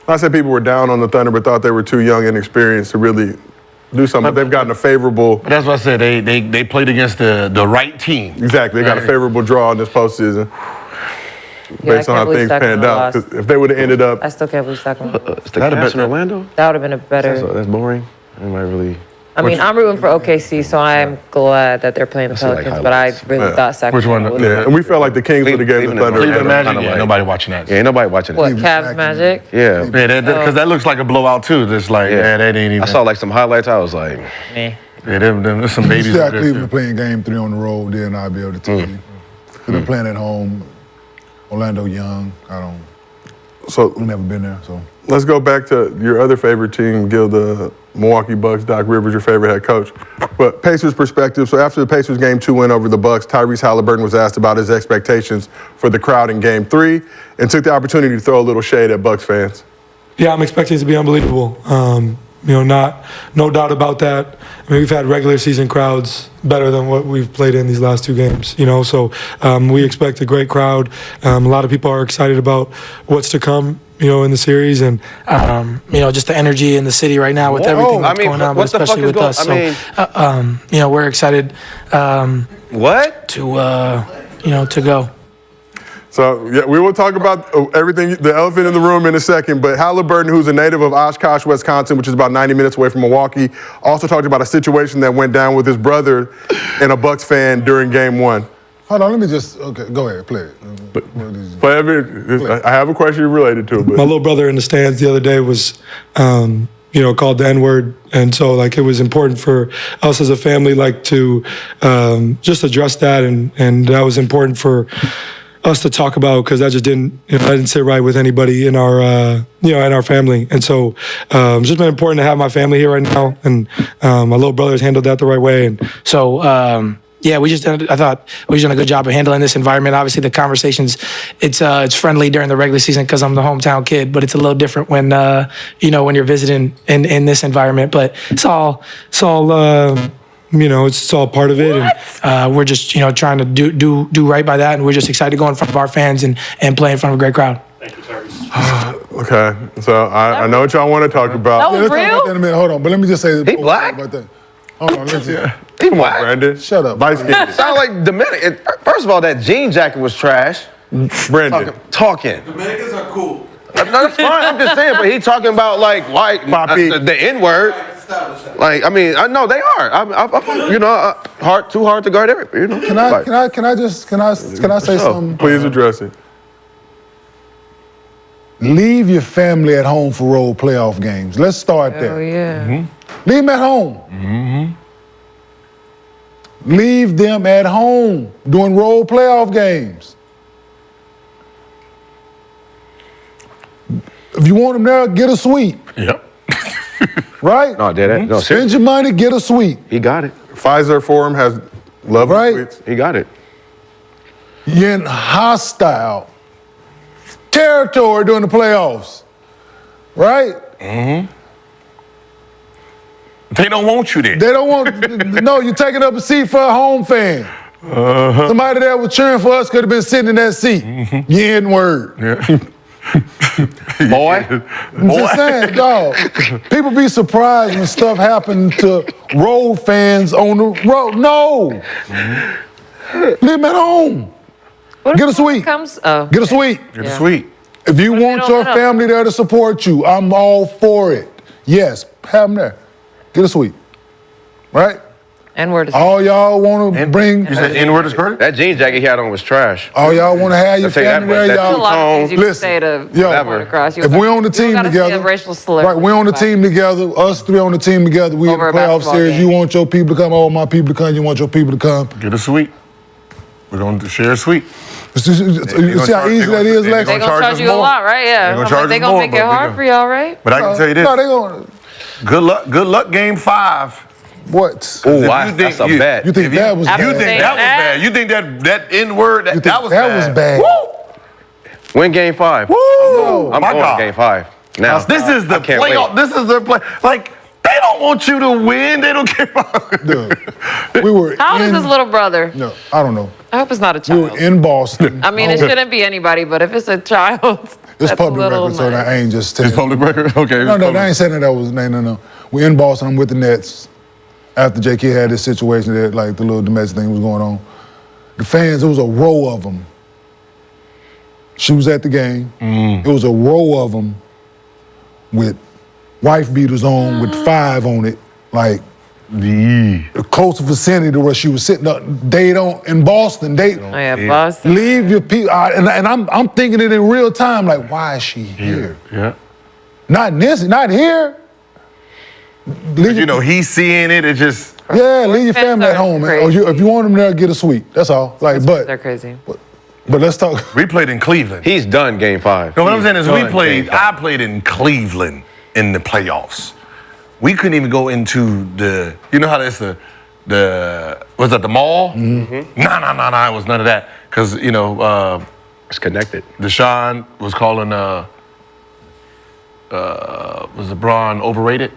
I said people were down on the Thunder, but thought they were too young and inexperienced to really do something. But they've gotten a favorable. But that's what I said. They played against the right team. Exactly. They got a favorable draw in this postseason. Based on how things panned out. 'Cause if they would have ended up. I still can't believe Stockton. It's the Cavs in Orlando? That would have been a better. That's boring. I mean, I'm rooting for OKC, so I'm glad that they're playing the Pelicans, but I really thought Sacramento would. Yeah, and we felt like the Kings would have gave the Thunder. Cleveland Magic, yeah, nobody watching that. Yeah, ain't nobody watching What, that. Cavs Magic? Yeah. Because that looks like a blowout too. Just like, yeah, that ain't even. I saw like some highlights. I was like, Meh. Yeah, there's some babies Yeah, out there Cleveland too. playing game 3 on the road, then I'll be able to tell you. They're playing at home. Orlando young. So I've never been there, so. let's go back to your other favorite team, Gil, the Milwaukee Bucks. Doc Rivers, your favorite head coach. But Pacers perspective, so after the Pacers game 2 win over the Bucks, Tyrese Haliburton was asked about his expectations for the crowd in game 3 and took the opportunity to throw a little shade at Bucks fans. Yeah, I'm expecting it to be unbelievable. No doubt about that. I mean, we've had regular season crowds better than what we've played in these last 2 games, so we expect a great crowd. A lot of people are excited about what's to come, in the series, and just the energy in the city right now with everything that's going on, but especially with us. We're excited. To go. So, yeah, we will talk about everything, the elephant in the room in a second, but Haliburton, who's a native of Oshkosh, Wisconsin, which is about 90 minutes away from Milwaukee, also talked about a situation that went down with his brother and a Bucks fan during game 1. Hold on, let me just, go ahead, play it. I have a question related to it. But. My little brother in the stands the other day was, called the N-word. And so, it was important for us as a family, to just address that. And that was important for us to talk about, because that just didn't sit right with anybody in our in our family. And so it's just been important to have my family here right now, and my little brother's handled that the right way. And so I thought we did a good job of handling this environment. Obviously the conversations, it's friendly during the regular season because I'm the hometown kid, but it's a little different when when you're visiting in this environment. But it's all it's all part of it, and we're just trying to do right by that, and we're just excited to go in front of our fans and play in front of a great crowd. Thank you, Tyrese. Okay, so I know what y'all want to talk about. That was Let's talk about real? that in a minute. Hold on, but let me just say this. He black? About that. Hold on, let's just. He black. Brandon, Shut up. Vice skinned. Sound like Dominican. First of all, that jean jacket was trash. Brandon. Talking. Dominicans are cool. No, that's fine. I'm just saying, but he talking about like Poppy. the N-word. Establish that. Like, I mean, I know they are. Too hard to guard everybody. You know. Can I say something? Please address it. Leave your family at home for road playoff games. Let's start Oh, there. yeah. Leave them at home. Leave them at home doing road playoff games. If you want them there, get a suite. Yep. Right? No, no, Spend your money, get a suite. he got it. Pfizer Forum has lovely Right. suites. He got it. You're in hostile territory during the playoffs. Right? They don't want you there. They don't want, no, you're taking up a seat for a home fan. Somebody that was cheering for us could have been sitting in that seat. You N-word. Boy. I'm just saying, dog. People be surprised when stuff happen to road fans on the road. No. Leave them at home. What if Get a someone suite. Get Get a suite. It's sweet. If you What if they want don't your let 'em? family there to support you, I'm all for it. Yes, have them there. Get a suite. Right? N-word is All y'all want to bring, You said N-word is correct? That jean jacket he had on was trash. all y'all want to have your I'll tell you that family much. there, That a y'all. lot of things you can Listen, say to yo, someone across. You if gotta- we on the you team gotta say a together, racial slur. right? We on the team together. Us three on the team together. We in the Over a playoff basketball series. game. You want your people to come. I want my people to come. You want your people to come. Get a suite. We're going to share a suite. You see how easy that is, Lex? They gonna gonna charge charge us you a more. lot, right? Yeah. They gonna charge They us gonna more, make but it we hard gonna- for y'all, right? But I can tell you this. No, they gonna Good luck, game 5. what? Ooh, If you that's think a bet. You think that was After You bad? think saying that was that- bad? You think that N-word, You think that was that bad? was bad? Woo! Win game 5. Woo! I'm My going God. to game 5. Now. This is the I can't playoff. wait. This is the play. Like, they don't want you to win. They don't care about Dude, we were How old is in, his little brother? No, I don't know. I hope it's not a We were child. in Boston. I mean, it shouldn't be anybody, but if it's a child, It's that's a public little record, so much. I ain't just It's telling. public record? Okay. No, they ain't saying that was, no. We're in Boston, I'm with the Nets. After JK had this situation that, like, the little domestic thing was going on. The fans, it was a row of them. She was at the game. It was a row of them with wife beaters on, with 5 on it. Like, the close vicinity to where she was sitting up. They don't, in Boston, they Oh, yeah, Boston. leave your people, and I'm thinking it in real time, like, why is she here? Yeah. Not in this, not here. Leave You know, he's seeing it. It just. Yeah, leave your fans family at are home, man. crazy. If you want them there, get a suite. That's all. Like, They're but crazy. let's talk. We played in Cleveland. He's done game 5. No, what I'm saying is He's done game 5. I played in Cleveland in the playoffs. We couldn't even go into the, you know how that's was that the mall? Mm-hmm. No, it was none of that. Because, you know, It's connected. Deshaun was calling, was LeBron overrated?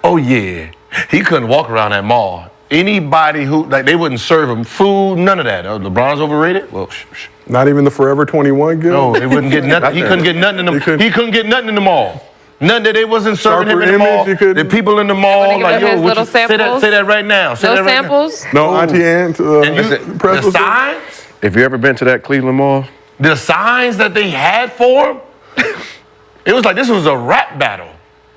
Oh, yeah. He couldn't walk around that mall. Anybody who, like, they wouldn't serve him food, none of that. Oh, LeBron's overrated? Well, Not even the Forever 21 guy? no, they wouldn't get nothing. He couldn't get nothing in the He couldn't get nothing in the mall. None that they wasn't serving him in the Sharper mall. image, you couldn't- The people in the mall, Wanna give like, him yo, his what little you, say samples? that right now. Say No that right now. samples? No, Auntie Aunt. And you, press the was- signs, If you ever been to that Cleveland Mall, the signs that they had for him, it was like this was a rap battle.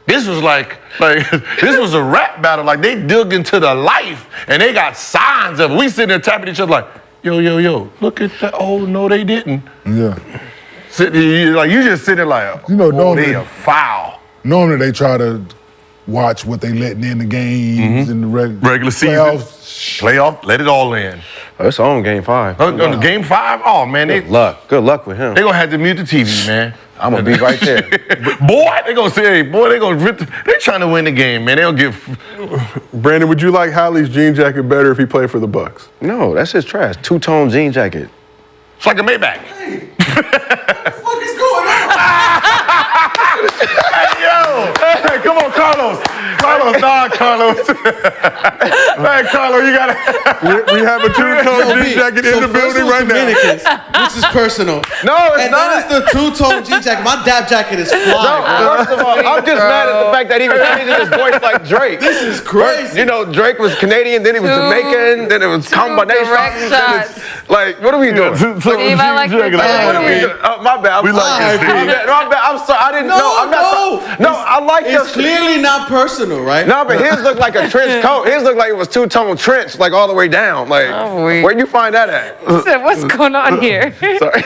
This was like this was a rap battle. Like they dug into the life and they got signs of it. We sitting there tapping each other like, yo, look at that. Oh no, they didn't. Yeah. You just sitting there like, You know, oh, normally- they are foul. Normally they try to watch what they letting in the games in the Regular season, playoff, let it all in. it's on game 5. On Game 5, oh man, Good luck with him. they gonna have to mute the TV, man. I'm gonna be right there. Boy, they gonna say, hey, boy, they gonna rip. They trying to win the game, man. They don't give. Brandon, would you like Hallie's jean jacket better if he played for the Bucks? No, that's his trash. 2-tone jean jacket. It's like a Maybach. What is going on? Hey, yo, Hey, come on, Carlos. Carlos, Carlos. Hey, Carlos, you gotta. We have a two-tone jean jacket in the building right now. Which is personal. No, it's And not. then it's the two-tone jean jacket. My dap jacket is fly, bro. First of all, I'm just mad at the fact that he was changing his voice like Drake. This is crazy. You know, Drake was Canadian, then he was Jamaican, then it was combination. direct then it's- Like, what are we doing? Steve, I like your What are we doing? My bad. We like it, My bad. My bad. I'm sorry. I didn't know. I'm not. No, I like It's this. clearly not personal, right? No, but his looked like a trench coat. His looked like it was two-tone trench, like all the way down. Like, where'd you find that at? What's going on here? Sorry.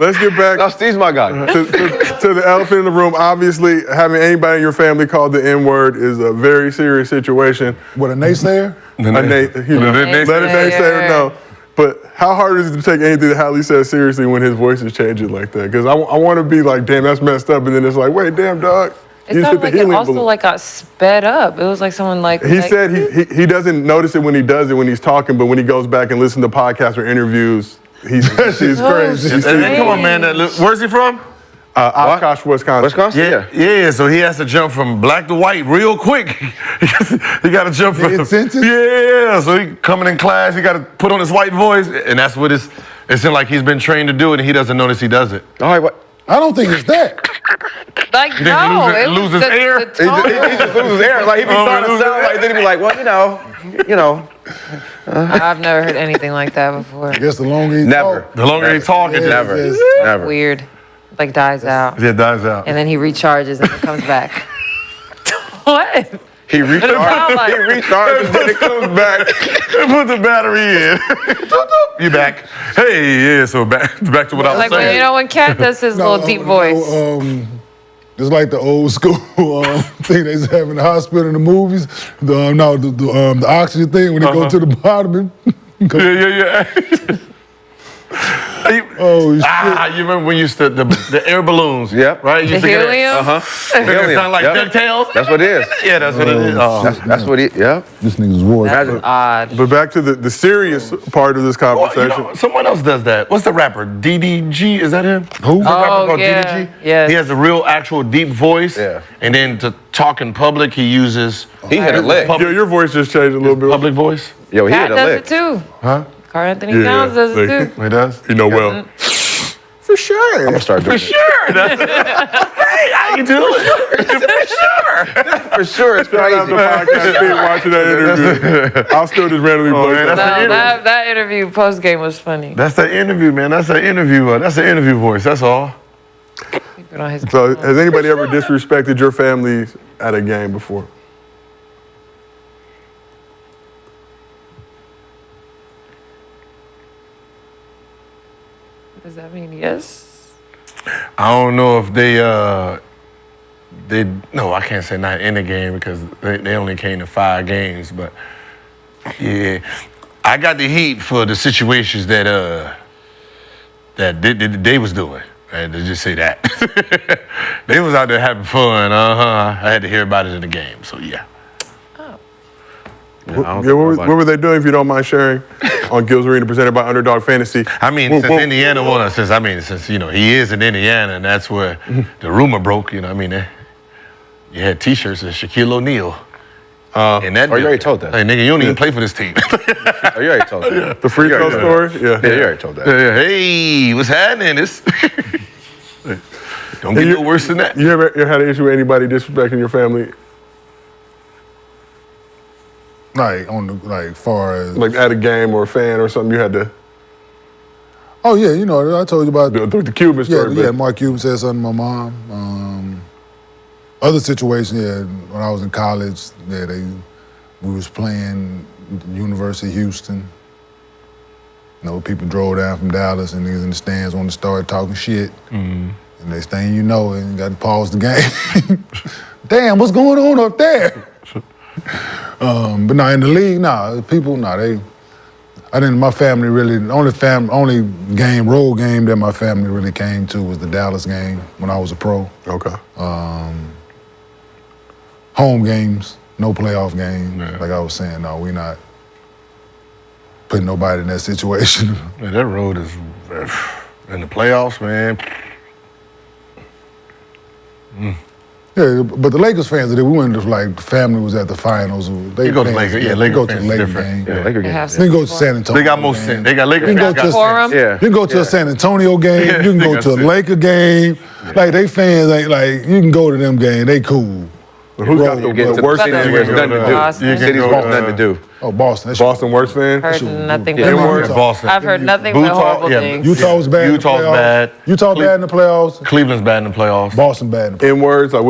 Let's get back No, Steve's my guy. to the elephant in the room. Obviously, having anybody in your family called the N-word is a very serious situation. What, a naysayer? Let a naysayer know. But how hard is it to take anything that Hallie says seriously when his voice is changing like that? Because I want to be like, damn, that's messed up. And then it's like, wait, damn, dog. It sounded like it also like got sped up. It was like someone like He said he doesn't notice it when he does it when he's talking, but when he goes back and listens to podcasts or interviews, he's crazy. Come on, man. Where's he from? Oshkosh, Wisconsin. Wisconsin? Yeah, so he has to jump from black to white real quick. He got to jump from. Yeah, so he coming in class, he got to put on his white voice, and that's what it's seems like he's been trained to do it, and he doesn't notice he does it. All right, what? I don't think it's that. Like, think no, he it was loses air? the He just loses air. Like, he be starting to sound like, then he be like, well, you know. I've never heard anything like that before. I guess the longer he Never. talk, The longer he talking, Never. yes. Never. Weird. Like dies out. it dies out. And then he recharges and it comes back. What? He sound recharges. like? He recharges, then it comes back. Put the battery in. You back? Hey, yeah. So back to what I was Like when, saying. you know, when Cat does his little deep voice. It's like the old school thing they used to have in the hospital in the movies. The oxygen thing when they go to the bottom. Yeah. Oh, shit. You remember when you used to the air balloons? Yep. Right. You The used to get helium? It sound like Yep. DuckTales. That's what it is. Yeah, that's what it is. Oh. That's what he, yeah. This nigga's voice. That's odd. But back to the serious part of this Well, conversation. you know, someone else does that. What's the rapper? DDG? Is that him? Who? The rapper Oh, called yeah. DDG? Yes. He has a real, actual deep voice. Yeah. And then to talk in public, he uses He hit a lick. Your voice just changed a little bit. public voice. Yo, he Cat hit a does lick. it too. Huh? Carl Anthony Towns does it too. He does? You know well. For sure. I'm gonna start doing For sure. Hey, how you doing? For sure. it. For sure, it's Shout out crazy. to podcast team watching that interview. I'll still just randomly play man, that. that's No, that interview post game was funny. That's the interview, man. That's the interview. That's the interview voice. That's all. Keep it on his So has anybody ever disrespected your family at a game before? Does that mean yes? I don't know if no, I can't say not in the game because they only came to 5 games, but yeah, I got the heat for the situations that they was doing. I had to just say that. They was out there having fun. I had to hear about it in the game, so yeah. What were they doing, if you don't mind sharing, on Gil's Arena presented by Underdog Fantasy? I mean, Indiana won us, since you know he is in Indiana, and that's where the rumor broke. You know, I mean, you had T-shirts of Shaquille O'Neal. And that you already told that. Hey, nigga, you don't even play for this team. Oh, you already told that. The free throw story? Yeah. Yeah, you already told that. Hey, what's happening? This don't get no worse than that. You ever had an issue with anybody disrespecting your family, Like far as like at a game or a fan or something? You had to. Oh yeah, you know, I told you about the Cuban story. Yeah, Mark Cuban said something to my mom. Other situation, yeah, when I was in college, yeah, we was playing University of Houston. You know, people drove down from Dallas and niggas in the stands wanted to start talking shit. And next thing you know, and you got to pause the game. Damn, what's going on up there? But no, in the league, people, I didn't. My family really, the only road game that my family really came to was the Dallas game when I was a pro. Okay. Home games, no playoff game. Yeah. Like I was saying, no, we not putting nobody in that situation. Man, that road is in the playoffs, man. Yeah, but the Lakers fans, we went to like the family was at the finals. They go to Lakers. Yeah, Lakers go to the fans Laker different. game. Yeah, Laker game. Then go to San Antonio. They got most sense. They got Lakers You can go fans. to Forum? Yeah. You can go to a San Antonio game. Yeah, You can they go got to a sense. Laker game. Like they fans ain't like you can go to them games. They cool. Who's got You get the to worst the Butler. cities where there's nothing to do. Boston. The cities go, where there's nothing to do. Oh, Boston. That's Boston worst fan? Heard nothing Yeah, but N-word. Boston. I've heard nothing but horrible things. Utah was bad. Utah's in the playoffs. bad. Utah bad in the playoffs. Cleveland's bad in the playoffs. Boston bad. In the playoffs. In words, like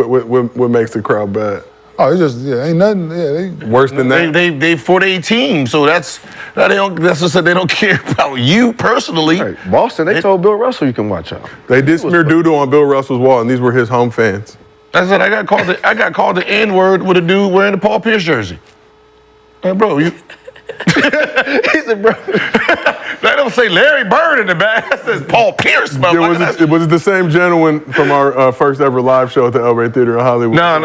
what makes the crowd bad? Oh, it's just ain't nothing. Yeah, they Worse than that? They 48 teams, so that's what I said. They don't care about you personally. Right. Boston, they told Bill Russell you can watch out. They did smear doo-doo on Bill Russell's wall, and these were his home fans. That's it. I got called the N-word with a dude wearing the Paul Pierce jersey. Like, bro, you. He said, bro. They don't say Larry Bird in the back. That says Paul Pierce. Was it the same gentleman from our first ever live show at the El Rey Theater in Hollywood? No.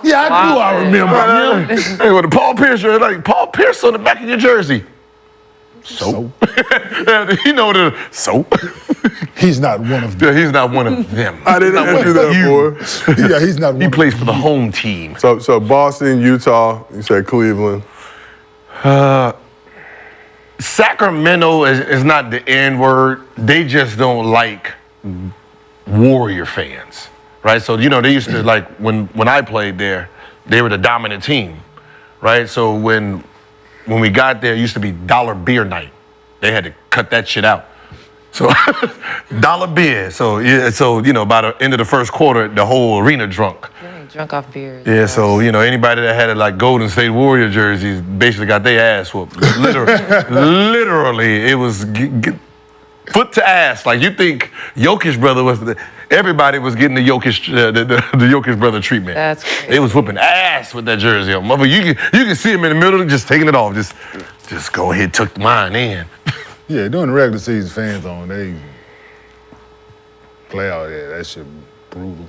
Yeah, I remember. Hey, with the Paul Pierce jersey, like Paul Pierce on the back of your jersey. So, you know the soap. He's not one of them. He's not one of them. I didn't ask you that, boy. Yeah, he's not one He of plays for the home team. So Boston, Utah, you said Cleveland. Sacramento is not the N-word. They just don't like Warrior fans, right? So, you know, they used to, like, when I played there, they were the dominant team, right? So when we got there, it used to be dollar beer night. They had to cut that shit out. So, dollar beer. So, yeah, so, you know, by the end of the first quarter, the whole arena drunk. Drunk off beers. Yeah, so, you know, anybody that had like Golden State Warrior jerseys basically got their ass whooped. Literally, it was foot to ass. Like, you think Jokic brother was, everybody was getting the Jokic brother treatment. That's crazy. They was whooping ass with that jersey on. Mother, you can see him in the middle, just taking it off. Just go ahead, tuck mine in. Yeah, during the regular season, fans on they play out there. That shit brutal.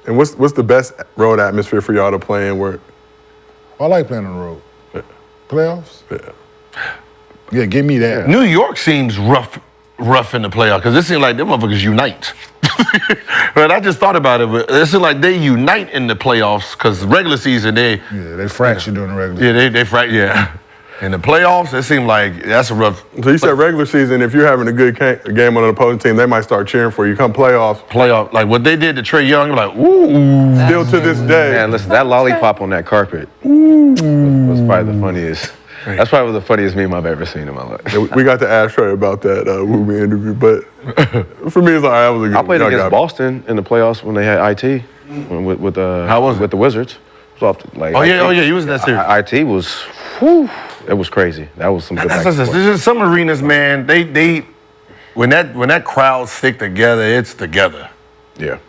And what's the best road atmosphere for y'all to play in? Where I like playing on the road. Playoffs? Yeah, give me that. New York seems rough in the playoffs because it seems like them motherfuckers unite. But I just thought about it. But it seems like they unite in the playoffs because regular season they fracture during the regular season. Yeah, they fracture. Yeah. In the playoffs, it seemed like that's a rough. So you said regular season, if you're having a good game on an opposing team, they might start cheering for you. Come playoff, like what they did to Trae Young, you're like, ooh. Still to this day. Man, listen, that lollipop on that carpet was probably the funniest. That's probably the funniest meme I've ever seen in my life. Yeah, we got to ask Trey about that when we interviewed, but for me, it's like, that was a good I played y'all against got Boston in the playoffs when they had IT with How was it? with the Wizards. It was off, like, Oh yeah, you was in that series. IT was, whew, it was crazy. That was some good. There's just some arenas, man. They when that crowd stick together, it's together. Yeah.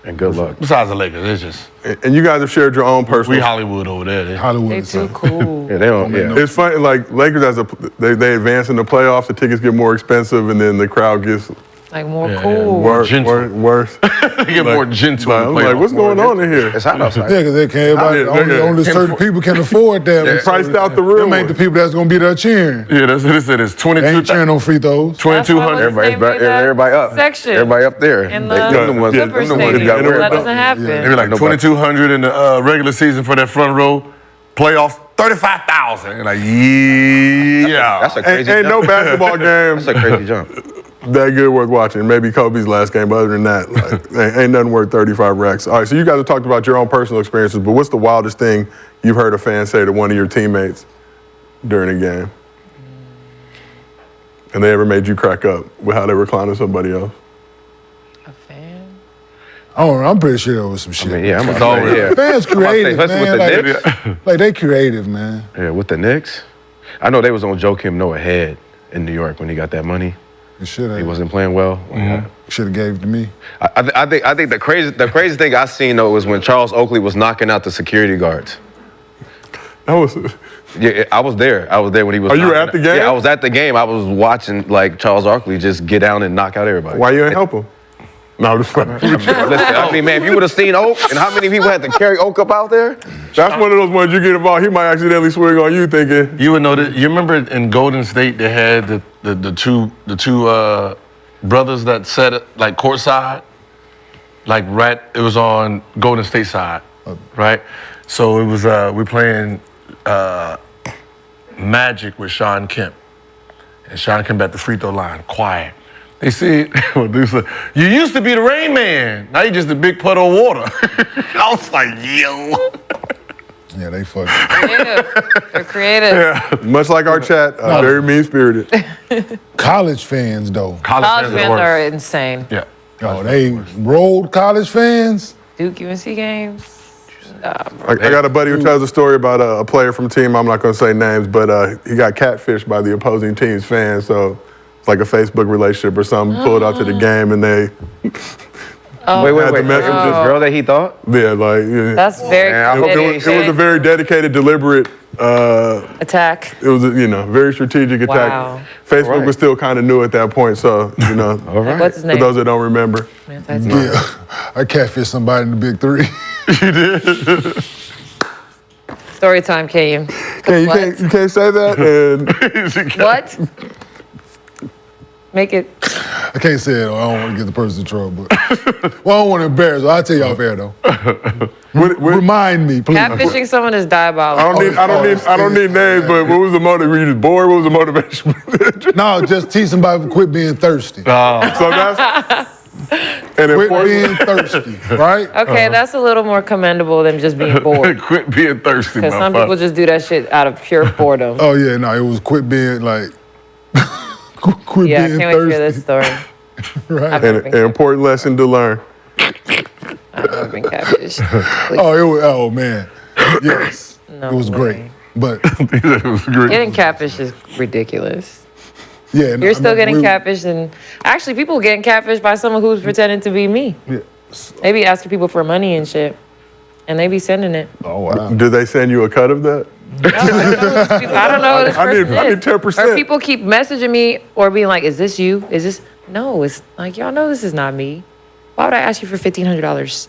And good luck. Besides the Lakers, it's just. And you guys have shared your own personal. We Hollywood over there. Hollywood. They too cool. Yeah, they don't. Yeah. It's funny, like Lakers they advance in the playoffs, the tickets get more expensive, and then the crowd gets Like more cool. worse. Gentle. Worse. They get more gentle. Like, I'm like, what's going on in here? It's hot outside. Yeah, because they can't. Everybody, only certain people can afford that. They priced out the real Them ain't the ones. people that's gonna be there cheering. Yeah, that's what it said. It's They ain't cheering 22. on free throws. 2200. Everybody up. Section. Everybody up there. In They- the them ones- them Clipper ones Stadium. got worried That about. doesn't happen. They were like Nobody. 2200 in the regular season for that front row. Playoffs 35,000. Like yeah. That's a crazy Ain't no jump. basketball game That's a crazy jump. that good worth watching. Maybe Kobe's last game, but other than that, like, ain't nothing worth 35 racks. All right, so you guys have talked about your own personal experiences, but what's the wildest thing you've heard a fan say to one of your teammates during a game? And they ever made you crack up with how they were clowning somebody else? A fan? I'm pretty sure there was some shit. I mean, yeah, I'm It's about to always- say, yeah. Fans creative, especially with man. the Knicks. Like they creative, man. Yeah, with the Knicks. I know they was on Joe Kim Noah head in New York when he got that money. You should He have. wasn't playing well. Should have gave it to me. I think the crazy thing I seen though was when Charles Oakley was knocking out the security guards. That was. Yeah, I was there. I was there when he was. Oh, you were knocking at the out- game? Yeah, I was at the game. I was watching like Charles Oakley just get down and knock out everybody. Why you ain't help him? No, I'm just playing. Listen, I mean, man, if you would have seen Oak and how many people had to carry Oak up out there, That's one of those ones you get involved. He might accidentally swing on you, thinking. You would know that. You remember in Golden State they had the two brothers that sat like courtside, like it was on Golden State side, right? So it was we playing Magic with Sean Kemp, and Sean Kemp at the free throw line, quiet. They said, "You used to be the Rain Man. Now you just a big puddle of water." I was like, "Yo." Yeah, they fucking. Creative. They're creative. Yeah. Much like our chat, very mean-spirited. College fans, though. College fans are insane. Yeah. Oh, they rolled college fans? Duke UNC games. I got a buddy who tells a story about a player from a team. I'm not going to say names, but he got catfished by the opposing team's fans. So it's like a Facebook relationship or something. Pulled out to the game and they Wait. had the It was message. this girl that he thought? Yeah, like yeah. That's very It was a very dedicated, deliberate attack. It was a, very strategic attack. Wow. Facebook was still kind of new at that point, so All right. What's his for name? those that don't remember. Yeah, I catfished somebody in the Big Three. You did. Story time, KU. You can't say that. And What? Make it. I can't say it. I don't want to get the person in trouble. But, well, I don't want to embarrass her. I'll tell you off air though. Remind me, please. Catfishing someone is diabolical. I don't need names, but what was the motive? Were you just bored? What was the motivation? No, just teach somebody to quit being thirsty. So that's quit being thirsty, right? Okay, that's a little more commendable than just being bored. Quit being thirsty, Because some people just do that shit out of pure boredom. Oh yeah, no, it was quit being like quit Yeah, I being can't wait to hear thirsty. this story. Right. I've an, never been an important lesson to learn. I've never been catfished. Oh man, yes, No it was way. great. But it was great. Getting catfished is ridiculous. yeah, You're still getting catfished, and actually, people getting catfished by someone who's pretending to be me. Yeah. They be asking people for money and shit, and they be sending it. Oh wow. Do they send you a cut of that? I don't know who this person I need is. 10%. Or people keep messaging me or being like, "Is this you? Is this?" No, it's like y'all know this is not me. Why would I ask you for $1,500?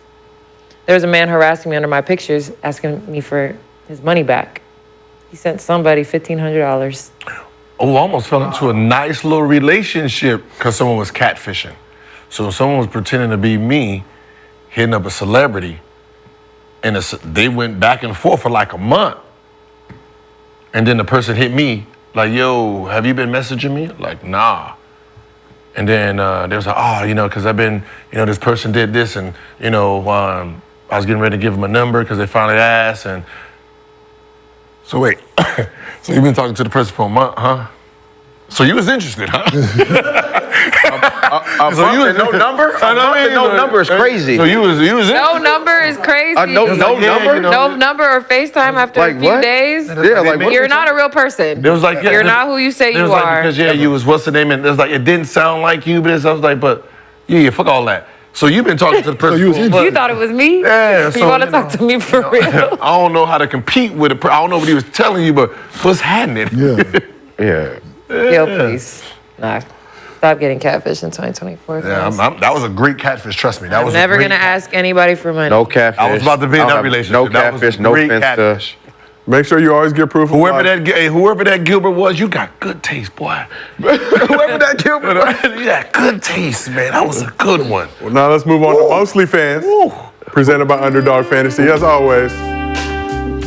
There was a man harassing me under my pictures, asking me for his money back. He sent somebody $1,500. Oh, I almost fell into a nice little relationship because someone was catfishing. So someone was pretending to be me, hitting up a celebrity, and they went back and forth for like a month. And then the person hit me, like, "Yo, have you been messaging me?" Like, "Nah." And then they was like, because I've been, this person did this, and, I was getting ready to give them a number because they finally asked. And so wait, so you've been talking to the person for a month, huh? So you was interested, huh? So you was no number? No number is crazy. So you was interested? No number is crazy. No number? No number or FaceTime after Like a few what? days. Yeah, like what? You're not a real person. It was like, You're not who you say it you was like, are. because you was, what's the name? And it was like, it didn't sound like you, but I was like, but yeah, fuck all that. So you've been talking to the person. you was for a interested. month. You thought it was me? Yeah, You so, want to talk to me for real? I don't know how to compete with it. I don't know what he was telling you, but what's happening? Yeah. Yeah. Yo, please. Nah. Stop getting catfish in 2024. Yeah, guys. that was a great catfish. Trust me, that I'm was never a great going to ask anybody for money. No catfish. I was about to be in that relationship. No That was catfish, no great offense catfish. Make sure you always get proof of Whoever life. that Gilbert was, you got good taste, boy. Whoever that Gilbert was, you got good taste, man. That was a good one. Well, now let's move on to Mostly Fans, presented by Underdog Fantasy. As always,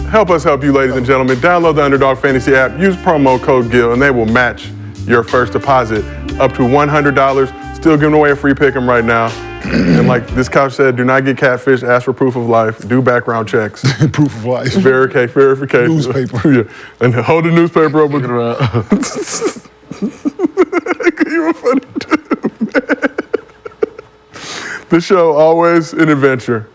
help us help you, ladies and gentlemen. Download the Underdog Fantasy app, use promo code GIL, and they will match your first deposit up to $100. Still giving away a free pick'em right now. And like this couch said, do not get catfish, ask for proof of life, do background checks. Proof of life. Verification. Newspaper. Yeah. And hold the newspaper up. Looking around. You were funny too, man. The show, always an adventure.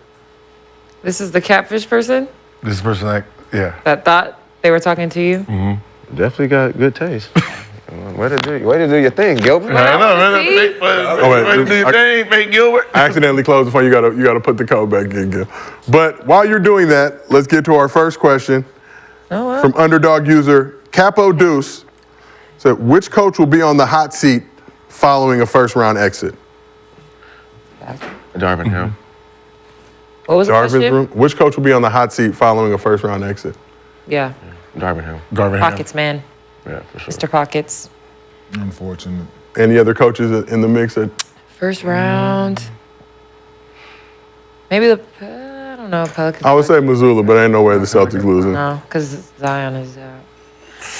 This is the catfish person This person, like, yeah. that thought they were talking to you? Definitely got good taste. Way to do your thing, Gilbert. I know, man. See? Way to do your thing, fake Gilbert. I accidentally closed the phone. You gotta put the code back in, Gil. But while you're doing that, let's get to our first question from Underdog user Capo Deuce. So, which coach will be on the hot seat following a first round exit? Darvin Hill. What was the Darvin's question? room. Which coach will be on the hot seat following a first round exit? Yeah. Darvin Hill. Darvin Ham. Pockets, man. Yeah, for sure. Mr. Pockets. Unfortunate. Any other coaches in the mix? First round. Maybe I don't know, Pelicans. I would say Missoula, but ain't no way the Celtics losing. No, because Zion is out.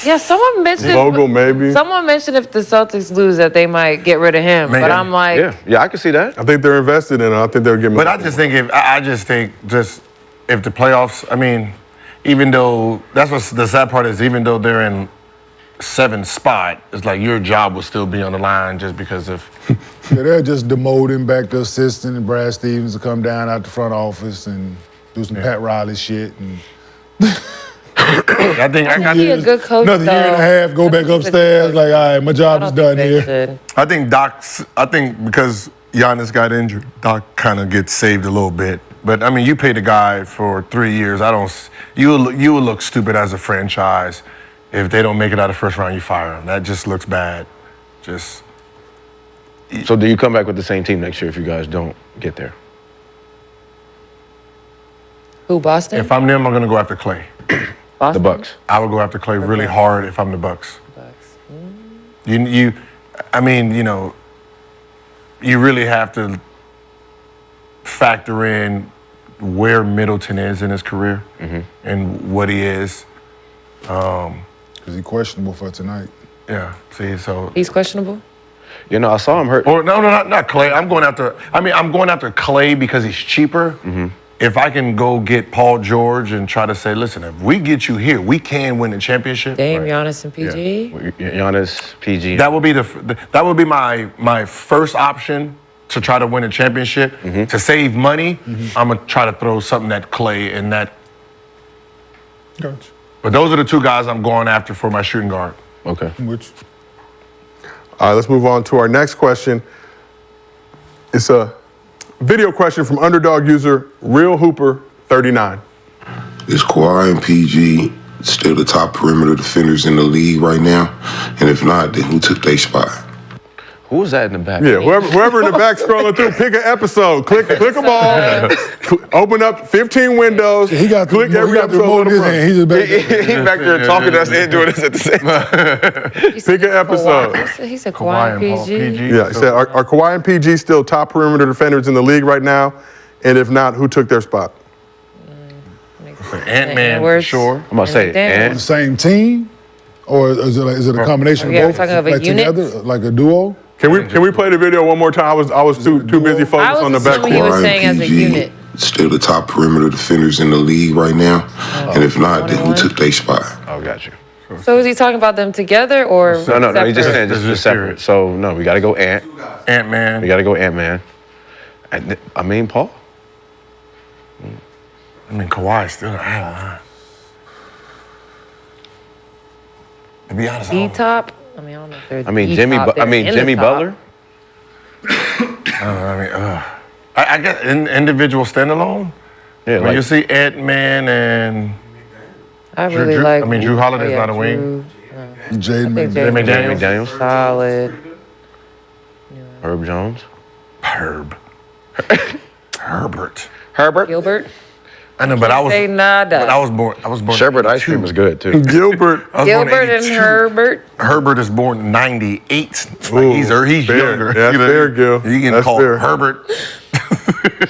Yeah, someone mentioned Vogel, maybe. Someone mentioned if the Celtics lose that they might get rid of him, Maybe. but I'm like, Yeah, I can see that. I think they're invested in it. I think they'll give him. But I just think if the playoffs, I mean, even though that's what the sad part is, even though they're in 7th spot, it's like your job will still be on the line just because of. Yeah, they're just demoting back to assistant, and Brad Stevens will come down out the front office and do some Pat Riley shit. And I think he a good coach. another year and a half, go back upstairs. Like, all right, my job is done here. I think because Giannis got injured, Doc kind of gets saved a little bit. But I mean, you paid the guy for 3 years. You will look stupid as a franchise if they don't make it out of the first round. You fire him. That just looks bad. So do you come back with the same team next year if you guys don't get there? Who, Boston? If I'm them, I'm gonna go after Clay. Boston? The Bucks. I would go after Clay really hard if I'm the Bucks. You really have to factor in where Middleton is in his career and what he is. Because he's questionable for tonight. Yeah. See, so He's questionable? You know, I saw him hurt. or no, not Clay. I'm going after Clay because he's cheaper. If I can go get Paul George and try to say, listen, if we get you here, we can win the championship. Dame, Giannis, and PG? Giannis, PG. That would be my first option to try to win a championship. To save money, I'm gonna try to throw something at Clay and that. Gotcha. But those are the two guys I'm going after for my shooting guard. Okay. Which? All right, let's move on to our next question. It's a video question from underdog user Real Hooper 39. Is Kawhi and PG still the top perimeter defenders in the league right now? And if not, then who took their spot? Who was that in the back? Yeah, whoever in the back scrolling through, pick an episode, click them all, open up 15 windows, He got the, click he every got the episode. remote in his hand. He's just back there. He back there talking to us and doing this at the same time. Pick an episode. He said Kawhi and PG. Yeah, he said, are Kawhi and PG still top perimeter defenders in the league right now? And if not, who took their spot? Ant-Man, for sure. I'm about to say, On and the same team? Or is it a combination Yeah, of we're both? talking of a like unit? together, like a duo? Can we play the video one more time? I was too busy focused on the back. He was saying as a unit. Still the top perimeter defenders in the league right now? And if not, then who took their spot? Oh, got you. So is he talking about them together or No. He just separate? saying just separate. So no, we got to go Ant-Man. We got to go Ant-Man. And I mean Paul. I mean, Kawhi still. I don't know. To be honest, D-top? I mean, I don't know if they're Jimmy Butler. I guess individual standalone. Yeah, When you see Ant-Man and I really like. Drew Holiday's not a wing. Jaden McDaniels. Solid. Herb Jones. Herbert. Gilbert. I know, but I was. Say nada. But I was born. Sherbert ice cream was good too. Gilbert. Gilbert and Herbert. Herbert is born in '98. Ooh, He's fair. younger. That's fair, Gil. You can That's call fair. Herbert.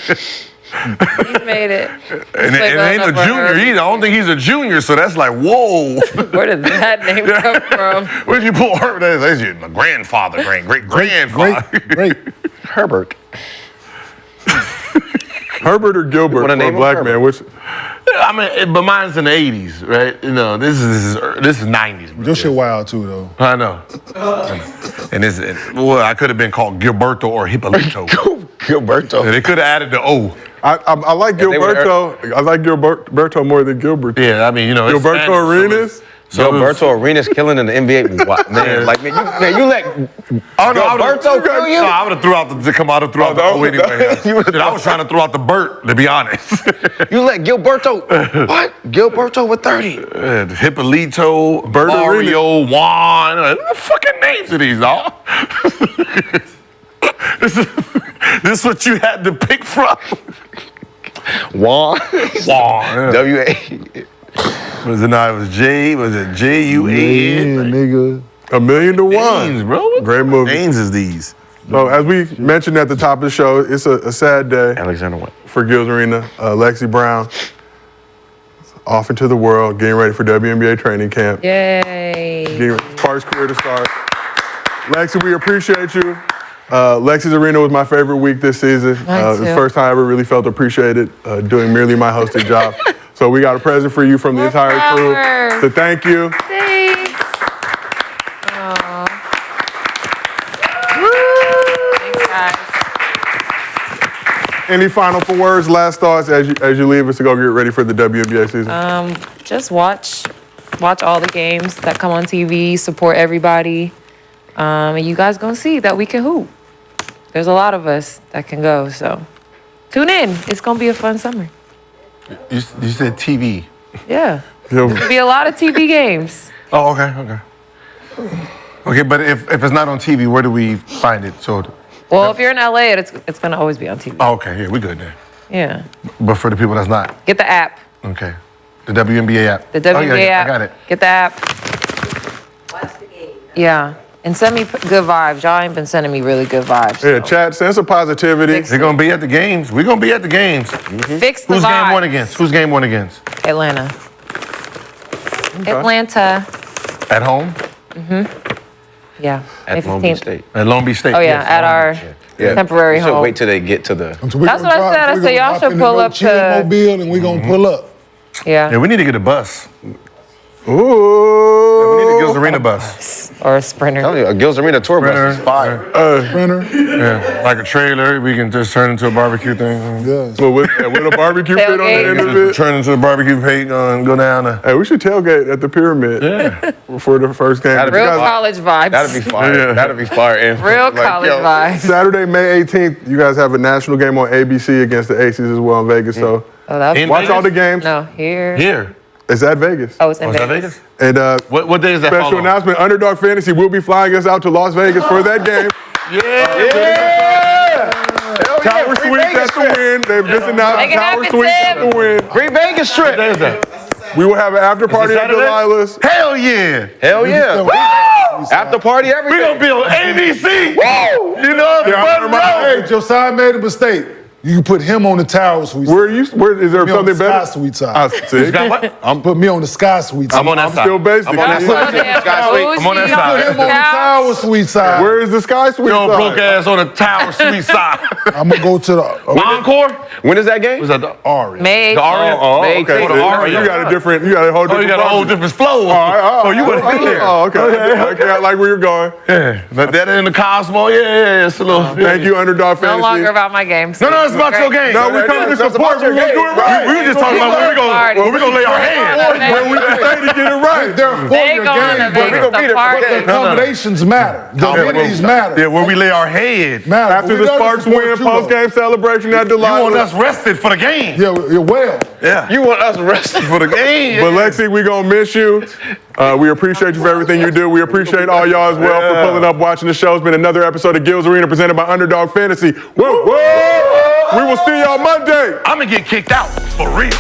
He made it. And it ain't a junior either. I don't think he's a junior, so that's like, whoa. Where did that name come from? Where'd you pull Herbert? That's your grandfather, great-grandfather. Great. Herbert. Herbert or Gilbert Wanna for a name him black Herbert? man? Which? I mean, but mine's in the '80s, right? You know, this is '90s. Your shit wild too, though. I know. And I could have been called Gilberto or Hippolito. Gilberto. They could have added the O. I like Gilberto. I like Gilberto more than Gilbert. Yeah, I mean, you know, it's Gilberto Spanish, Arenas. Gilberto Arenas killing in the NBA. What, man, like man, you let Gilberto kill you? No, I would have threw out the O anyway. I was trying to throw out the Bert, to be honest. You let Gilberto. What? Gilberto with 30. Hippolito, Mario, Juan. What the fucking names are these, dog? This is what you had to pick from. Juan. Juan. W-A. Was it J-U-A-N? Yeah, nigga. $1 million to Gaines, $1. bro. Great movie. Gaines is these. So as we mentioned at the top of the show, it's a sad day Alexander went. for Gills Arena. Lexi Brown off into the world, getting ready for WNBA training camp. Yay. Getting Sparks' career to start. Lexi, we appreciate you. Lexi's Arena was my favorite week this season. Mine The too. first time I ever really felt appreciated doing merely my hosting job. So we got a present for you from the More entire crew flowers. to thank you. Thanks. Aw. Thanks, guys. Any final words, last thoughts as you leave us to go get ready for the WNBA season? Just watch all the games that come on TV, support everybody. And you guys gonna see that we can hoop. There's a lot of us that can go, so tune in. It's gonna be a fun summer. You said TV. Yeah. There'll be a lot of TV games. Oh, okay. Okay, but if it's not on TV, where do we find it? So, Well, if you're in LA, it's gonna always be on TV. oh, okay, yeah, we good then. Yeah. But for the people that's not, Get the app. okay. The WNBA app. The WNBA oh, yeah, app. I got it. Get the app. Yeah. And send me good vibes. Y'all ain't been sending me really good vibes. Yeah, chat, sense of positivity. Fix They're gonna be at the games. We're gonna be at the games. Fix the Who's vibes. game one against? Who's game one against? Atlanta. Atlanta. At home? Yeah. At May Long Beach 15th. State. At Long Beach State. Oh, yeah. yes. At our temporary So home. wait till they get to the. That's what I said. I said y'all should pull up to. Mobile and we gonna pull up. Yeah, Yeah. we need to get a bus. Ooh. We need a Gills Arena bus. Or a sprinter. Tell you, a Gills Arena tour bus is fire. Sprinter. Yeah, like a trailer. We can just turn into a barbecue thing. Yeah. Well, with a barbecue pit on the Tailgate. end of Just it. turn into a barbecue pit and go down there. Hey, we should tailgate at the Pyramid for the first game. That'd be Real fire. college vibes. That'd be fire. Yeah. That'd be fire. And Real college vibes. Saturday, May 18th, you guys have a national game on ABC against the Aces as well in Vegas. So Oh, that was In watch Vegas? all the games. No, here. Here. It's at Vegas. Oh, it's in Oh, is that Vegas. Vegas? And What day is that? special follow? announcement, Underdog Fantasy will be flying us out to Las Vegas for that game. Tower Suites at the win. They've just announced Make it Tower happen, Suites at Tim. the win. Great Vegas What day trip. is that? We will have an after party at Saturday? Delilah's. Hell yeah. Hell yeah. Woo! After party, We everything. gonna be on ABC. Whoa. You know, the Yeah, I front remember. row. Hey, Josiah made a mistake. You can put him on the tower suite. Where is there Me on something the better? Sky Suite side. I see. Got what? Put me on the sky suite side. I'm on that I'm side. still basic. I'm on that Yeah. side. Oh, yeah. Sky Suite. Bougie I'm on that on side. the Put him on the couch. tower suite side. Where is the Sky Suite? Yo, side? broke ass on the Tower Suite side. I'm gonna go to the Encore? When is that game? Was that the Aria? May The 18th. Aria? Oh, May okay. 18th. So, Aria. you got a whole Oh, different you got a whole different flow. Oh, you would have been there. Oh, okay. Okay, I like where you're going. Yeah, but that in the Cosmo, yeah, it's a little. Thank you, Underdog No Fantasy. longer about my games. No, it's about your game. No, we come to support. We're gonna do it right. We were just talking about where we gonna lay our hands. Where we can stay to get it right. They're for They your going to game, Vegas but to party. the accommodations matter. The amenities matter. Yeah, where we lay our head. Matter. After But we the gotta Sparks support win, you, though. post-game celebration at You want Delilah's. us rested for the game. Yeah, you're well. Yeah. You want us rested For the game. But Lexi, we gonna miss you. We appreciate you for everything you do. We appreciate all y'all as well for pulling up, watching the show. It's been another episode of Gills Arena presented by Underdog Fantasy. Woo, woo! We will see y'all Monday. I'm gonna get kicked out for real.